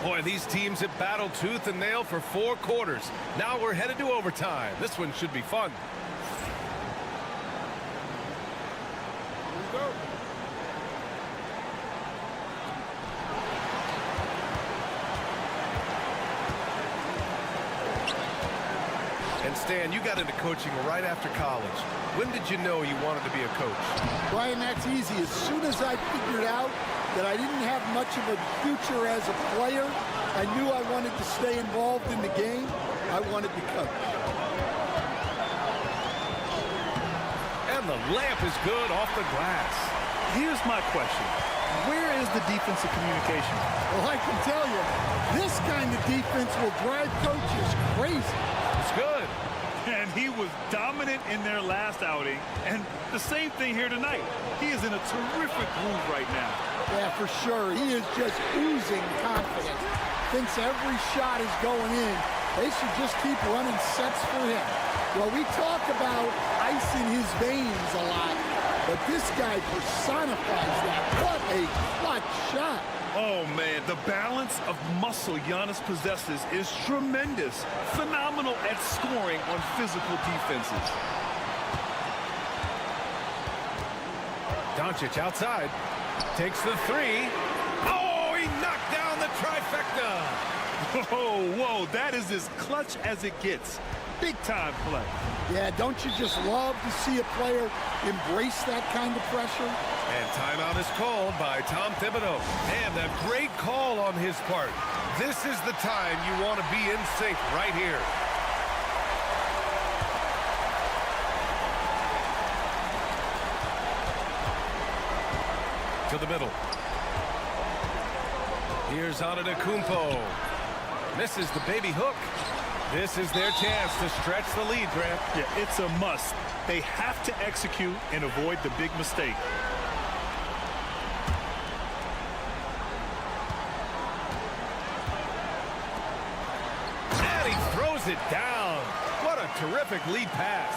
Speaker 1: Boy, these teams have battled tooth and nail for 4 quarters. Now we're headed to overtime. This one should be fun. Here we go. And Stan, you got into coaching right after college. When did you know you wanted to be a coach?
Speaker 9: Brian, that's easy. As soon as I figured out that I didn't have much of a future as a player, I knew I wanted to stay involved in the game. I wanted to coach.
Speaker 1: And the layup is good off the glass.
Speaker 2: Here's my question. Where is the defensive communication?
Speaker 9: Well, I can tell you, this kind of defense will drive coaches crazy.
Speaker 1: It's good.
Speaker 2: And he was dominant in their last outing. And the same thing here tonight. He is in a terrific groove right now.
Speaker 9: Yeah, for sure. He is just oozing confidence. Thinks every shot is going in. They should just keep running sets for him. Well, we talk about ice in his veins a lot, but this guy personifies that. What a clutch shot.
Speaker 2: Oh, man, the balance of muscle Giannis possesses is tremendous. Phenomenal at scoring on physical defenses.
Speaker 1: Doncic outside. Takes the 3. Oh, he knocked down the trifecta.
Speaker 2: Whoa, that is as clutch as it gets. Big-time play.
Speaker 9: Yeah, don't you just love to see a player embrace that kind of pressure?
Speaker 1: And timeout is called by Tom Thibodeau. And a great call on his part. This is the time you want to be in sync right here. To the middle. Here's Antetokounmpo. Misses the baby hook. This is their chance to stretch the lead, Grant.
Speaker 2: Yeah, it's a must. They have to execute and avoid the big mistake.
Speaker 1: And he throws it down. What a terrific lead pass.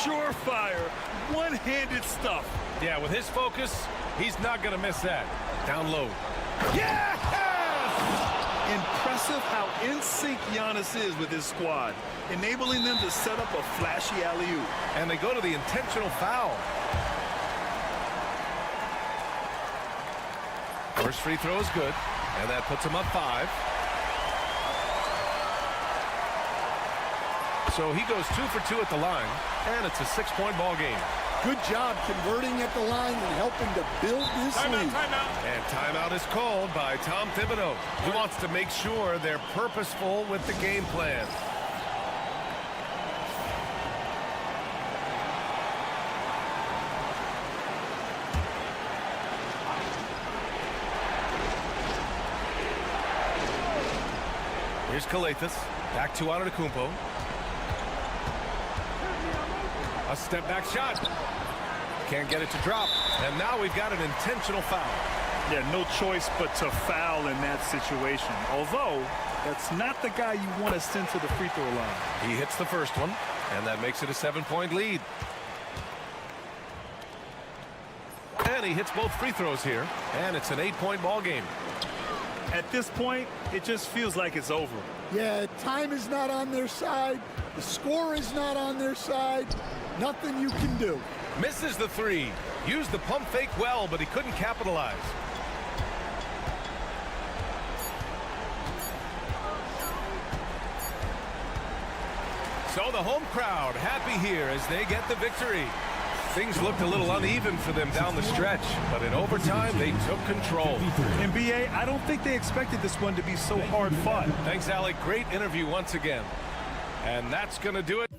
Speaker 2: Surefire, one-handed stuff.
Speaker 1: Yeah, with his focus, he's not going to miss that. Down low. Yes!
Speaker 2: Impressive how in sync Giannis is with his squad, enabling them to set up a flashy alley-oop.
Speaker 1: And they go to the intentional foul. First free throw is good, and that puts him up 5. So he goes 2 for 2 at the line, and it's a 6-point ball game.
Speaker 9: Good job converting at the line and helping to build this lead.
Speaker 1: And timeout is called by Tom Thibodeau. He wants to make sure they're purposeful with the game plan. Here's Kalathis. Back to Antetokounmpo. A step back shot. Can't get it to drop. And now we've got an intentional foul.
Speaker 2: Yeah, no choice but to foul in that situation. Although, that's not the guy you want to send to the free throw line.
Speaker 1: He hits the first one, and that makes it a 7-point lead. And he hits both free throws here, and it's an 8-point ball game.
Speaker 2: At this point, it just feels like it's over.
Speaker 9: Yeah, time is not on their side. The score is not on their side. Nothing you can do.
Speaker 1: Misses the 3. Used the pump fake well, but he couldn't capitalize. So the home crowd happy here as they get the victory. Things looked a little uneven for them down the stretch, but in overtime, they took control.
Speaker 2: NBA, I don't think they expected this one to be so hard fought.
Speaker 1: Thanks, Alec. Great interview once again. And that's going to do it.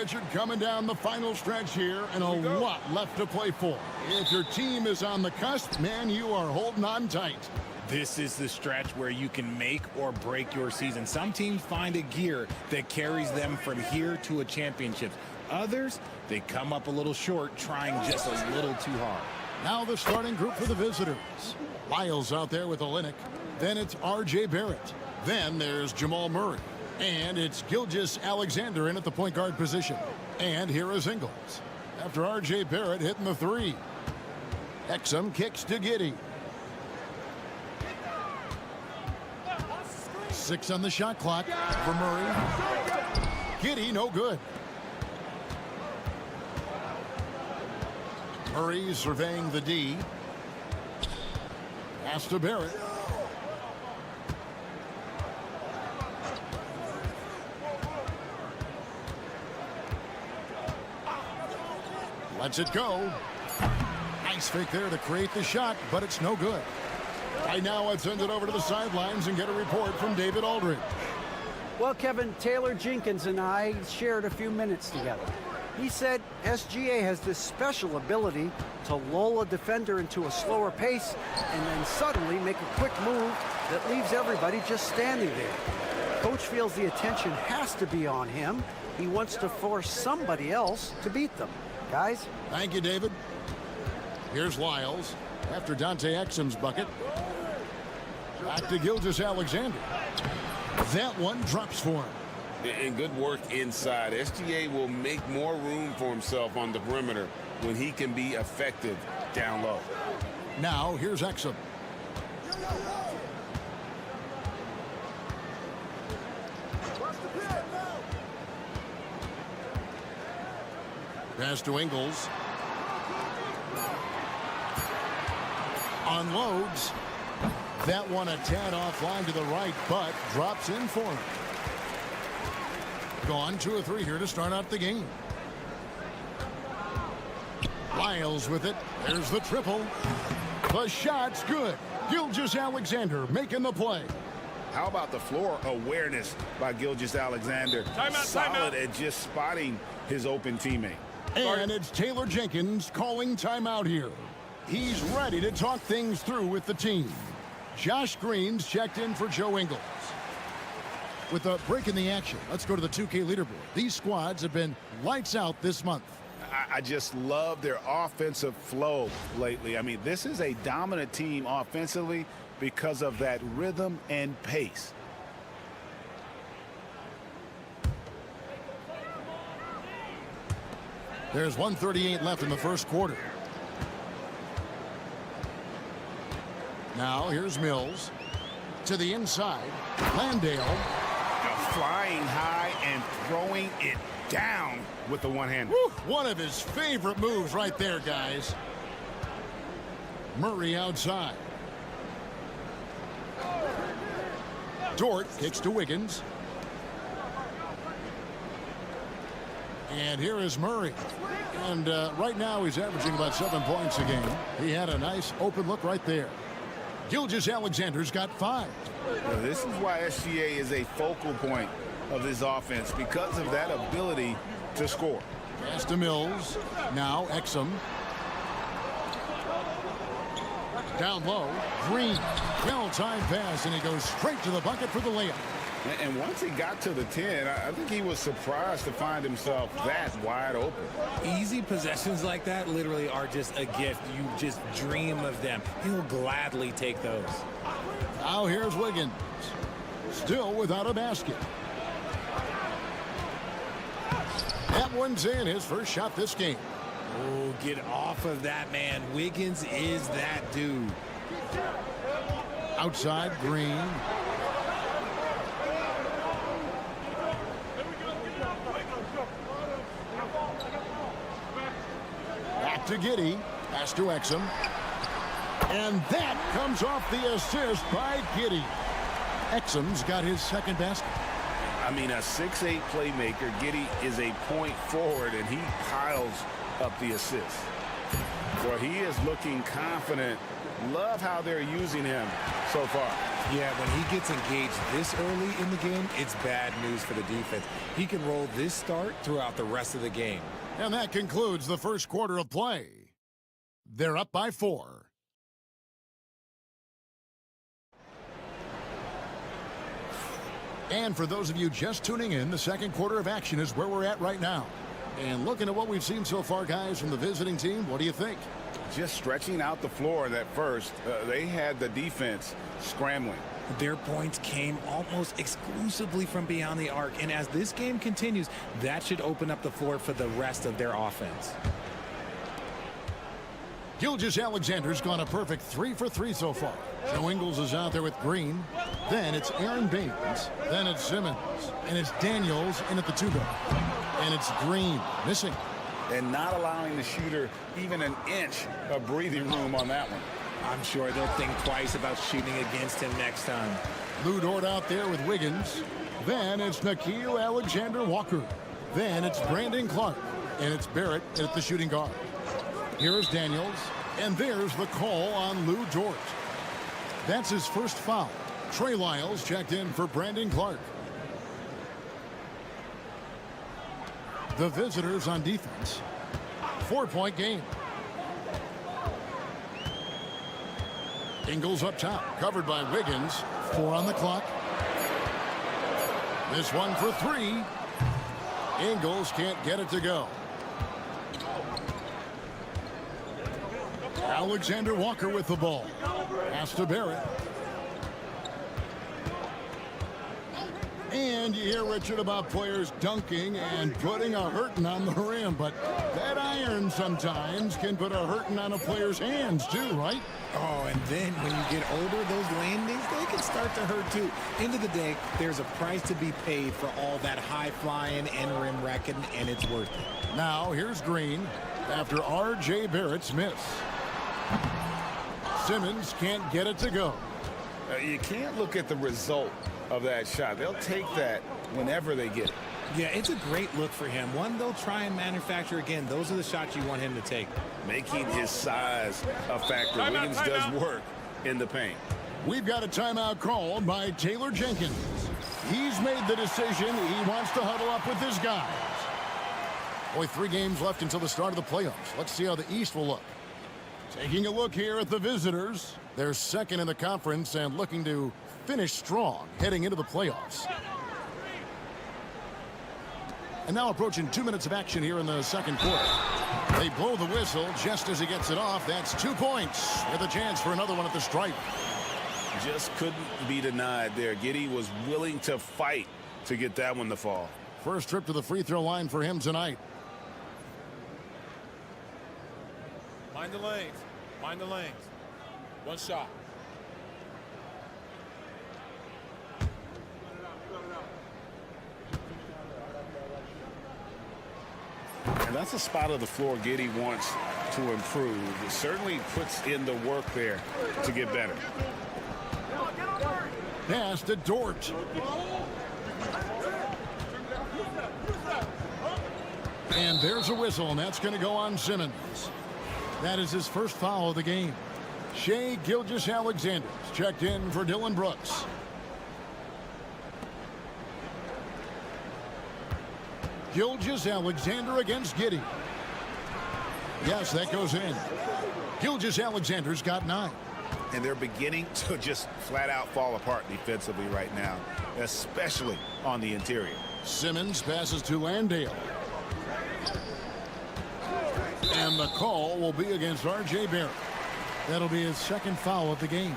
Speaker 8: Richard, coming down the final stretch here, and a lot left to play for. If your team is on the cusp, man, you are holding on tight.
Speaker 10: This is the stretch where you can make or break your season. Some teams find a gear that carries them from here to a championship. Others, they come up a little short, trying just a little too hard.
Speaker 8: Now the starting group for the visitors. Lyles out there with Olynyk. Then it's R.J. Barrett. Then there's Jamal Murray. And it's Gilgeous-Alexander in at the point guard position. And here is Ingles. After R.J. Barrett hitting the three. Exum kicks to Giddey. 6 on the shot clock for Murray. Giddey, no good. Murray surveying the D. Pass to Barrett. Lets it go. Nice fake there to create the shot, but it's no good. Right now, let's send it over to the sidelines and get a report from David Aldridge.
Speaker 11: Well, Kevin, Taylor Jenkins and I shared a few minutes together. He said SGA has this special ability to lull a defender into a slower pace and then suddenly make a quick move that leaves everybody just standing there. Coach feels the attention has to be on him. He wants to force somebody else to beat them. Guys?
Speaker 8: Thank you, David. Here's Lyles after Dante Exum's bucket. Back to Gilgeous-Alexander. That one drops for him.
Speaker 12: And good work inside. SGA will make more room for himself on the perimeter when he can be effective down low.
Speaker 8: Now, here's Exum. Pass to Ingles. Unloads. That one a tad offline to the right, but drops in for him. Gone 2 of 3 here to start out the game. Lyles with it. There's the triple. The shot's good. Gilgeous-Alexander making the play.
Speaker 10: How about the floor awareness by Gilgeous-Alexander? Solid at just spotting his open teammate.
Speaker 8: And it's Taylor Jenkins calling timeout here. He's ready to talk things through with the team. Josh Green's checked in for Joe Ingles. With a break in the action, let's go to the 2K leaderboard. These squads have been lights out this month.
Speaker 10: I just love their offensive flow lately. I mean, this is a dominant team offensively because of that rhythm and pace.
Speaker 8: There's 1:38 left in the first quarter. Now here's Mills to the inside. Landale.
Speaker 10: Flying high and throwing it down with the one-hander.
Speaker 8: One of his favorite moves right there, guys. Murray outside. Dort kicks to Wiggins. And here is Murray. And right now he's averaging about 7 points a game. He had a nice open look right there. Gilgeous-Alexander's got 5.
Speaker 10: Now, this is why SGA is a focal point of this offense, because of that ability to score.
Speaker 8: Pass to Mills. Now Exum. Down low. Green. Well-timed pass, and he goes straight to the bucket for the layup.
Speaker 10: And once he got to the 10, I think he was surprised to find himself that wide open.
Speaker 16: Easy possessions like that literally are just a gift. You just dream of them. He'll gladly take those.
Speaker 8: Now here's Wiggins. Still without a basket. That one's in, his first shot this game.
Speaker 16: Oh, get off of that, man. Wiggins is that dude.
Speaker 8: Outside, Green. Back to Giddey. Pass to Exum. And that comes off the assist by Giddey. Exum's got his second basket.
Speaker 10: I mean, a 6'8" playmaker. Giddey is a point forward, and he piles up the assist. Well, he is looking confident. Love how they're using him so far.
Speaker 16: Yeah, when he gets engaged this early in the game, it's bad news for the defense. He can roll this start throughout the rest of the game.
Speaker 8: And that concludes the first quarter of play. They're up by 4. And for those of you just tuning in, the second quarter of action is where we're at right now. And looking at what we've seen so far, guys, from the visiting team, what do you think?
Speaker 10: Just stretching out the floor that first. They had the defense scrambling.
Speaker 16: Their points came almost exclusively from beyond the arc. And as this game continues, that should open up the floor for the rest of their offense.
Speaker 8: Gilgeous-Alexander's gone a perfect 3 for 3 so far. Joe Ingles is out there with Green. Then it's Aaron Baines. Then it's Simmons. And it's Daniels in at the 2-guard. And it's Green missing.
Speaker 10: And not allowing the shooter even an inch of breathing room on that one.
Speaker 16: I'm sure they'll think twice about shooting against him next time.
Speaker 8: Lou Dort out there with Wiggins. Then it's Nickeil Alexander-Walker. Then it's Brandon Clark. And it's Barrett at the shooting guard. Here's Daniels. And there's the call on Lou Dort. That's his first foul. Trey Lyles checked in for Brandon Clark. The visitors on defense. 4-point game. Ingles up top, covered by Wiggins. 4 on the clock. This one for 3. Ingles can't get it to go. Alexander Walker with the ball. Pass to Barrett. And you hear, Richard, about players dunking and putting a hurting on the rim, but that iron sometimes can put a hurting on a player's hands too, right?
Speaker 16: Oh, and then when you get older, those landings, they can start to hurt too. End of the day, there's a price to be paid for all that high flying and rim wrecking, and it's worth it.
Speaker 8: Now here's Green after R.J. Barrett's miss. Simmons can't get it to go.
Speaker 10: You can't look at the result of that shot. They'll take that whenever they get it.
Speaker 16: Yeah, it's a great look for him. One they'll try and manufacture again. Those are the shots you want him to take.
Speaker 10: Making his size a factor. Wiggins does work in the paint.
Speaker 8: We've got a timeout called by Taylor Jenkins. He's made the decision. He wants to huddle up with his guys. Boy, 3 games left until the start of the playoffs. Let's see how the East will look. Taking a look here at the visitors. They're second in the conference and looking to finish strong heading into the playoffs. And now approaching 2 minutes of action here in the second quarter. They blow the whistle just as he gets it off. That's 2 points with a chance for another one at the stripe.
Speaker 10: Just couldn't be denied there. Giddey was willing to fight to get that one to fall.
Speaker 8: First trip to the free throw line for him tonight.
Speaker 17: Mind the lanes. Mind the lanes. One shot.
Speaker 10: And that's a spot of the floor Giddey wants to improve. It certainly puts in the work there to get better.
Speaker 8: Pass to Dort. And there's a whistle, and that's going to go on Simmons. That is his first foul of the game. Shai Gilgeous-Alexander's checked in for Dylan Brooks. Gilgeous-Alexander against Giddey. Yes, that goes in. Gilgeous-Alexander's got 9.
Speaker 10: And they're beginning to just flat out fall apart defensively right now, especially on the interior.
Speaker 8: Simmons passes to Landale. And the call will be against R.J. Barrett. That'll be his second foul of the game.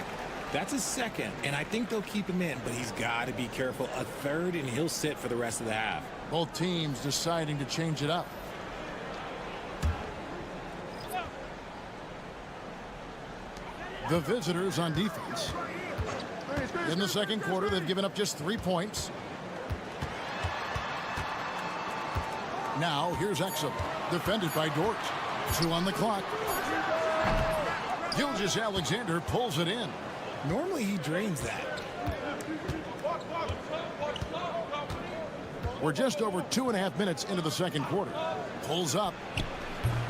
Speaker 16: That's his second, and I think they'll keep him in, but he's got to be careful. A third, and he'll sit for the rest of the half.
Speaker 8: Both teams deciding to change it up. The visitors on defense. In the second quarter, they've given up just 3 points. Now, here's Exum, defended by Dort. 2 on the clock. Gilgeous-Alexander pulls it in.
Speaker 16: Normally, he drains that.
Speaker 8: We're just over 2.5 minutes into the second quarter. Pulls up.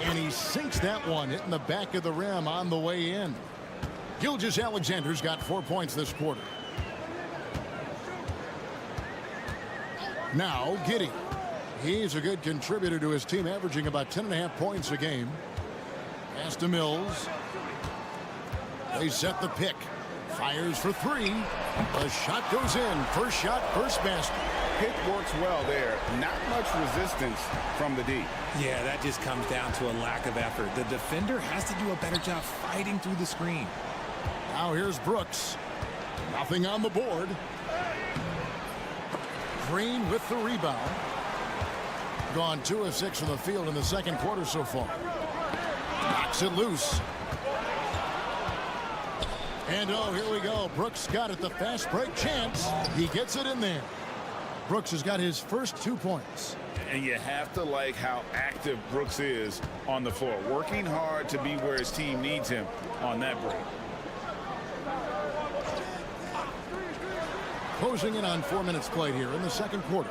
Speaker 8: And he sinks that one, hitting the back of the rim on the way in. Gilgeous-Alexander's got 4 points this quarter. Now, Giddey. He's a good contributor to his team, averaging about 10.5 points a game. Pass to Mills. They set the pick. Fires for 3. The shot goes in. First shot, first basket.
Speaker 10: Pick works well there. Not much resistance from the D.
Speaker 16: Yeah, that just comes down to a lack of effort. The defender has to do a better job fighting through the screen.
Speaker 8: Now here's Brooks. Nothing on the board. Green with the rebound. Gone 2 of 6 from the field in the second quarter so far. Knocks it loose. And oh, here we go. Brooks got it. The fast break chance. He gets it in there. Brooks has got his first 2 points.
Speaker 10: And you have to like how active Brooks is on the floor. Working hard to be where his team needs him on that break.
Speaker 8: Closing in on 4 minutes played here in the second quarter.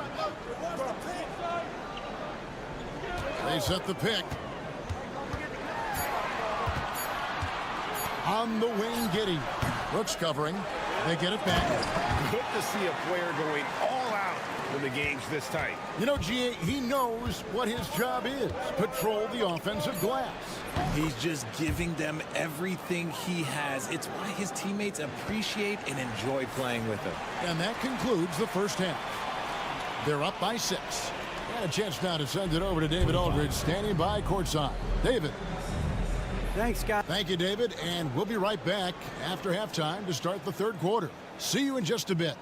Speaker 8: They set the pick. On the wing, Giddey. Brooks covering. They get it back.
Speaker 10: Good to see a player going all out when the game's this tight.
Speaker 8: You know, G.A., he knows what his job is. Patrol the offensive glass.
Speaker 16: He's just giving them everything he has. It's why his teammates appreciate and enjoy playing with him.
Speaker 8: And that concludes the first half. They're up by 6. And a chance now to send it over to David Aldridge, standing by courtside. David.
Speaker 11: Thanks, guys.
Speaker 8: Thank you, David. And we'll be right back after halftime to start the third quarter. See you in just a bit.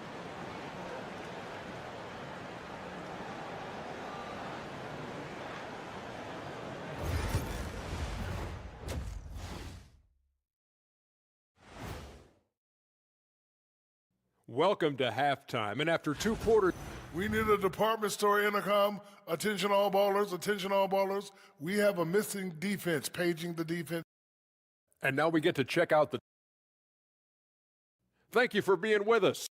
Speaker 6: Welcome to halftime. And after 2 quarters...
Speaker 5: We need a department store intercom. Attention all ballers, attention all ballers. We have a missing defense, paging the defense.
Speaker 6: And now we get to check out the... Thank you for being with us.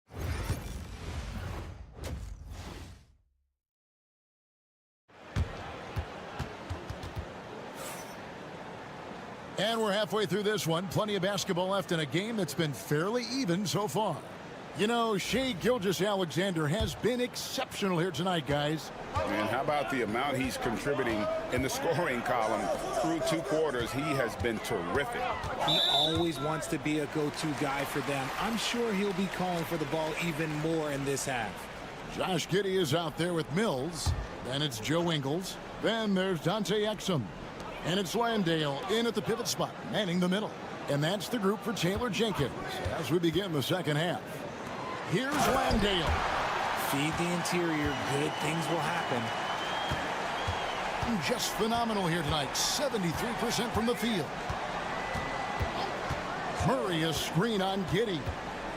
Speaker 8: And we're halfway through this one. Plenty of basketball left in a game that's been fairly even so far. You know, Shai Gilgeous-Alexander has been exceptional here tonight, guys.
Speaker 10: And how about the amount he's contributing in the scoring column? Through 2 quarters, he has been terrific.
Speaker 16: He always wants to be a go-to guy for them. I'm sure he'll be calling for the ball even more in this half.
Speaker 8: Josh Giddey is out there with Mills. Then it's Joe Ingles. Then there's Dante Exum. And it's Landale in at the pivot spot, manning the middle. And that's the group for Taylor Jenkins as we begin the second half. Here's Landale.
Speaker 16: Feed the interior. Good things will happen.
Speaker 8: Just phenomenal here tonight. 73% from the field. Murray, a screen on Giddey.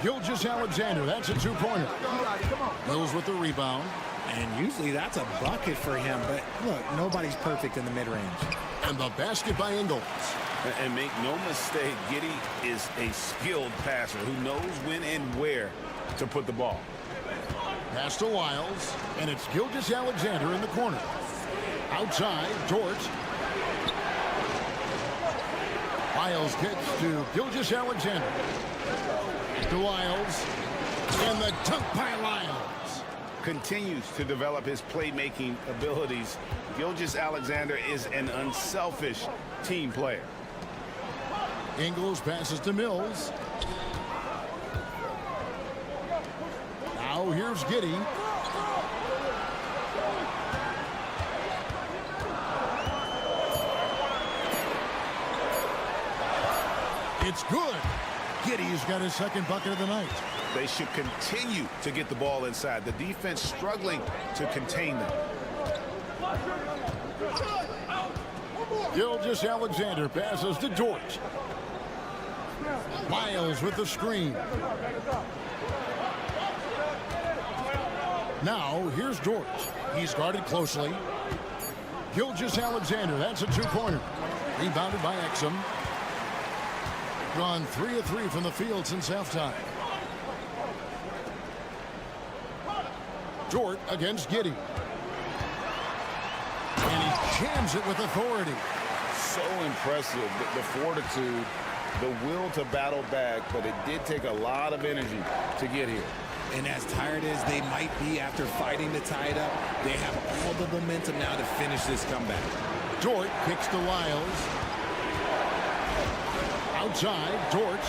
Speaker 8: Gilgeous-Alexander, that's a 2-pointer. Mills with the rebound.
Speaker 16: And usually that's a bucket for him. But look, nobody's perfect in the mid-range.
Speaker 8: And the basket by Ingles.
Speaker 10: And make no mistake, Giddey is a skilled passer who knows when and where to put the ball.
Speaker 8: Pass to Wiles, and it's Gilgeous-Alexander in the corner. Outside, Dort. Wiles gets to Gilgeous-Alexander. To Wiles, and the dunk by Wiles.
Speaker 10: Continues to develop his playmaking abilities. Gilgeous-Alexander is an unselfish team player.
Speaker 8: Ingles passes to Mills. Now here's Giddey. It's good. Giddey's got his second bucket of the night.
Speaker 10: They should continue to get the ball inside. The defense struggling to contain them.
Speaker 8: Gilgeous-Alexander passes to Dort. Miles with the screen. Now, here's Dort. He's guarded closely. Gilgeous-Alexander, that's a 2-pointer. Rebounded by Exum. Gone 3 of 3 from the field since halftime. Dort against Giddey. And he jams it with authority.
Speaker 10: So impressive, the fortitude, the will to battle back, but it did take a lot of energy to get here.
Speaker 16: And as tired as they might be after fighting to tie it up, they have all the momentum now to finish this comeback.
Speaker 8: Dort kicks to Wiles. Outside, Dort.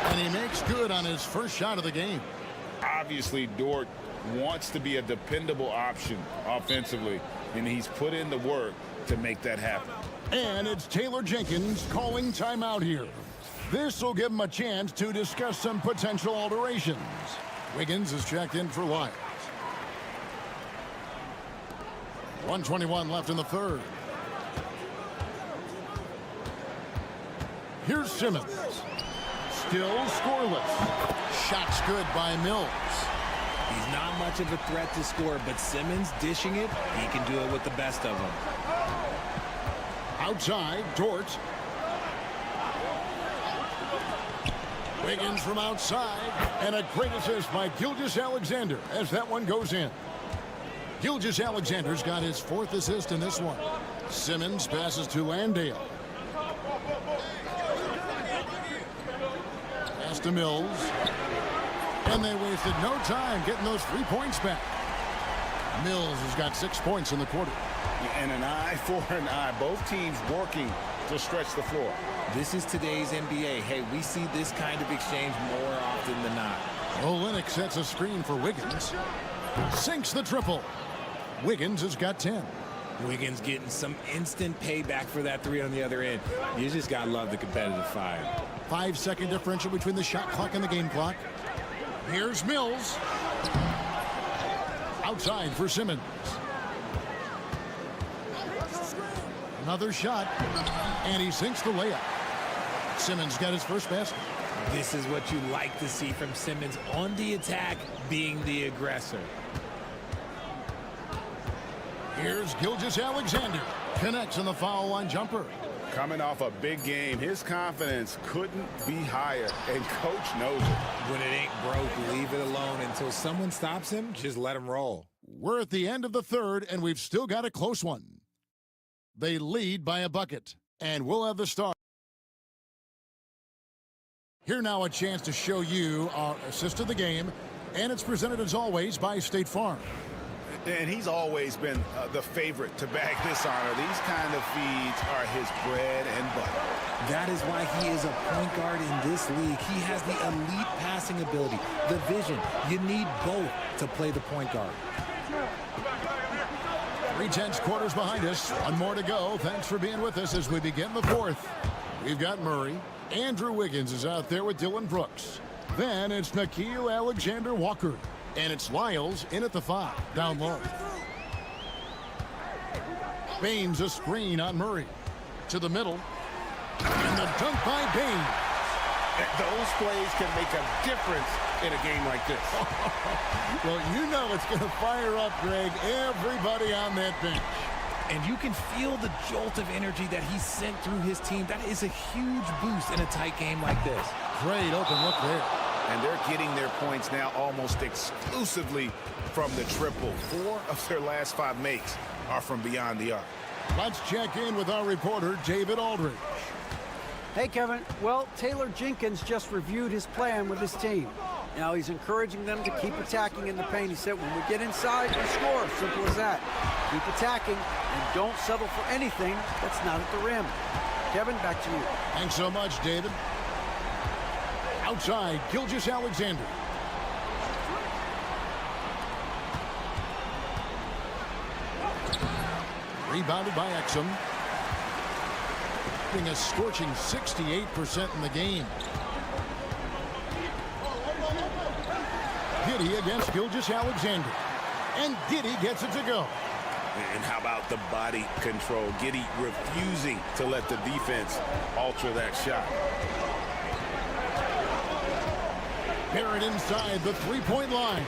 Speaker 8: And he makes good on his first shot of the game.
Speaker 10: Obviously, Dort wants to be a dependable option offensively, and he's put in the work to make that happen.
Speaker 8: And it's Taylor Jenkins calling timeout here. This will give him a chance to discuss some potential alterations. Wiggins is checked in for Wiles. 1:21 left in the third. Here's Simmons. Still scoreless. Shot's good by Mills.
Speaker 16: He's not much of a threat to score, but Simmons dishing it, he can do it with the best of them.
Speaker 8: Outside, Dort. Wiggins from outside, and a great assist by Gilgeous-Alexander as that one goes in. Gilgeous-Alexander's got his 4th assist in this one. Simmons passes to Landale. Pass to Mills. And they wasted no time getting those 3 points back. Mills has got 6 points in the quarter.
Speaker 10: And an eye for an eye. Both teams working to stretch the floor.
Speaker 16: This is today's NBA. Hey, we see this kind of exchange more often than not.
Speaker 8: Olynyk sets a screen for Wiggins. Sinks the triple. Wiggins has got 10.
Speaker 16: Wiggins getting some instant payback for that 3 on the other end. You just got to love the competitive fire.
Speaker 8: 5-second differential between the shot clock and the game clock. Here's Mills. Outside for Simmons. Another shot, and he sinks the layup. Simmons got his first basket.
Speaker 16: This is what you like to see from Simmons on the attack, being the aggressor.
Speaker 8: Here's Gilgeous-Alexander. Connects on the foul line jumper.
Speaker 10: Coming off a big game, his confidence couldn't be higher, and coach knows it.
Speaker 16: When it ain't broke, leave it alone until someone stops him. Just let him roll.
Speaker 8: We're at the end of the third, and we've still got a close one. They lead by a bucket, and we'll have the start. Here now a chance to show you our assist of the game, and it's presented as always by State Farm.
Speaker 10: And he's always been the favorite to bag this honor. These kind of feeds are his bread and butter.
Speaker 16: That is why he is a point guard in this league. He has the elite passing ability, the vision. You need both to play the point guard.
Speaker 8: 3/10 quarters behind us. One more to go. Thanks for being with us as we begin the fourth. We've got Murray. Andrew Wiggins is out there with Dylan Brooks. Then it's Nickeil Alexander-Walker. And it's Lyles in at the 5, down low. Baines a screen on Murray. To the middle. And the dunk by Baines.
Speaker 10: Those plays can make a difference in a game like this.
Speaker 8: Well, you know it's going to fire up, Greg, everybody on that bench.
Speaker 16: And you can feel the jolt of energy that he sent through his team. That is a huge boost in a tight game like this.
Speaker 8: Great open look there.
Speaker 10: And they're getting their points now almost exclusively from the triple. 4 of their last 5 makes are from beyond the arc.
Speaker 8: Let's check in with our reporter, David Aldridge.
Speaker 11: Hey, Kevin. Well, Taylor Jenkins just reviewed his plan with his team. Now he's encouraging them to keep attacking in the paint. He said, when we get inside, we score. Simple as that. Keep attacking and don't settle for anything that's not at the rim. Kevin, back to you.
Speaker 8: Thanks so much, David. Outside, Gilgeous-Alexander. Rebounded by Exum. Being a scorching 68% in the game. Giddey against Gilgeous-Alexander. And Giddey gets it to go.
Speaker 10: And how about the body control? Giddey refusing to let the defense alter that shot.
Speaker 8: Barrett inside the three-point line.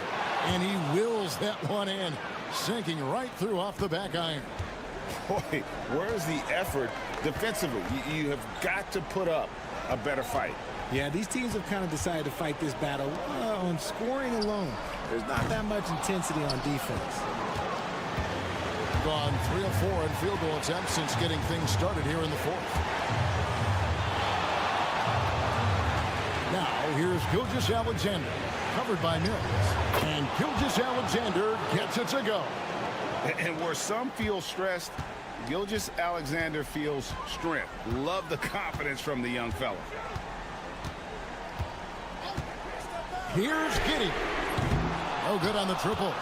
Speaker 8: And he wills that one in. Sinking right through off the back iron.
Speaker 10: Boy, where's the effort defensively? You have got to put up a better fight.
Speaker 16: Yeah, these teams have kind of decided to fight this battle on scoring alone. There's not that much intensity on defense.
Speaker 8: Gone 3 of 4 in field goal attempts since getting things started here in the fourth. Now, here's Gilgeous-Alexander, covered by Mills. And Gilgeous-Alexander gets it to go.
Speaker 10: And where some feel stressed, Gilgeous-Alexander feels strength. Love the confidence from the young fella.
Speaker 8: Here's Giddey. No good on the triple.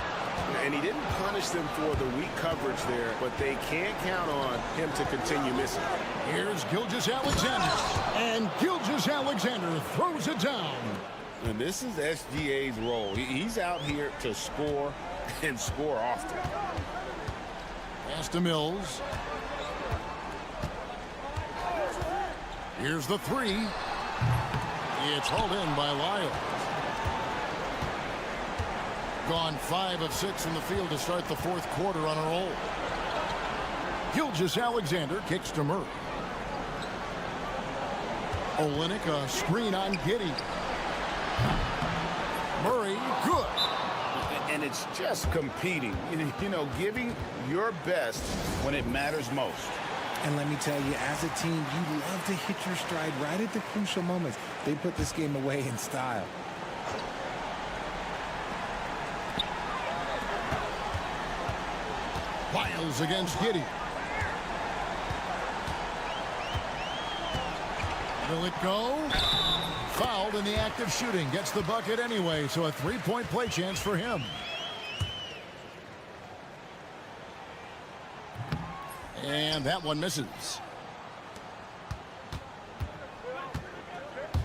Speaker 10: And he didn't punish them for the weak coverage there, but they can't count on him to continue missing.
Speaker 8: Here's Gilgeous-Alexander. And Gilgeous-Alexander throws it down.
Speaker 10: And this is SGA's role. He's out here to score and score often.
Speaker 8: Pass to Mills. Here's the 3. It's hauled in by Lyles. Gone 5 of 6 in the field to start the fourth quarter on a roll. Gilgeous-Alexander kicks to Murray. Olynyk a screen on Giddey. Murray, good.
Speaker 10: And it's just competing, you know, giving your best when it matters most.
Speaker 16: And let me tell you, as a team, you love to hit your stride right at the crucial moments. They put this game away in style.
Speaker 8: Wiles against Giddey. Will it go? Fouled in the act of shooting. Gets the bucket anyway, so a three-point play chance for him. And that one misses.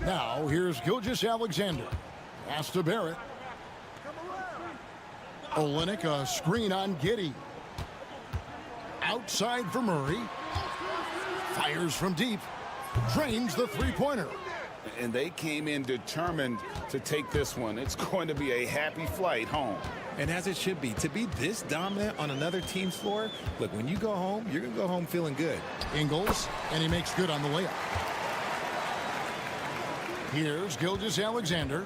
Speaker 8: Now, here's Gilgeous-Alexander. Pass to Barrett. Olynyk, a screen on Giddey. Outside for Murray. Fires from deep. Drains the three-pointer.
Speaker 10: And they came in determined to take this one. It's going to be a happy flight home.
Speaker 16: And as it should be. To be this dominant on another team's floor, look, when you go home, you're going to go home feeling good.
Speaker 8: Ingles, and he makes good on the layup. Here's Gilgeous-Alexander.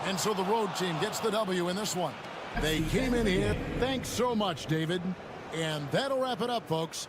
Speaker 8: And so the road team gets the W in this one. They came in here. Thanks so much, David. And that'll wrap it up, folks.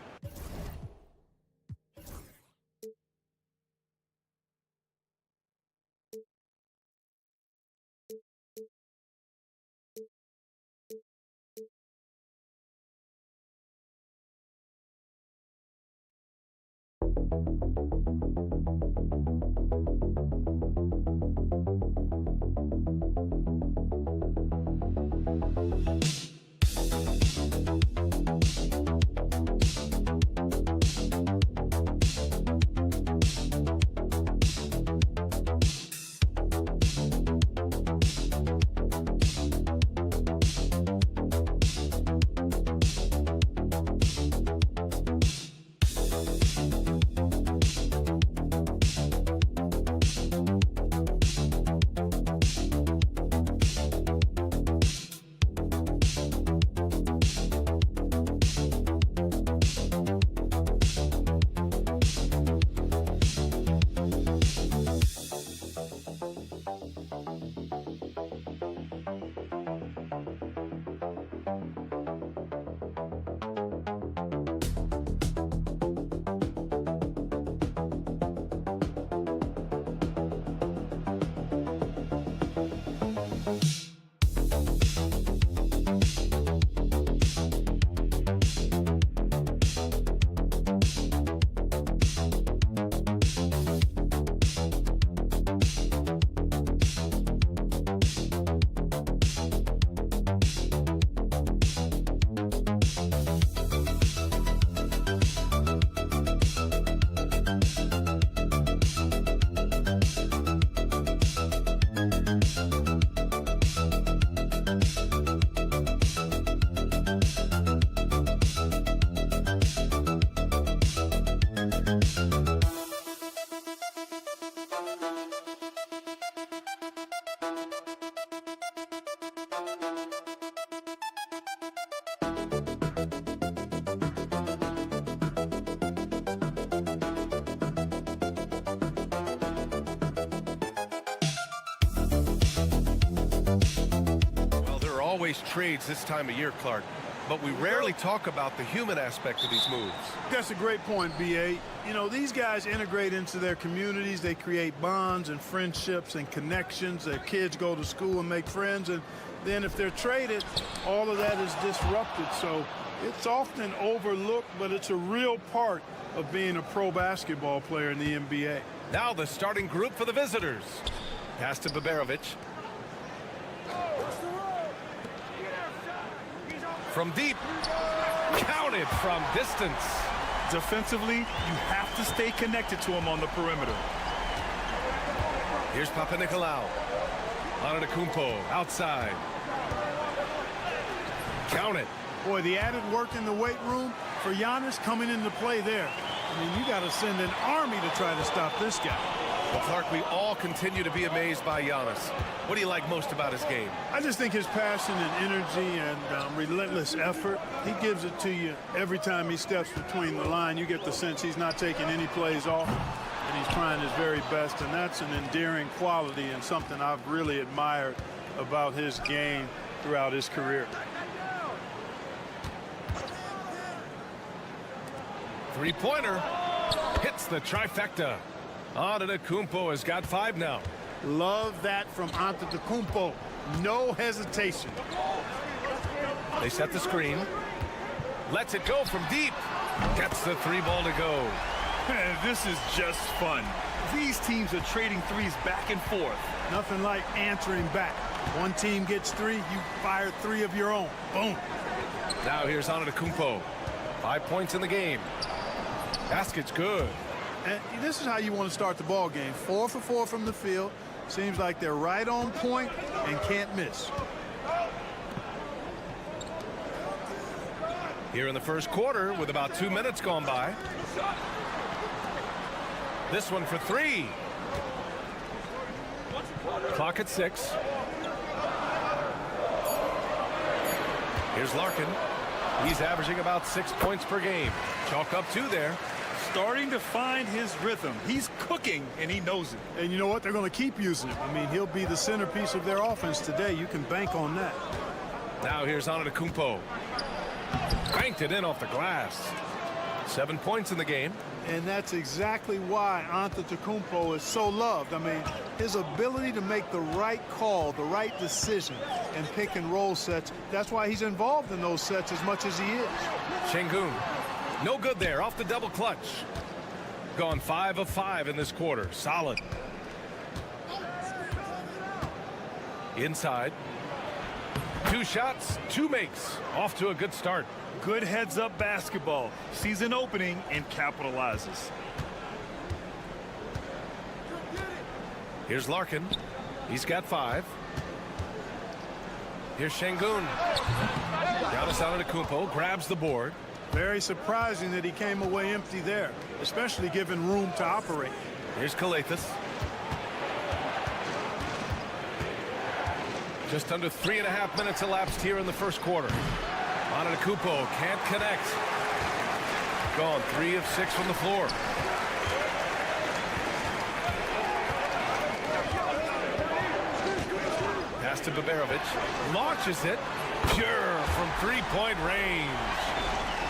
Speaker 1: Always trades this time of year, Clark, but we rarely talk about the human aspect of these moves.
Speaker 3: That's a great point, B.A. You know, these guys integrate into their communities. They create bonds and friendships and connections. Their kids go to school and make friends, and then if they're traded, all of that is disrupted. So it's often overlooked, but it's a real part of being a pro basketball player in the NBA.
Speaker 1: Now the starting group for the visitors. Pass to Baberovic. From deep, counted from distance.
Speaker 2: Defensively, you have to stay connected to him on the perimeter.
Speaker 1: Here's Papanikolaou. Antetokounmpo outside. Count it.
Speaker 3: Boy, the added work in the weight room for Giannis coming into play there. I mean, you got to send an army to try to stop this guy.
Speaker 1: Well, Clark, we all continue to be amazed by Giannis. What do you like most about his game?
Speaker 3: I just think his passion and energy and relentless effort, he gives it to you every time he steps between the line. You get the sense he's not taking any plays off, and he's trying his very best, and that's an endearing quality and something I've really admired about his game throughout his career.
Speaker 1: Three-pointer hits the trifecta. Antetokounmpo has got 5 now.
Speaker 3: Love that from Antetokounmpo. No hesitation.
Speaker 1: They set the screen. Lets it go from deep. Gets the 3-ball to go.
Speaker 2: This is just fun. These teams are trading threes back and forth.
Speaker 3: Nothing like answering back. One team gets 3, you fire 3 of your own. Boom.
Speaker 1: Now here's Antetokounmpo. 5 points in the game. Basket's good.
Speaker 3: And this is how you want to start the ball game. 4 for 4 from the field. Seems like they're right on point and can't miss.
Speaker 1: Here in the first quarter with about 2 minutes gone by. This one for 3. Clock at 6. Here's Larkin. He's averaging about 6 points per game. Chalk up 2 there.
Speaker 2: Starting to find his rhythm. He's cooking, and he knows it.
Speaker 3: And you know what? They're going to keep using him. I mean, he'll be the centerpiece of their offense today. You can bank on that.
Speaker 1: Now here's Antetokounmpo. Banked it in off the glass. 7 points in the game.
Speaker 3: And that's exactly why Antetokounmpo is so loved. I mean, his ability to make the right call, the right decision, and pick and roll sets, that's why he's involved in those sets as much as he is.
Speaker 1: Şengün. No good there, off the double clutch. Gone 5 of 5 in this quarter. Solid. Inside. 2 shots, 2 makes. Off to a good start.
Speaker 2: Good heads-up basketball. Sees an opening and capitalizes.
Speaker 1: Here's Larkin. He's got 5. Here's Şengün. Giannis Antetokounmpo grabs the board.
Speaker 3: Very surprising that he came away empty there, especially given room to operate.
Speaker 1: Here's Calathes. Just under 3.5 minutes elapsed here in the first quarter. Antetokounmpo can't connect. Gone 3 of 6 from the floor. Pass to Baberovic. Launches it. Pure from 3-point range.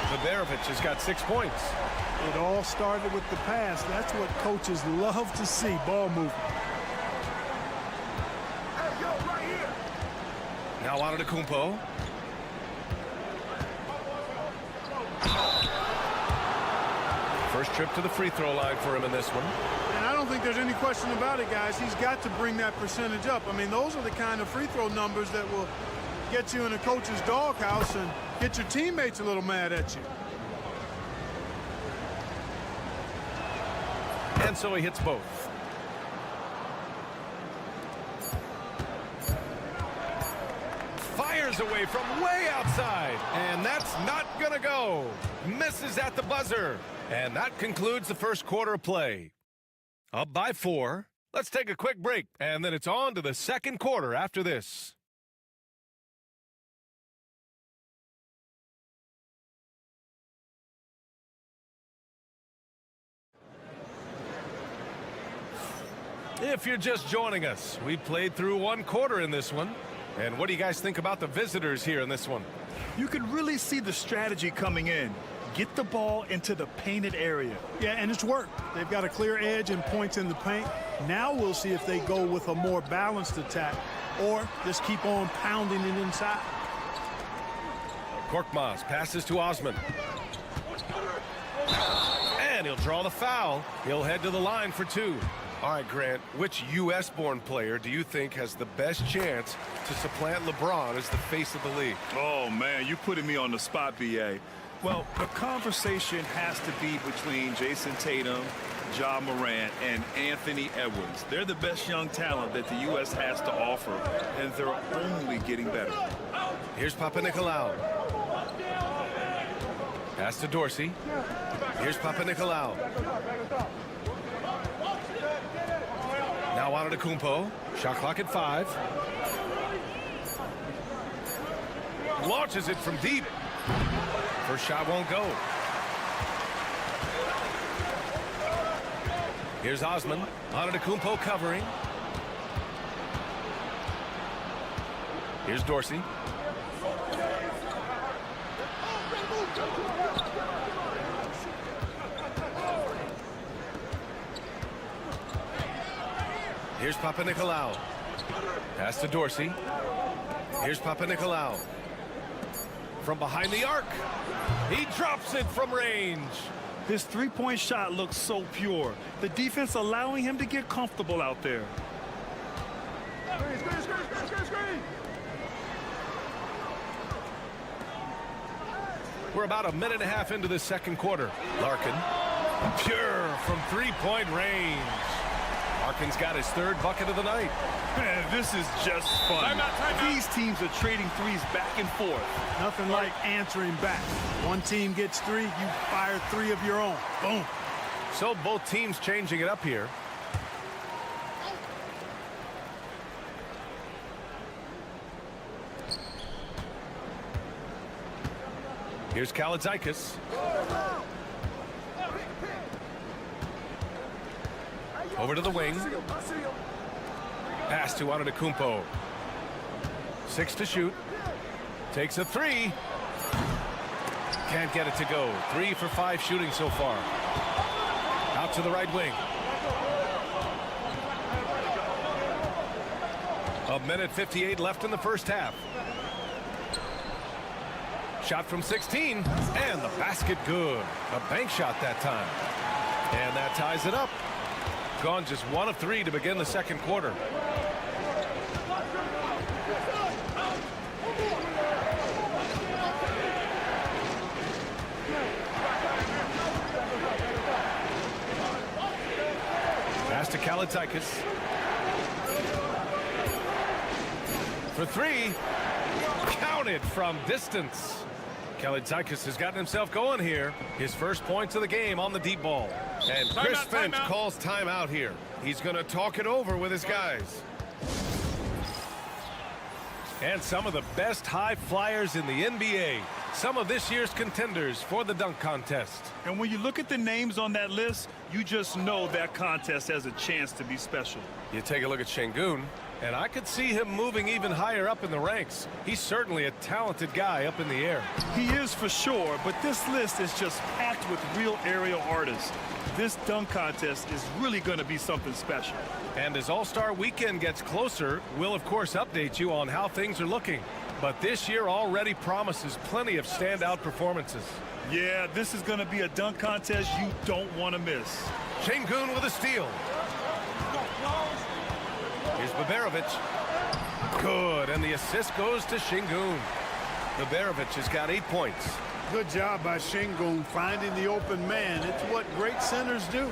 Speaker 1: Baberovic has got 6 points.
Speaker 3: It all started with the pass. That's what coaches love to see, ball movement.
Speaker 1: Now Antetokounmpo. First trip to the free throw line for him in this one.
Speaker 3: And I don't think there's any question about it, guys. He's got to bring that percentage up. I mean, those are the kind of free throw numbers that will get you in a coach's doghouse and get your teammates a little mad at you.
Speaker 1: And so he hits both. Fires away from way outside. And that's not going to go. Misses at the buzzer. And that concludes the first quarter of play. Up by 4. Let's take a quick break. And then it's on to the second quarter after this. If you're just joining us, we played through 1 quarter in this one. And what do you guys think about the visitors here in this one?
Speaker 2: You could really see the strategy coming in. Get the ball into the painted area.
Speaker 3: Yeah, and it's worked. They've got a clear edge and points in the paint. Now we'll see if they go with a more balanced attack or just keep on pounding it inside.
Speaker 1: Korkmaz passes to Osman. And he'll draw the foul. He'll head to the line for 2. All right, Grant, which U.S.-born player do you think has the best chance to supplant LeBron as the face of the league?
Speaker 2: Oh, man, you're putting me on the spot, B.A. Well, the conversation has to be between Jason Tatum, Ja Morant, and Anthony Edwards. They're the best young talent that the U.S. has to offer, and they're only getting better.
Speaker 1: Here's Papanikolaou. Pass to Dorsey. Here's Papanikolaou. Now Antetokounmpo. Shot clock at 5. Launches it from deep. First shot won't go. Here's Osman. Antetokounmpo covering. Here's Dorsey. Here's Papanikolaou. Pass to Dorsey. Here's Papanikolaou. From behind the arc. He drops it from range.
Speaker 2: His three-point shot looks so pure. The defense allowing him to get comfortable out there.
Speaker 1: We're about a minute and a half into the second quarter. Larkin, pure from three-point range. Larkin's got his third bucket of the night.
Speaker 2: Man, this is just fun.
Speaker 1: Timeout.
Speaker 2: These teams are trading threes back and forth.
Speaker 3: Nothing like answering back. One team gets 3, you fire 3 of your own. Boom.
Speaker 1: So both teams changing it up here. Here's Kaladzikis. Over to the wing. Pass to Antetokounmpo. 6 to shoot. Takes a 3. Can't get it to go. 3 for 5 shooting so far. Out to the right wing. A minute 58 left in the first half. Shot from 16, and the basket good. A bank shot that time. And that ties it up. Gone just 1 of 3 to begin the second quarter. Pass to Kaladzikis. For 3. Counted from distance. Kaladzikis has gotten himself going here. His first points of the game on the deep ball. And Chris Finch calls timeout here. He's going to talk it over with his guys. And some of the best high flyers in the NBA. Some of this year's contenders for the dunk contest.
Speaker 2: And when you look at the names on that list, you just know that contest has a chance to be special.
Speaker 1: You take a look at Şengün, and I could see him moving even higher up in the ranks. He's certainly a talented guy up in the air.
Speaker 2: He is for sure, but this list is just packed with real aerial artists. This dunk contest is really going to be something special.
Speaker 1: And as All-Star Weekend gets closer, we'll of course update you on how things are looking. But this year already promises plenty of standout performances.
Speaker 2: Yeah, this is going to be a dunk contest you don't want to miss.
Speaker 1: Şengün with a steal. Here's Baberovic. Good, and the assist goes to Şengün. Baberovic has got 8 points.
Speaker 3: Good job by Şengün finding the open man. It's what great centers do.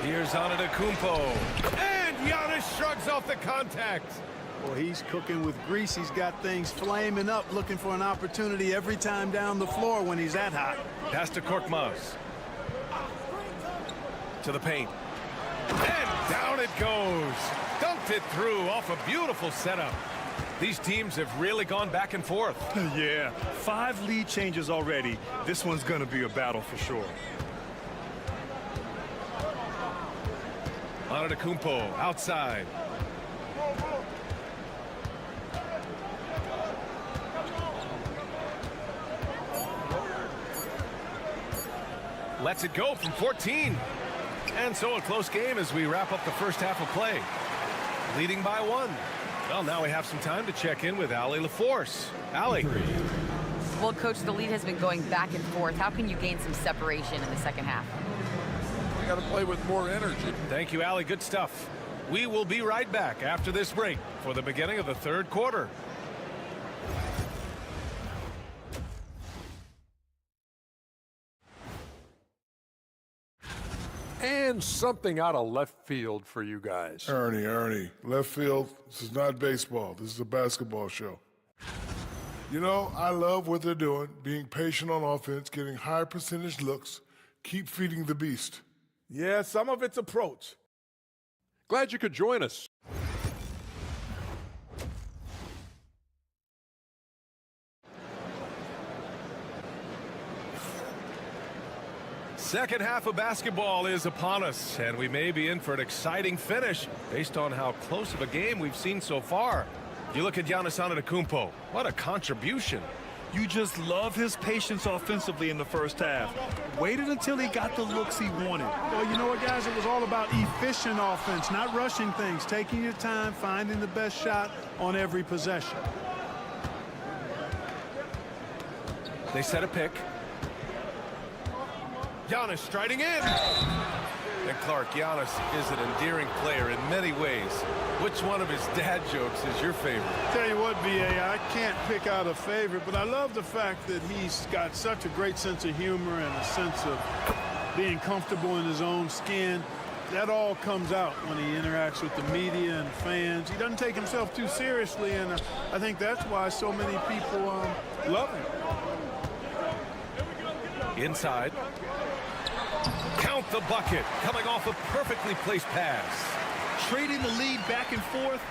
Speaker 1: Here's Antetokounmpo. And Giannis shrugs off the contact.
Speaker 3: Well, he's cooking with grease. He's got things flaming up, looking for an opportunity every time down the floor when he's that hot.
Speaker 1: Pass to Korkmaz. To the paint. And down it goes. Dunked it through off a beautiful setup. These teams have really gone back and forth.
Speaker 2: Yeah, 5 lead changes already. This one's going to be a battle for sure.
Speaker 1: Antetokounmpo outside. Lets it go from 14. And so a close game as we wrap up the first half of play. Leading by 1. Well, now we have some time to check in with Allie LaForce. Allie.
Speaker 7: Well, Coach, the lead has been going back and forth. How can you gain some separation in the second half?
Speaker 6: We got to play with more energy.
Speaker 1: Thank you, Allie. Good stuff. We will be right back after this break for the beginning of the third quarter.
Speaker 6: And something out of left field for you guys.
Speaker 5: Ernie, left field, this is not baseball. This is a basketball show. You know, I love what they're doing, being patient on offense, getting high percentage looks, keep feeding the beast.
Speaker 4: Yeah, some of it's approach.
Speaker 6: Glad you could join us.
Speaker 1: Second half of basketball is upon us, and we may be in for an exciting finish based on how close of a game we've seen so far. You look at Giannis Antetokounmpo. What a contribution.
Speaker 2: You just love his patience offensively in the first half. Waited until he got the looks he wanted.
Speaker 3: Well, you know what, guys? It was all about efficient offense, not rushing things, taking your time, finding the best shot on every possession.
Speaker 1: They set a pick. Giannis striding in. And Clark, Giannis is an endearing player in many ways. Which one of his dad jokes is your favorite?
Speaker 3: Tell you what, B.A., I can't pick out a favorite, but I love the fact that he's got such a great sense of humor and a sense of being comfortable in his own skin. That all comes out when he interacts with the media and fans. He doesn't take himself too seriously, and I think that's why so many people love him.
Speaker 1: Inside. Count the bucket, coming off a perfectly placed pass.
Speaker 2: Trading the lead back and forth,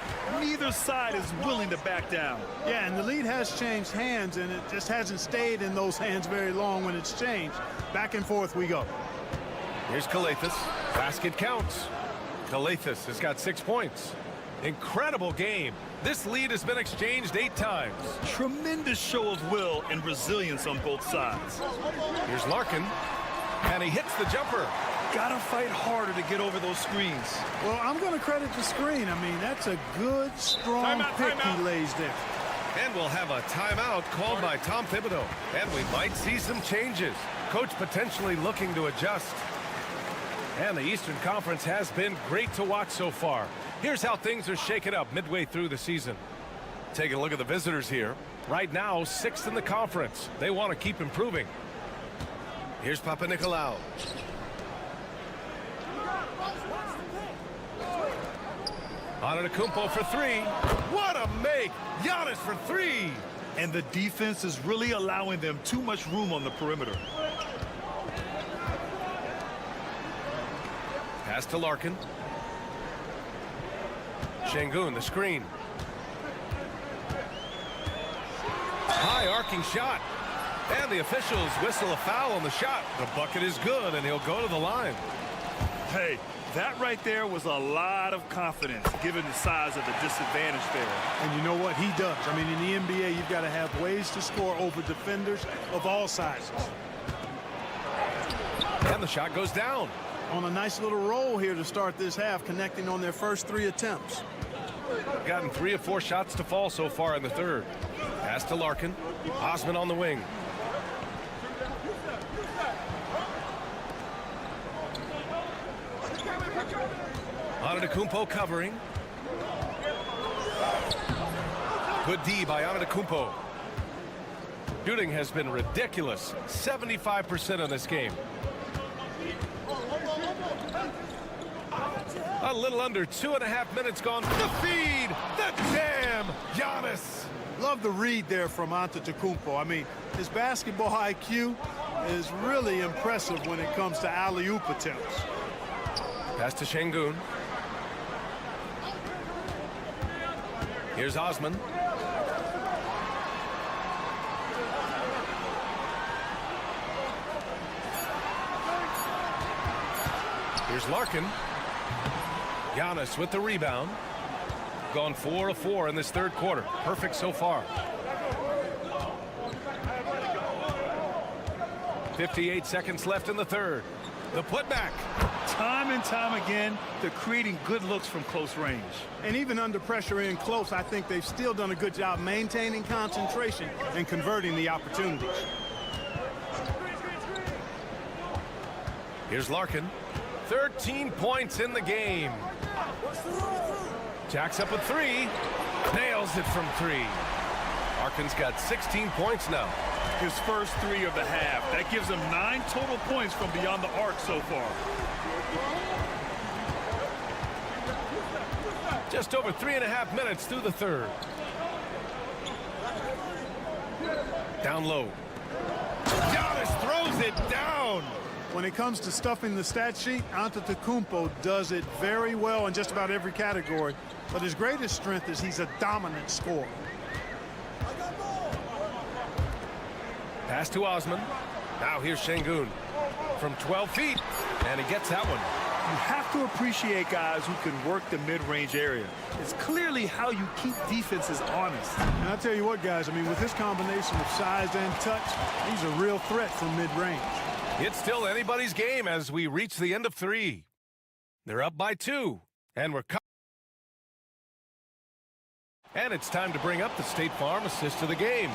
Speaker 2: neither side is willing to back down.
Speaker 3: Yeah, and the lead has changed hands, and it just hasn't stayed in those hands very long when it's changed. Back and forth we go.
Speaker 1: Here's Calathes. Basket counts. Calathes has got 6 points. Incredible game. This lead has been exchanged 8 times.
Speaker 2: Tremendous show of will and resilience on both sides.
Speaker 1: Here's Larkin. And he hits the jumper.
Speaker 2: Gotta fight harder to get over those screens.
Speaker 3: Well, I'm going to credit the screen. I mean, that's a good, strong pick he lays there.
Speaker 1: And we'll have a timeout called by Tom Thibodeau. And we might see some changes. Coach potentially looking to adjust. And the Eastern Conference has been great to watch so far. Here's how things are shaken up midway through the season. Taking a look at the visitors here. Right now, 6th in the conference. They want to keep improving. Here's Papanikolaou. Antetokounmpo for 3. What a make! Giannis for 3.
Speaker 2: And the defense is really allowing them too much room on the perimeter.
Speaker 1: Pass to Larkin. Şengün, the screen. High arcing shot. And the officials whistle a foul on the shot. The bucket is good, and he'll go to the line.
Speaker 2: Hey, that right there was a lot of confidence, given the size of the disadvantage there.
Speaker 3: And you know what? He does. I mean, in the NBA, you've got to have ways to score over defenders of all sizes.
Speaker 1: And the shot goes down.
Speaker 3: On a nice little roll here to start this half, connecting on their first 3 attempts.
Speaker 1: Gotten 3 of 4 shots to fall so far in the third. Pass to Larkin. Osman on the wing. Antetokounmpo covering. Good D by Antetokounmpo. Shooting has been ridiculous. 75% in this game. A little under 2.5 minutes gone. The feed, the jam, Giannis.
Speaker 3: Love the read there from Antetokounmpo. I mean, his basketball IQ is really impressive when it comes to alley-oop attempts.
Speaker 1: Pass to Şengün. Here's Osman. Here's Larkin. Giannis with the rebound. Gone 4 of 4 in this third quarter. Perfect so far. 58 seconds left in the third. The putback.
Speaker 2: Time and time again, they're creating good looks from close range.
Speaker 3: And even under pressure in close, I think they've still done a good job maintaining concentration and converting the opportunities.
Speaker 1: Here's Larkin. 13 points in the game. Jacks up with 3. Nails it from 3. Larkin's got 16 points now.
Speaker 2: His first 3 of the half. That gives him 9 total points from beyond the arc so far.
Speaker 1: Just over 3.5 minutes through the third. Down low. Giannis throws it down.
Speaker 3: When it comes to stuffing the stat sheet, Antetokounmpo does it very well in just about every category. But his greatest strength is he's a dominant scorer.
Speaker 1: Pass to Osman. Now here's Şengün from 12 feet, and he gets that one.
Speaker 2: You have to appreciate guys who can work the mid-range area. It's clearly how you keep defenses honest.
Speaker 3: And I'll tell you what, guys, I mean, with his combination of size and touch, he's a real threat from mid-range.
Speaker 1: It's still anybody's game as we reach the end of 3. They're up by 2, and we're and it's time to bring up the State Farm assist of the game.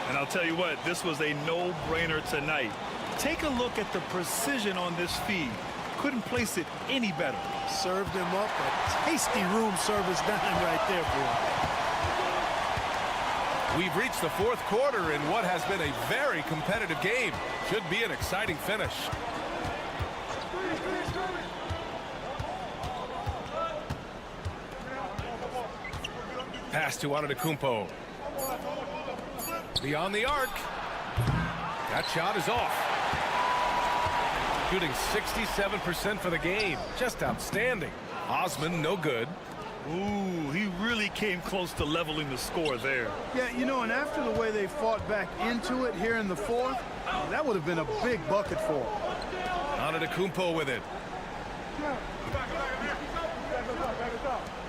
Speaker 2: And I'll tell you what, this was a no-brainer tonight. Take a look at the precision on this feed. Couldn't place it any better.
Speaker 3: Served him up a tasty room service dime right there for him.
Speaker 1: We've reached the 4th quarter in what has been a very competitive game. Should be an exciting finish. Pass to Antetokounmpo. Beyond the arc. That shot is off. Shooting 67% for the game. Just outstanding. Osman, no good.
Speaker 2: Ooh, he really came close to leveling the score there.
Speaker 3: Yeah, you know, and after the way they fought back into it here in the 4th, that would have been a big bucket for him.
Speaker 1: Antetokounmpo with it.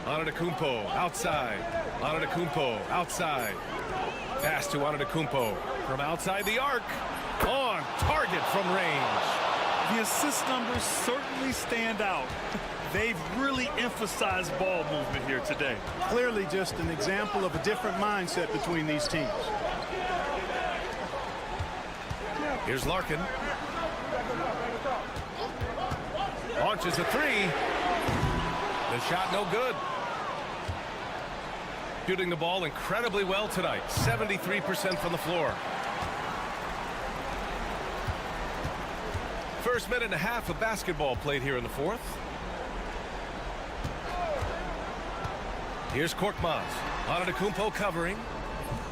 Speaker 1: Antetokounmpo outside. Antetokounmpo outside. Pass to Antetokounmpo from outside the arc. On target from range.
Speaker 2: The assist numbers certainly stand out. They've really emphasized ball movement here today.
Speaker 3: Clearly just an example of a different mindset between these teams.
Speaker 1: Here's Larkin. Launches a 3. The shot no good. Shooting the ball incredibly well tonight. 73% from the floor. First minute and a half of basketball played here in the 4th. Here's Korkmaz. Antetokounmpo covering.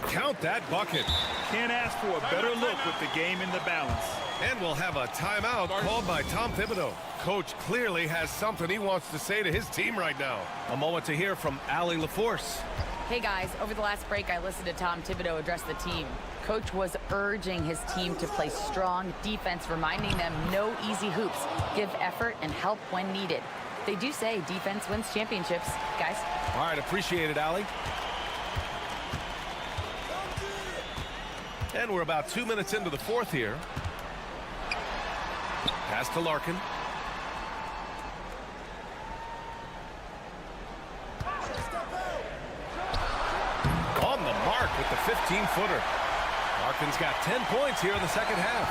Speaker 1: Count that bucket.
Speaker 2: Can't ask for a better look with the game in the balance.
Speaker 1: And we'll have a timeout called by Tom Thibodeau. Coach clearly has something he wants to say to his team right now. A moment to hear from Allie LaForce.
Speaker 7: Hey guys, over the last break I listened to Tom Thibodeau address the team. Coach was urging his team to play strong defense, reminding them no easy hoops, give effort and help when needed. They do say defense wins championships, guys.
Speaker 1: All right, appreciate it, Allie. And we're about 2 minutes into the 4th here. Pass to Larkin. On the mark with the 15-footer. Larkin's got 10 points here in the second half.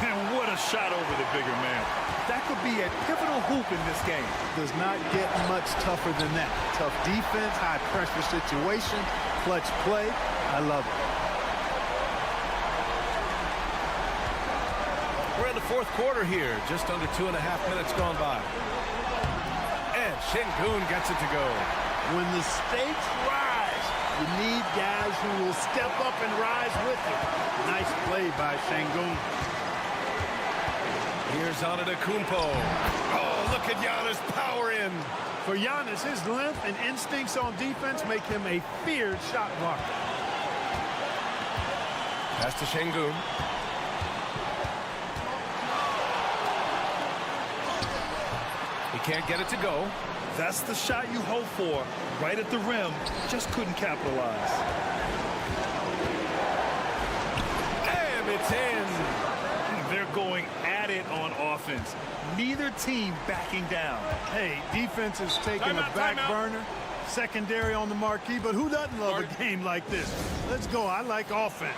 Speaker 2: And what a shot over the bigger man. That could be a pivotal hoop in this game.
Speaker 3: Does not get much tougher than that. Tough defense, high pressure situation, clutch play. I love it.
Speaker 1: We're in the 4th quarter here. Just under 2.5 minutes gone by. And Şengün gets it to go.
Speaker 3: When the stakes rise, you need guys who will step up and rise with you. Nice play by Şengün.
Speaker 1: Here's Antetokounmpo. Oh, look at Giannis power in.
Speaker 3: For Giannis, his length and instincts on defense make him a feared shot blocker.
Speaker 1: Pass to Şengün. He can't get it to go.
Speaker 2: That's the shot you hope for. Right at the rim. Just couldn't capitalize.
Speaker 1: And it's in.
Speaker 2: They're going at it on offense. Neither team backing down.
Speaker 3: Hey, defense is taking a back burner. Secondary on the marquee, but who doesn't love a game like this? Let's go. I like offense.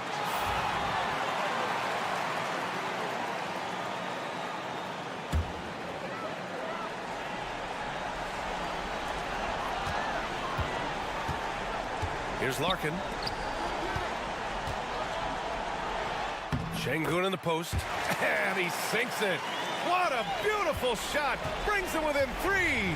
Speaker 1: Here's Larkin. Şengün in the post. And he sinks it. What a beautiful shot. Brings them within 3.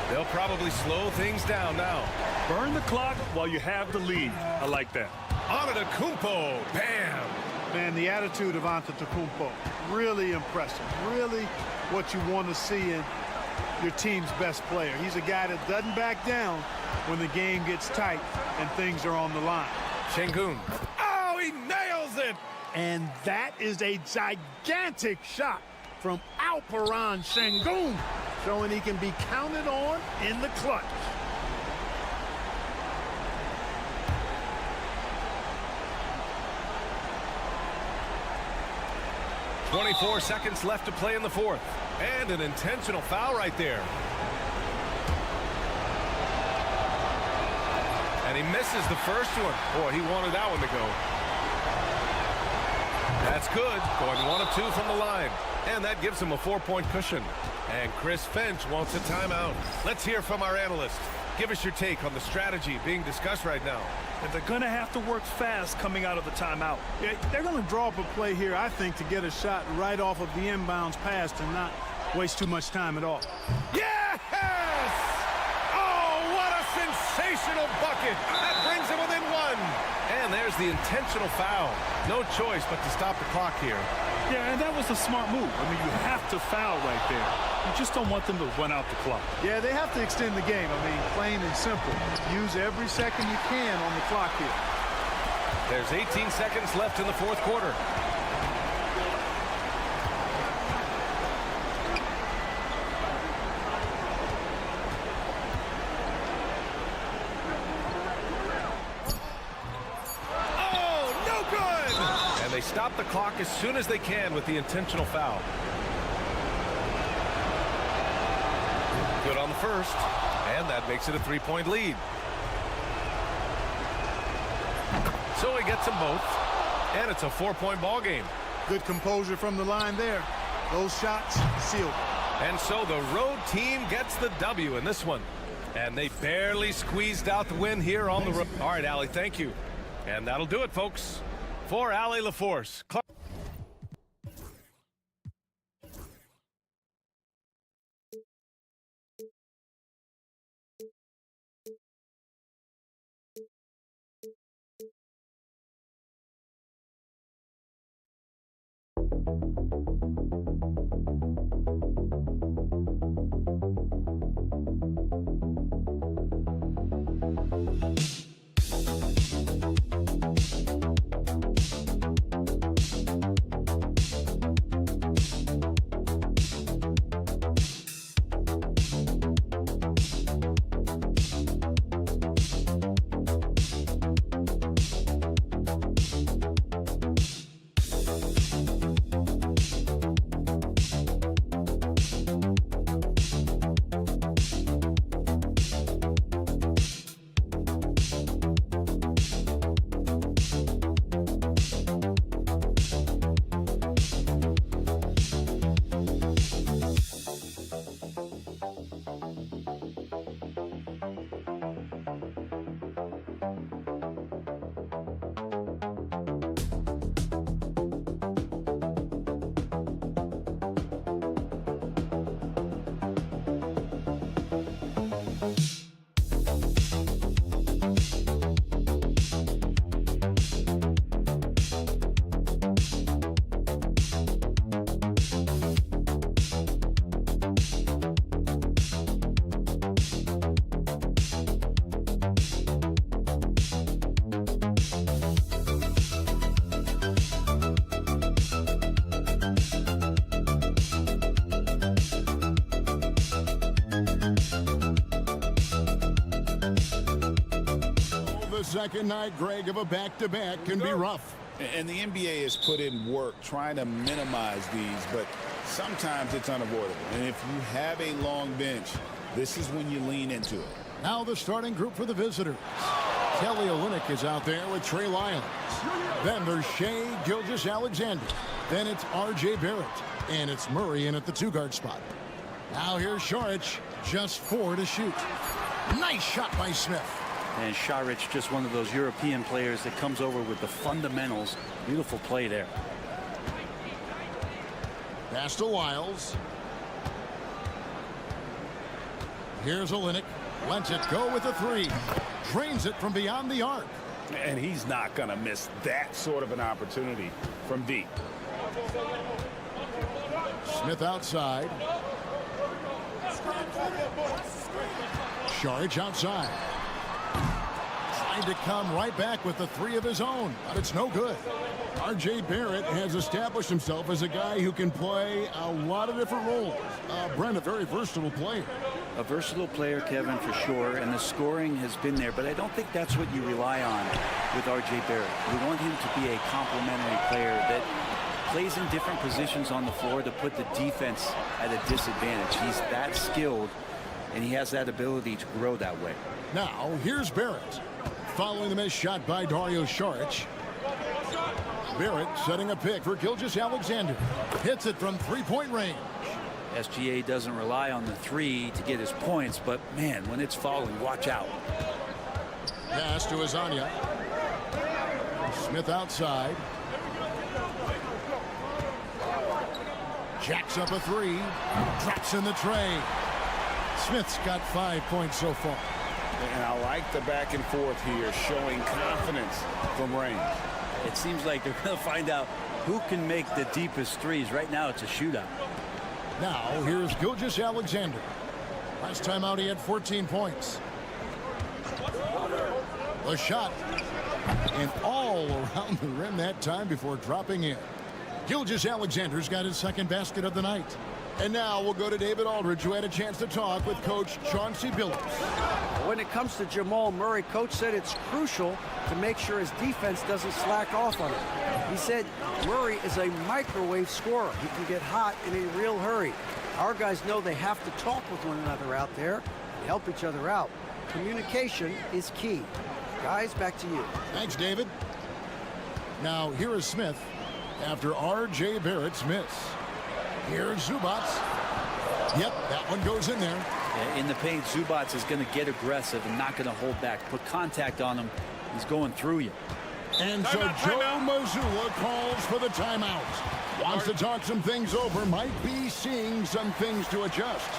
Speaker 1: They'll probably slow things down now.
Speaker 2: Burn the clock while you have the lead. I like that.
Speaker 1: Antetokounmpo. Bam.
Speaker 3: Man, the attitude of Antetokounmpo, really impressive. Really what you want to see in your team's best player. He's a guy that doesn't back down when the game gets tight and things are on the line.
Speaker 1: Şengün. Oh, he nails it!
Speaker 3: And that is a gigantic shot from Alperen Şengün, showing he can be counted on in the clutch.
Speaker 1: 24 seconds left to play in the fourth. And an intentional foul right there. And he misses the first one. Boy, he wanted that one to go. That's good. Going 1 of 2 from the line. And that gives him a 4-point cushion. And Chris Finch wants a timeout. Let's hear from our analyst. Give us your take on the strategy being discussed right now.
Speaker 2: And they're going to have to work fast coming out of the timeout.
Speaker 3: Yeah, they're going to draw up a play here, I think, to get a shot right off of the inbounds pass and not waste too much time at all.
Speaker 1: Yes! Oh, what a sensational bucket. That brings him within 1. And there's the intentional foul. No choice but to stop the clock here.
Speaker 2: Yeah, and that was a smart move. I mean, you have to foul right there. You just don't want them to run out the clock.
Speaker 3: Yeah, they have to extend the game. I mean, plain and simple. Use every second you can on the clock here.
Speaker 1: There's 18 seconds left in the fourth quarter. They stop the clock as soon as they can with the intentional foul. Good on the first, and that makes it a 3-point lead. So he gets them both, and it's a 4-point ball game.
Speaker 3: Good composure from the line there. Those shots sealed.
Speaker 1: And so the road team gets the W in this one. And they barely squeezed out the win here on the road. All right, Allie, thank you. And that'll do it, folks. For Allie LaForce.
Speaker 8: Second night, Greg, of a back-to-back can be rough.
Speaker 10: And the NBA has put in work trying to minimize these, but sometimes it's unavoidable. And if you have a long bench, this is when you lean into it.
Speaker 8: Now the starting group for the visitors. Kelly Olynyk is out there with Trey Lyons. Then there's Shai Gilgeous-Alexander. Then it's R.J. Barrett. And it's Murray in at the 2-guard spot. Now here's Šarić, just 4 to shoot. Nice shot by Smith.
Speaker 13: And Šarić, just one of those European players that comes over with the fundamentals. Beautiful play there.
Speaker 8: Pass to Lyles. Here's Olynyk. Lets it go with a 3. Drains it from beyond the arc.
Speaker 10: And he's not going to miss that sort of an opportunity from deep.
Speaker 8: Smith outside. Saric outside. Trying to come right back with the three of his own, but it's no good. R.J. Barrett has established himself as a guy who can play a lot of different roles. Brent, a very versatile player.
Speaker 13: A versatile player, Kevin, for sure, and the scoring has been there, but I don't think that's what you rely on with R.J. Barrett. We want him to be a complementary player that plays in different positions on the floor to put the defense at a disadvantage. He's that skilled, and he has that ability to grow that way.
Speaker 8: Now, here's Barrett. Following the missed shot by Dario Saric. Barrett setting a pick for Gilgeous-Alexander. Hits it from three-point range.
Speaker 13: SGA doesn't rely on the three to get his points, but man, when it's falling, watch out.
Speaker 8: Pass to Azania. Smith outside. Jacks up a three. Drops in the tray. Smith's got 5 points so far.
Speaker 10: And I like the back and forth here, showing confidence from range.
Speaker 13: It seems like they're going to find out who can make the deepest threes. Right now, it's a shootout.
Speaker 8: Now, here's Gilgeous-Alexander. Last time out, he had 14 points. A shot. And all around the rim that time before dropping in. Gilgeous-Alexander's got his second basket of the night. And now we'll go to David Aldridge, who had a chance to talk with Coach Chauncey Billups.
Speaker 11: When it comes to Jamal Murray, Coach said it's crucial to make sure his defense doesn't slack off on him. He said Murray is a microwave scorer. He can get hot in a real hurry. Our guys know they have to talk with one another out there and help each other out. Communication is key. Guys, back to you.
Speaker 8: Thanks, David. Now, here is Smith after R.J. Barrett's miss. Here's Zubac. Yep, that one goes in there.
Speaker 13: In the paint, Zubac is going to get aggressive and not going to hold back. Put contact on him. He's going through you.
Speaker 8: And so Joe Mazzulla calls for the timeout. Wants to talk some things over. Might be seeing some things to adjust.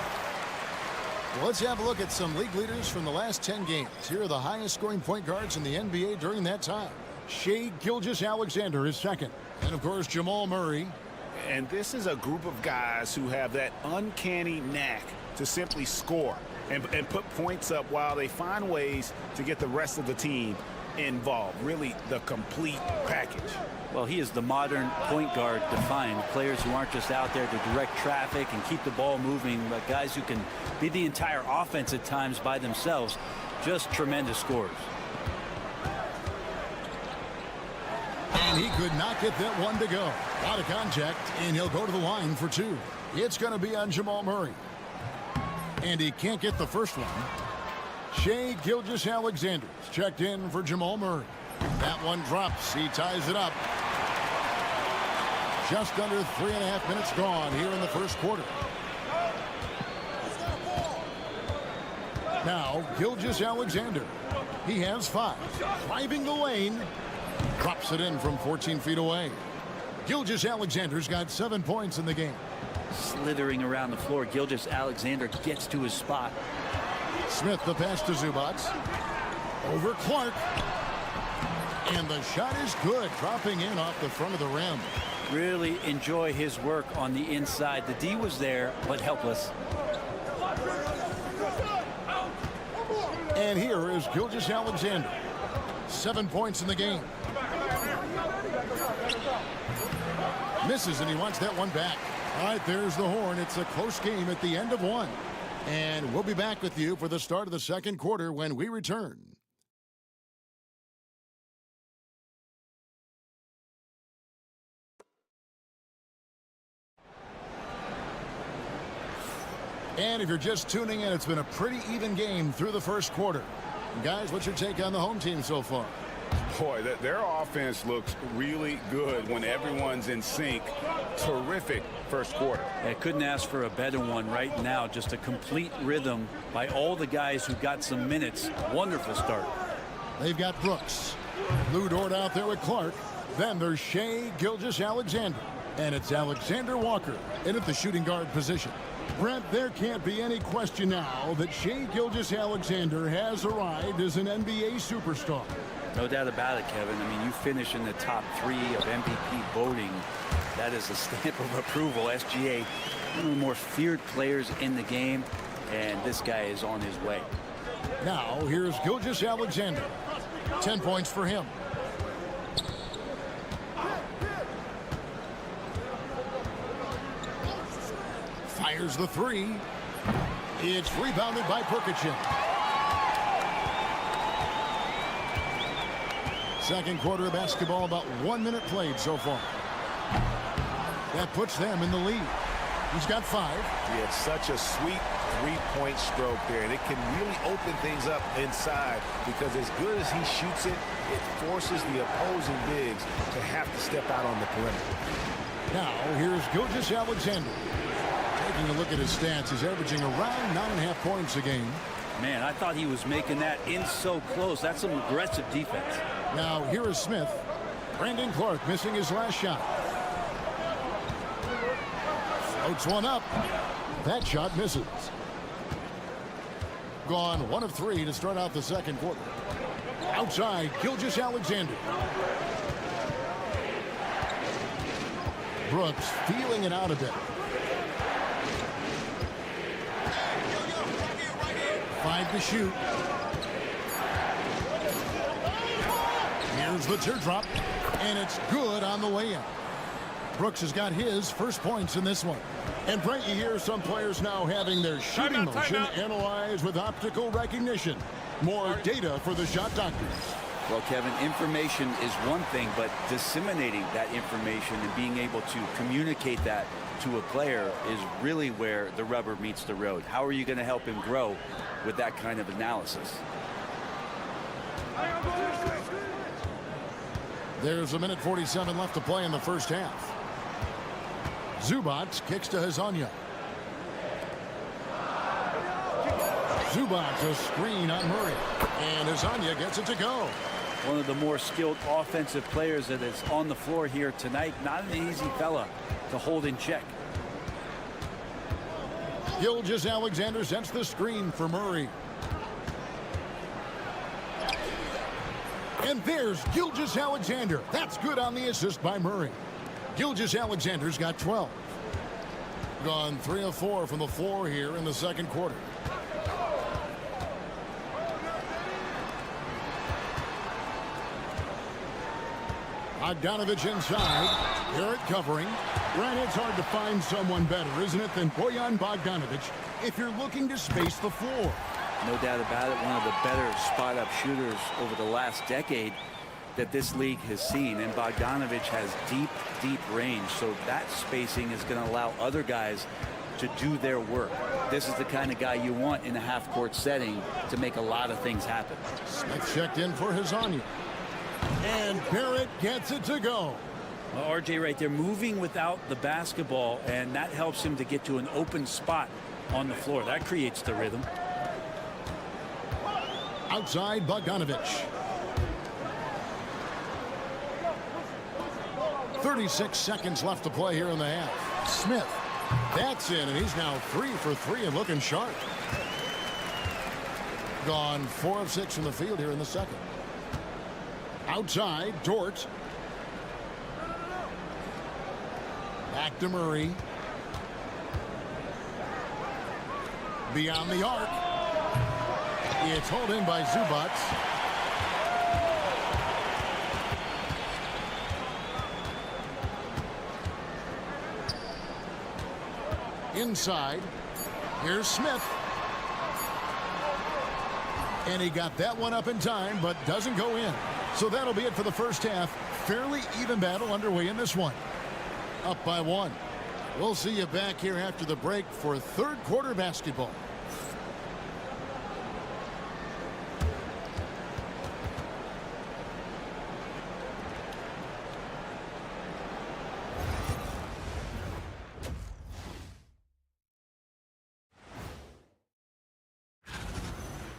Speaker 8: Well, let's have a look at some league leaders from the last 10 games. Here are the highest scoring point guards in the NBA during that time. Shai Gilgeous-Alexander is second. And, of course, Jamal Murray.
Speaker 10: And this is a group of guys who have that uncanny knack to simply score and put points up while they find ways to get the rest of the team involved. Really the complete package.
Speaker 13: Well, he is the modern point guard defined. Players who aren't just out there to direct traffic and keep the ball moving, but guys who can be the entire offense at times by themselves. Just tremendous scorers.
Speaker 8: And he could not get that one to go. Out of contact, and he'll go to the line for two. It's going to be on Jamal Murray. And he can't get the first one. Shai Gilgeous-Alexander checked in for Jamal Murray. That one drops. He ties it up. Just under 3.5 minutes gone here in the first quarter. Now, Gilgeous-Alexander. He has 5. Driving the lane. Drops it in from 14 feet away. Gilgeous-Alexander's got 7 points in the game.
Speaker 13: Slithering around the floor, Gilgeous-Alexander gets to his spot.
Speaker 8: Smith the pass to Zubac. Over Clark. And the shot is good, dropping in off the front of the rim.
Speaker 13: Really enjoy his work on the inside. The D was there, but helpless.
Speaker 8: And here is Gilgeous-Alexander. 7 points in the game. Misses, and he wants that one back. All right, there's the horn. It's a close game at the end of one. And we'll be back with you for the start of the second quarter when we return. And if you're just tuning in, it's been a pretty even game through the first quarter. Guys, what's your take on the home team so far?
Speaker 10: Boy, their offense looks really good when everyone's in sync. Terrific first quarter.
Speaker 13: I couldn't ask for a better one right now. Just a complete rhythm by all the guys who got some minutes. Wonderful start.
Speaker 8: They've got Brooks. Lou Dort out there with Clark. Then there's Shai Gilgeous-Alexander. And it's Alexander Walker in at the shooting guard position. Brent, there can't be any question now that Shai Gilgeous-Alexander has arrived as an NBA superstar.
Speaker 13: No doubt about it, Kevin. I mean, you finish in the top 3 of MVP voting. That is a stamp of approval. SGA, one of the more feared players in the game, and this guy is on his way.
Speaker 8: Now, here's Gilgeous-Alexander. 10 points for him. Fires the 3. It's rebounded by Perkichin. Second quarter of basketball, about 1 minute played so far. That puts them in the lead. He's got 5.
Speaker 15: Yeah, it's such a sweet three-point stroke there, and it can really open things up inside because as good as he shoots it, it forces the opposing bigs to have to step out on the perimeter.
Speaker 8: Now, here's Gilgeous-Alexander. Taking a look at his stats, he's averaging around 9.5 points a game.
Speaker 13: Man, I thought he was making that in so close. That's some aggressive defense.
Speaker 8: Now, here is Smith. Brandon Clark missing his last shot. Floats one up. That shot misses. Gone 1 of 3 to start out the second quarter. Outside, Gilgeous-Alexander. Brooks feeling it out a bit. 5 to shoot. Here's the teardrop, and it's good on the way in. Brooks has got his first points in this one. And Brent, you hear some players now having their shooting motion analyzed with optical recognition. More data for the shot doctors.
Speaker 13: Well, Kevin, information is one thing, but disseminating that information and being able to communicate that to a player is really where the rubber meets the road. How are you going to help him grow with that kind of analysis?
Speaker 8: There's 1:47 left to play in the first half. Zubac kicks to Hezonja. Zubac a screen on Murray. And Hezonja gets it to go.
Speaker 13: One of the more skilled offensive players that is on the floor here tonight. Not an easy fella to hold in check.
Speaker 8: Gilgeous-Alexander sets the screen for Murray. And there's Gilgeous-Alexander. That's good on the assist by Murray. Gilgeous-Alexander's got 12. Gone 3 of 4 from the floor here in the second quarter. Bogdanovich inside. Garrett covering. Ryan, it's hard to find someone better, isn't it, than Bojan Bogdanovich if you're looking to space the floor.
Speaker 13: No doubt about it, one of the better spot-up shooters over the last decade that this league has seen. And Bogdanovich has deep, deep range, so that spacing is going to allow other guys to do their work. This is the kind of guy you want in a half-court setting to make a lot of things happen.
Speaker 8: Smith checked in for Hezonja. And Barrett gets it to go.
Speaker 13: Well, RJ right there moving without the basketball, and that helps him to get to an open spot on the floor. That creates the rhythm.
Speaker 8: Outside Bogdanovich. 36 seconds left to play here in the half. Smith. That's in, and he's now 3 for 3 and looking sharp. Gone 4 of 6 from the field here in the second. Outside, Dort. Back to Murray. Beyond the arc. It's hauled in by Zubac. Inside. Here's Smith. And he got that one up in time, but doesn't go in. So that'll be it for the first half. Fairly even battle underway in this one. Up by 1. We'll see you back here after the break for third quarter basketball.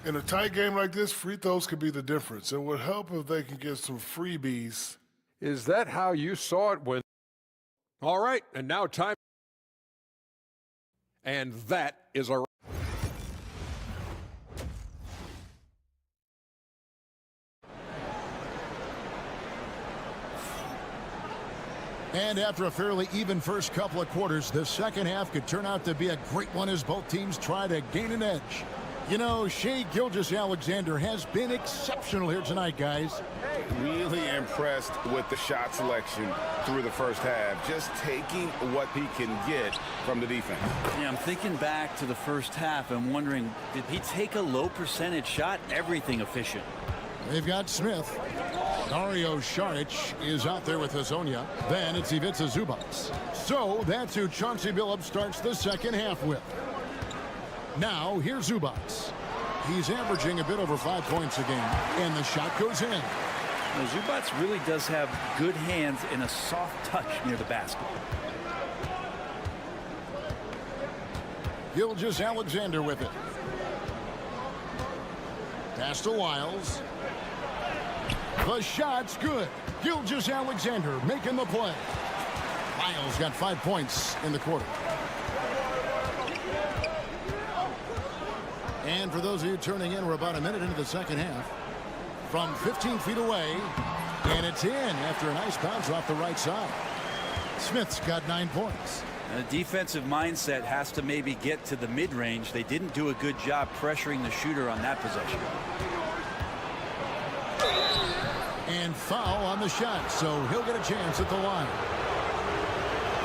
Speaker 5: In a tight game like this, free throws could be the difference. It would help if they can get some freebies.
Speaker 6: Is that how you saw it when? All right, and now time. And that is our.
Speaker 8: And after a fairly even first couple of quarters, the second half could turn out to be a great one as both teams try to gain an edge. You know, Shai Gilgeous-Alexander has been exceptional here tonight, guys.
Speaker 12: Really impressed with the shot selection through the first half. Just taking what he can get from the defense.
Speaker 13: Yeah, I'm thinking back to the first half and wondering, did he take a low percentage shot? Everything efficient.
Speaker 8: They've got Smith. Dario Saric is out there with Hazonia. Then it's Ivica Zubac. So that's who Chauncey Billups starts the second half with. Now, here's Zubac. He's averaging a bit over 5 points a game, and the shot goes in.
Speaker 13: Now, Zubac really does have good hands and a soft touch near the basket.
Speaker 8: Gilgeous-Alexander with it. Pass to Wiles. The shot's good. Gilgeous-Alexander making the play. Wiles got 5 points in the quarter. And for those of you turning in, we're about a minute into the second half. From 15 feet away, and it's in after a nice bounce off the right side. Smith's got 9 points.
Speaker 13: And the defensive mindset has to maybe get to the mid-range. They didn't do a good job pressuring the shooter on that possession.
Speaker 8: And foul on the shot, so he'll get a chance at the line.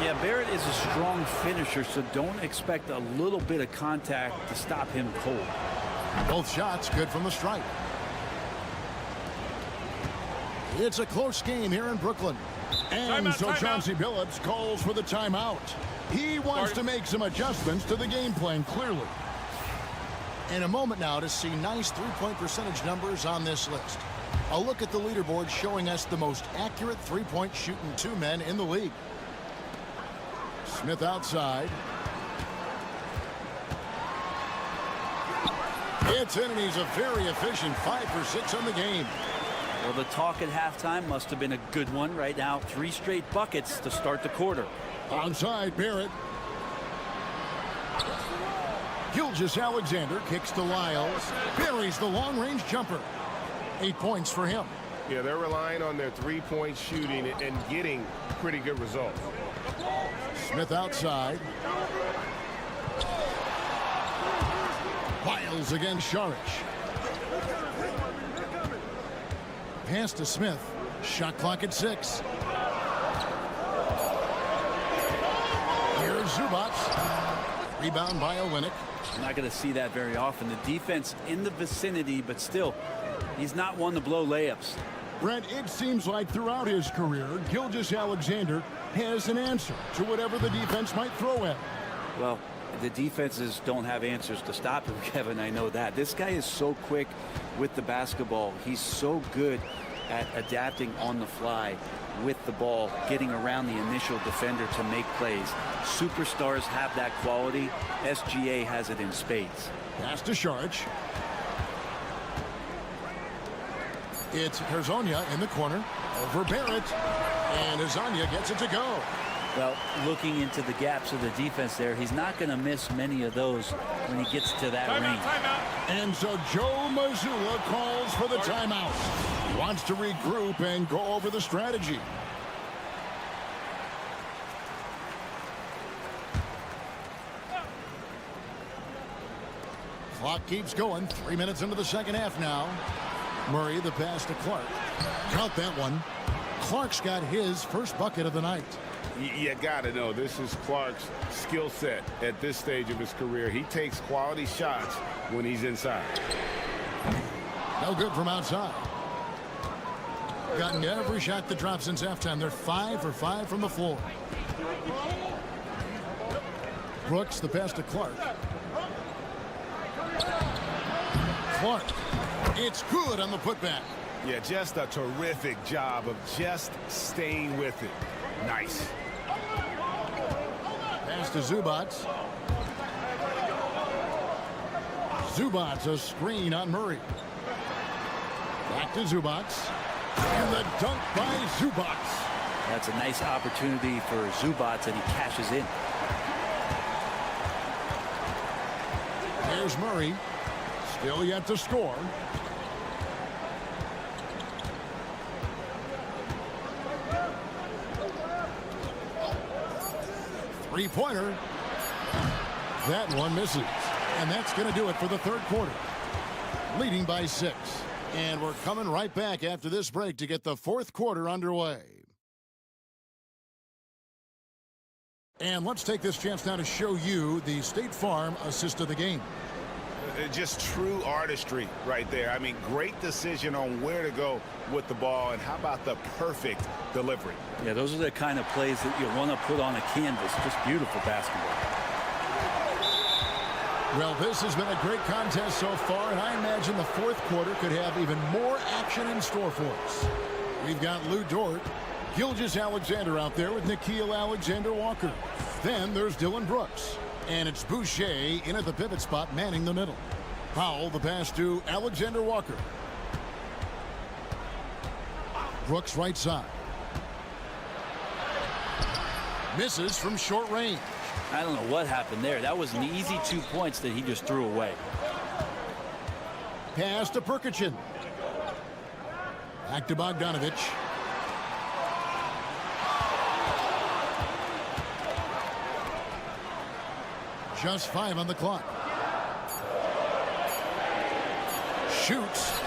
Speaker 13: Yeah, Barrett is a strong finisher, so don't expect a little bit of contact to stop him cold.
Speaker 8: Both shots good from the stripe. It's a close game here in Brooklyn. And so Chauncey Billups calls for the timeout. He wants to make some adjustments to the game plan, clearly. In a moment now to see nice three-point percentage numbers on this list. A look at the leaderboard showing us the most accurate three-point shooting 2 men in the league. Smith outside. It's in, and he's a very efficient 5 for 6 on the game.
Speaker 13: Well, the talk at halftime must have been a good one. Right now, 3 straight buckets to start the quarter.
Speaker 8: Onside, Barrett. Gilgeous-Alexander kicks to Lyles. Buries the long-range jumper. 8 points for him.
Speaker 15: Yeah, they're relying on their three-point shooting and getting pretty good results.
Speaker 8: Smith outside. Wiles against Saric. Pass to Smith. Shot clock at 6. Here's Zubac. Rebound by Olynyk.
Speaker 13: You're not going to see that very often. The defense in the vicinity, but still, he's not one to blow layups.
Speaker 8: Brent, it seems like throughout his career, Gilgeous-Alexander has an answer to whatever the defense might throw at him.
Speaker 13: Well, the defenses don't have answers to stop him, Kevin. I know that. This guy is so quick with the basketball. He's so good at adapting on the fly with the ball, getting around the initial defender to make plays. Superstars have that quality. SGA has it in spades.
Speaker 8: Pass to Saric. It's Hazonia in the corner. Over Barrett. And Hazonia gets it to go.
Speaker 13: Well, looking into the gaps of the defense there, he's not going to miss many of those when he gets to that range.
Speaker 8: And so Joe Mazzulla calls for the timeout. He wants to regroup and go over the strategy. Clock keeps going. 3 minutes into the second half now. Murray, the pass to Clark. Count that one. Clark's got his first bucket of the night.
Speaker 15: You got to know, this is Clark's skill set at this stage of his career. He takes quality shots when he's inside.
Speaker 8: No good from outside. Gotten every shot that dropped since halftime. They're 5 for 5 from the floor. Brooks, the pass to Clark. Clark. It's good on the putback.
Speaker 15: Yeah, just a terrific job of just staying with it. Nice.
Speaker 8: Pass to Zubac. Zubac, a screen on Murray. Back to Zubac. And the dunk by Zubac.
Speaker 13: That's a nice opportunity for Zubac, and he cashes in.
Speaker 8: There's Murray. Still yet to score. Three-pointer. That one misses. And that's going to do it for the third quarter. Leading by 6. And we're coming right back after this break to get the fourth quarter underway. And let's take this chance now to show you the State Farm assist of the game.
Speaker 10: Just true artistry right there. I mean, great decision on where to go with the ball, and how about the perfect delivery?
Speaker 13: Yeah, those are the kind of plays that you want to put on a canvas. Just beautiful basketball.
Speaker 8: Well, this has been a great contest so far, and I imagine the fourth quarter could have even more action in store for us. We've got Lou Dort, Gilgeous-Alexander out there with Nickeil Alexander-Walker. Then there's Dylan Brooks. And it's Boucher in at the pivot spot, manning the middle. Powell, the pass to Alexander-Walker. Brooks right side. Misses from short range.
Speaker 13: I don't know what happened there. That was an easy 2 points that he just threw away.
Speaker 8: Pass to Perkichin. Back to Bogdanovich. Just 5 on the clock. Shoots.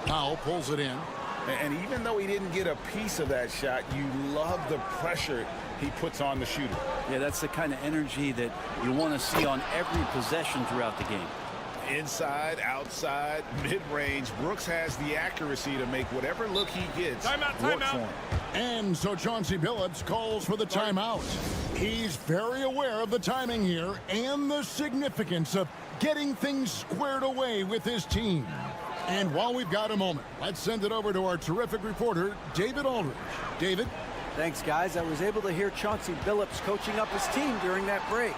Speaker 8: Powell pulls it in.
Speaker 10: And even though he didn't get a piece of that shot, you love the pressure he puts on the shooter.
Speaker 13: Yeah, that's the kind of energy that you want to see on every possession throughout the game.
Speaker 10: Inside, outside, mid-range, Brooks has the accuracy to make whatever look he gets work for him.
Speaker 8: And so Chauncey Billups calls for the timeout. He's very aware of the timing here and the significance of getting things squared away with his team. And while we've got a moment, let's send it over to our terrific reporter, David Aldridge. David?
Speaker 11: Thanks, guys. I was able to hear Chauncey Billups coaching up his team during that break.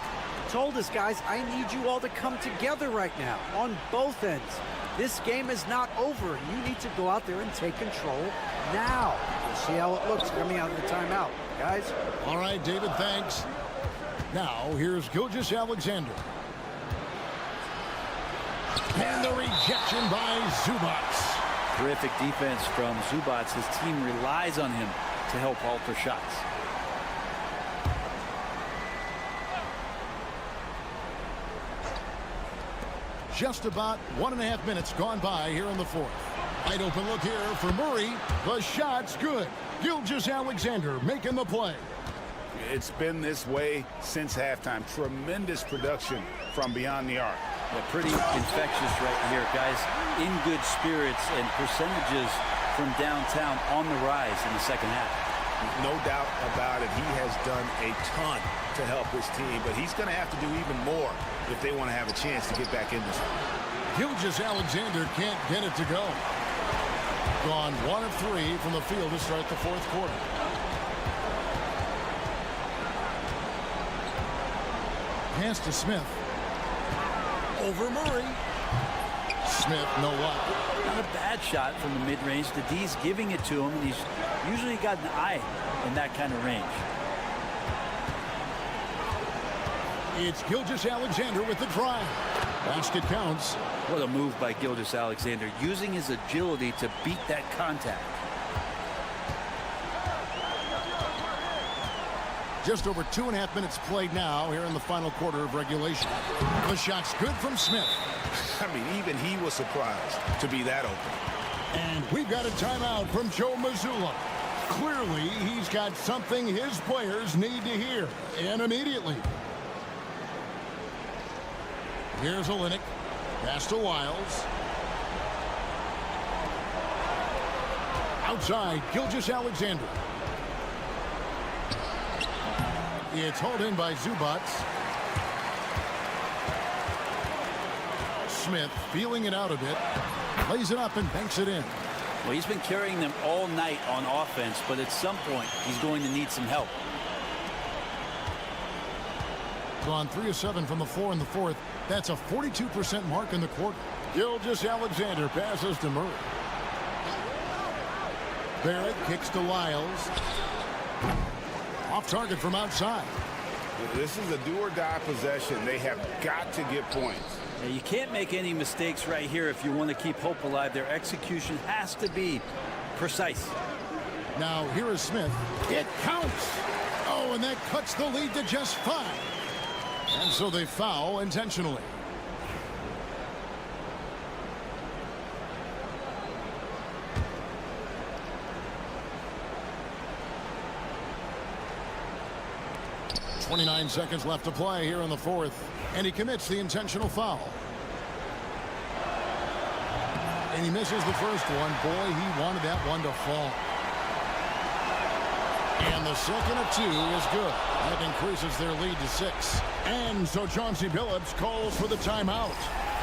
Speaker 11: Told us, guys, I need you all to come together right now on both ends. This game is not over. You need to go out there and take control now. We'll see how it looks coming out of the timeout, guys.
Speaker 8: All right, David, thanks. Now, here's Gilgeous-Alexander. And the rejection by Zubats.
Speaker 13: Terrific defense from Zubats. His team relies on him to help alter shots.
Speaker 8: Just about 1.5 minutes gone by here in the fourth. Wide open look here for Murray. The shot's good. Gilgeous-Alexander making the play.
Speaker 10: It's been this way since halftime. Tremendous production from beyond the arc.
Speaker 13: Yeah, pretty infectious right here, guys. In good spirits and percentages from downtown on the rise in the second half.
Speaker 10: No doubt about it. He has done a ton to help his team, but he's going to have to do even more if they want to have a chance to get back in this one.
Speaker 8: Gilgeous-Alexander can't get it to go. Gone 1 of 3 from the field to start the fourth quarter. Pass to Smith. Over Murray. Smith, no luck.
Speaker 13: Not a bad shot from the mid-range. The D's giving it to him, and he's usually got an eye in that kind of range.
Speaker 8: It's Gilgeous-Alexander with the drive. Basket counts.
Speaker 13: What a move by Gilgeous-Alexander, using his agility to beat that contact.
Speaker 8: Just over 2.5 minutes played now here in the final quarter of regulation. The shot's good from Smith.
Speaker 10: I mean, even he was surprised to be that open.
Speaker 8: And we've got a timeout from Joe Mazzulla. Clearly, he's got something his players need to hear, and immediately. Here's Olynyk. Pass to Wiles. Outside, Gilgeous-Alexander. It's hauled in by Zubats. Smith feeling it out a bit. Lays it up and banks it in.
Speaker 13: Well, he's been carrying them all night on offense, but at some point, he's going to need some help.
Speaker 8: Gone 3 of 7 from the floor in the fourth. That's a 42% mark in the quarter. Gilgeous-Alexander passes to Murray. Barrett kicks to Lyles. Off target from outside.
Speaker 10: This is a do-or-die possession. They have got to get points.
Speaker 13: Now, you can't make any mistakes right here if you want to keep hope alive. Their execution has to be precise.
Speaker 8: Now here is Smith. It counts. Oh, and that cuts the lead to just 5. And so they foul intentionally. .29 seconds left to play here in the 4th, and he commits the intentional foul. And he misses the first one. Boy, he wanted that one to fall. And the second of 2 is good. That increases their lead to 6. And so Chauncey Billups calls for the timeout.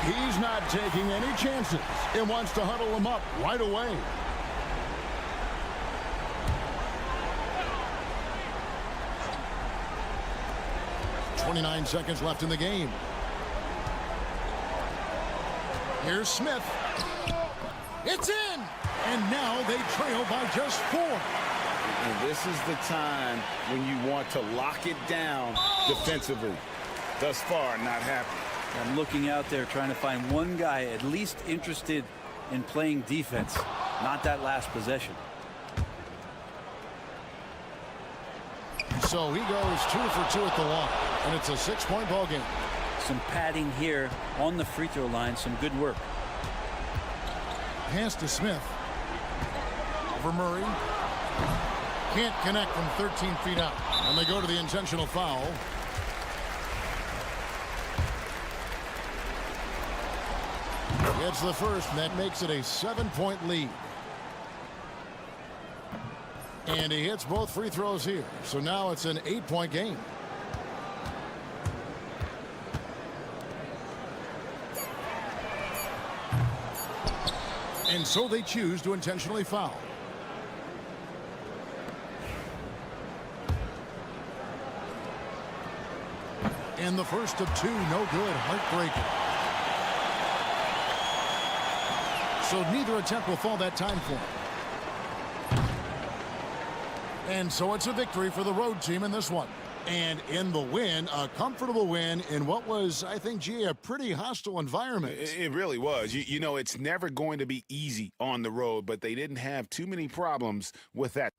Speaker 8: He's not taking any chances and wants to huddle them up right away. .29 seconds left in the game. Here's Smith. It's in! And now they trail by just 4.
Speaker 10: And this is the time when you want to lock it down defensively. Thus far, not happening.
Speaker 13: I'm looking out there trying to find one guy at least interested in playing defense, not that last possession.
Speaker 8: So he goes 2 for 2 at the line, and it's a 6-point ball game.
Speaker 13: Some padding here on the free throw line, some good work.
Speaker 8: Pass to Smith. Over Murray. Can't connect from 13 feet out. And they go to the intentional foul. It's the first, and that makes it a 7-point lead. And he hits both free throws here. So now it's an 8-point game. And so they choose to intentionally foul. And the first of 2, no good. Heartbreaking. So neither attempt will fall that time for him. And so it's a victory for the road team in this one. And in the win, a comfortable win in what was, I think, G, a pretty hostile environment.
Speaker 10: It really was. You know, it's never going to be easy on the road, but they didn't have too many problems with that.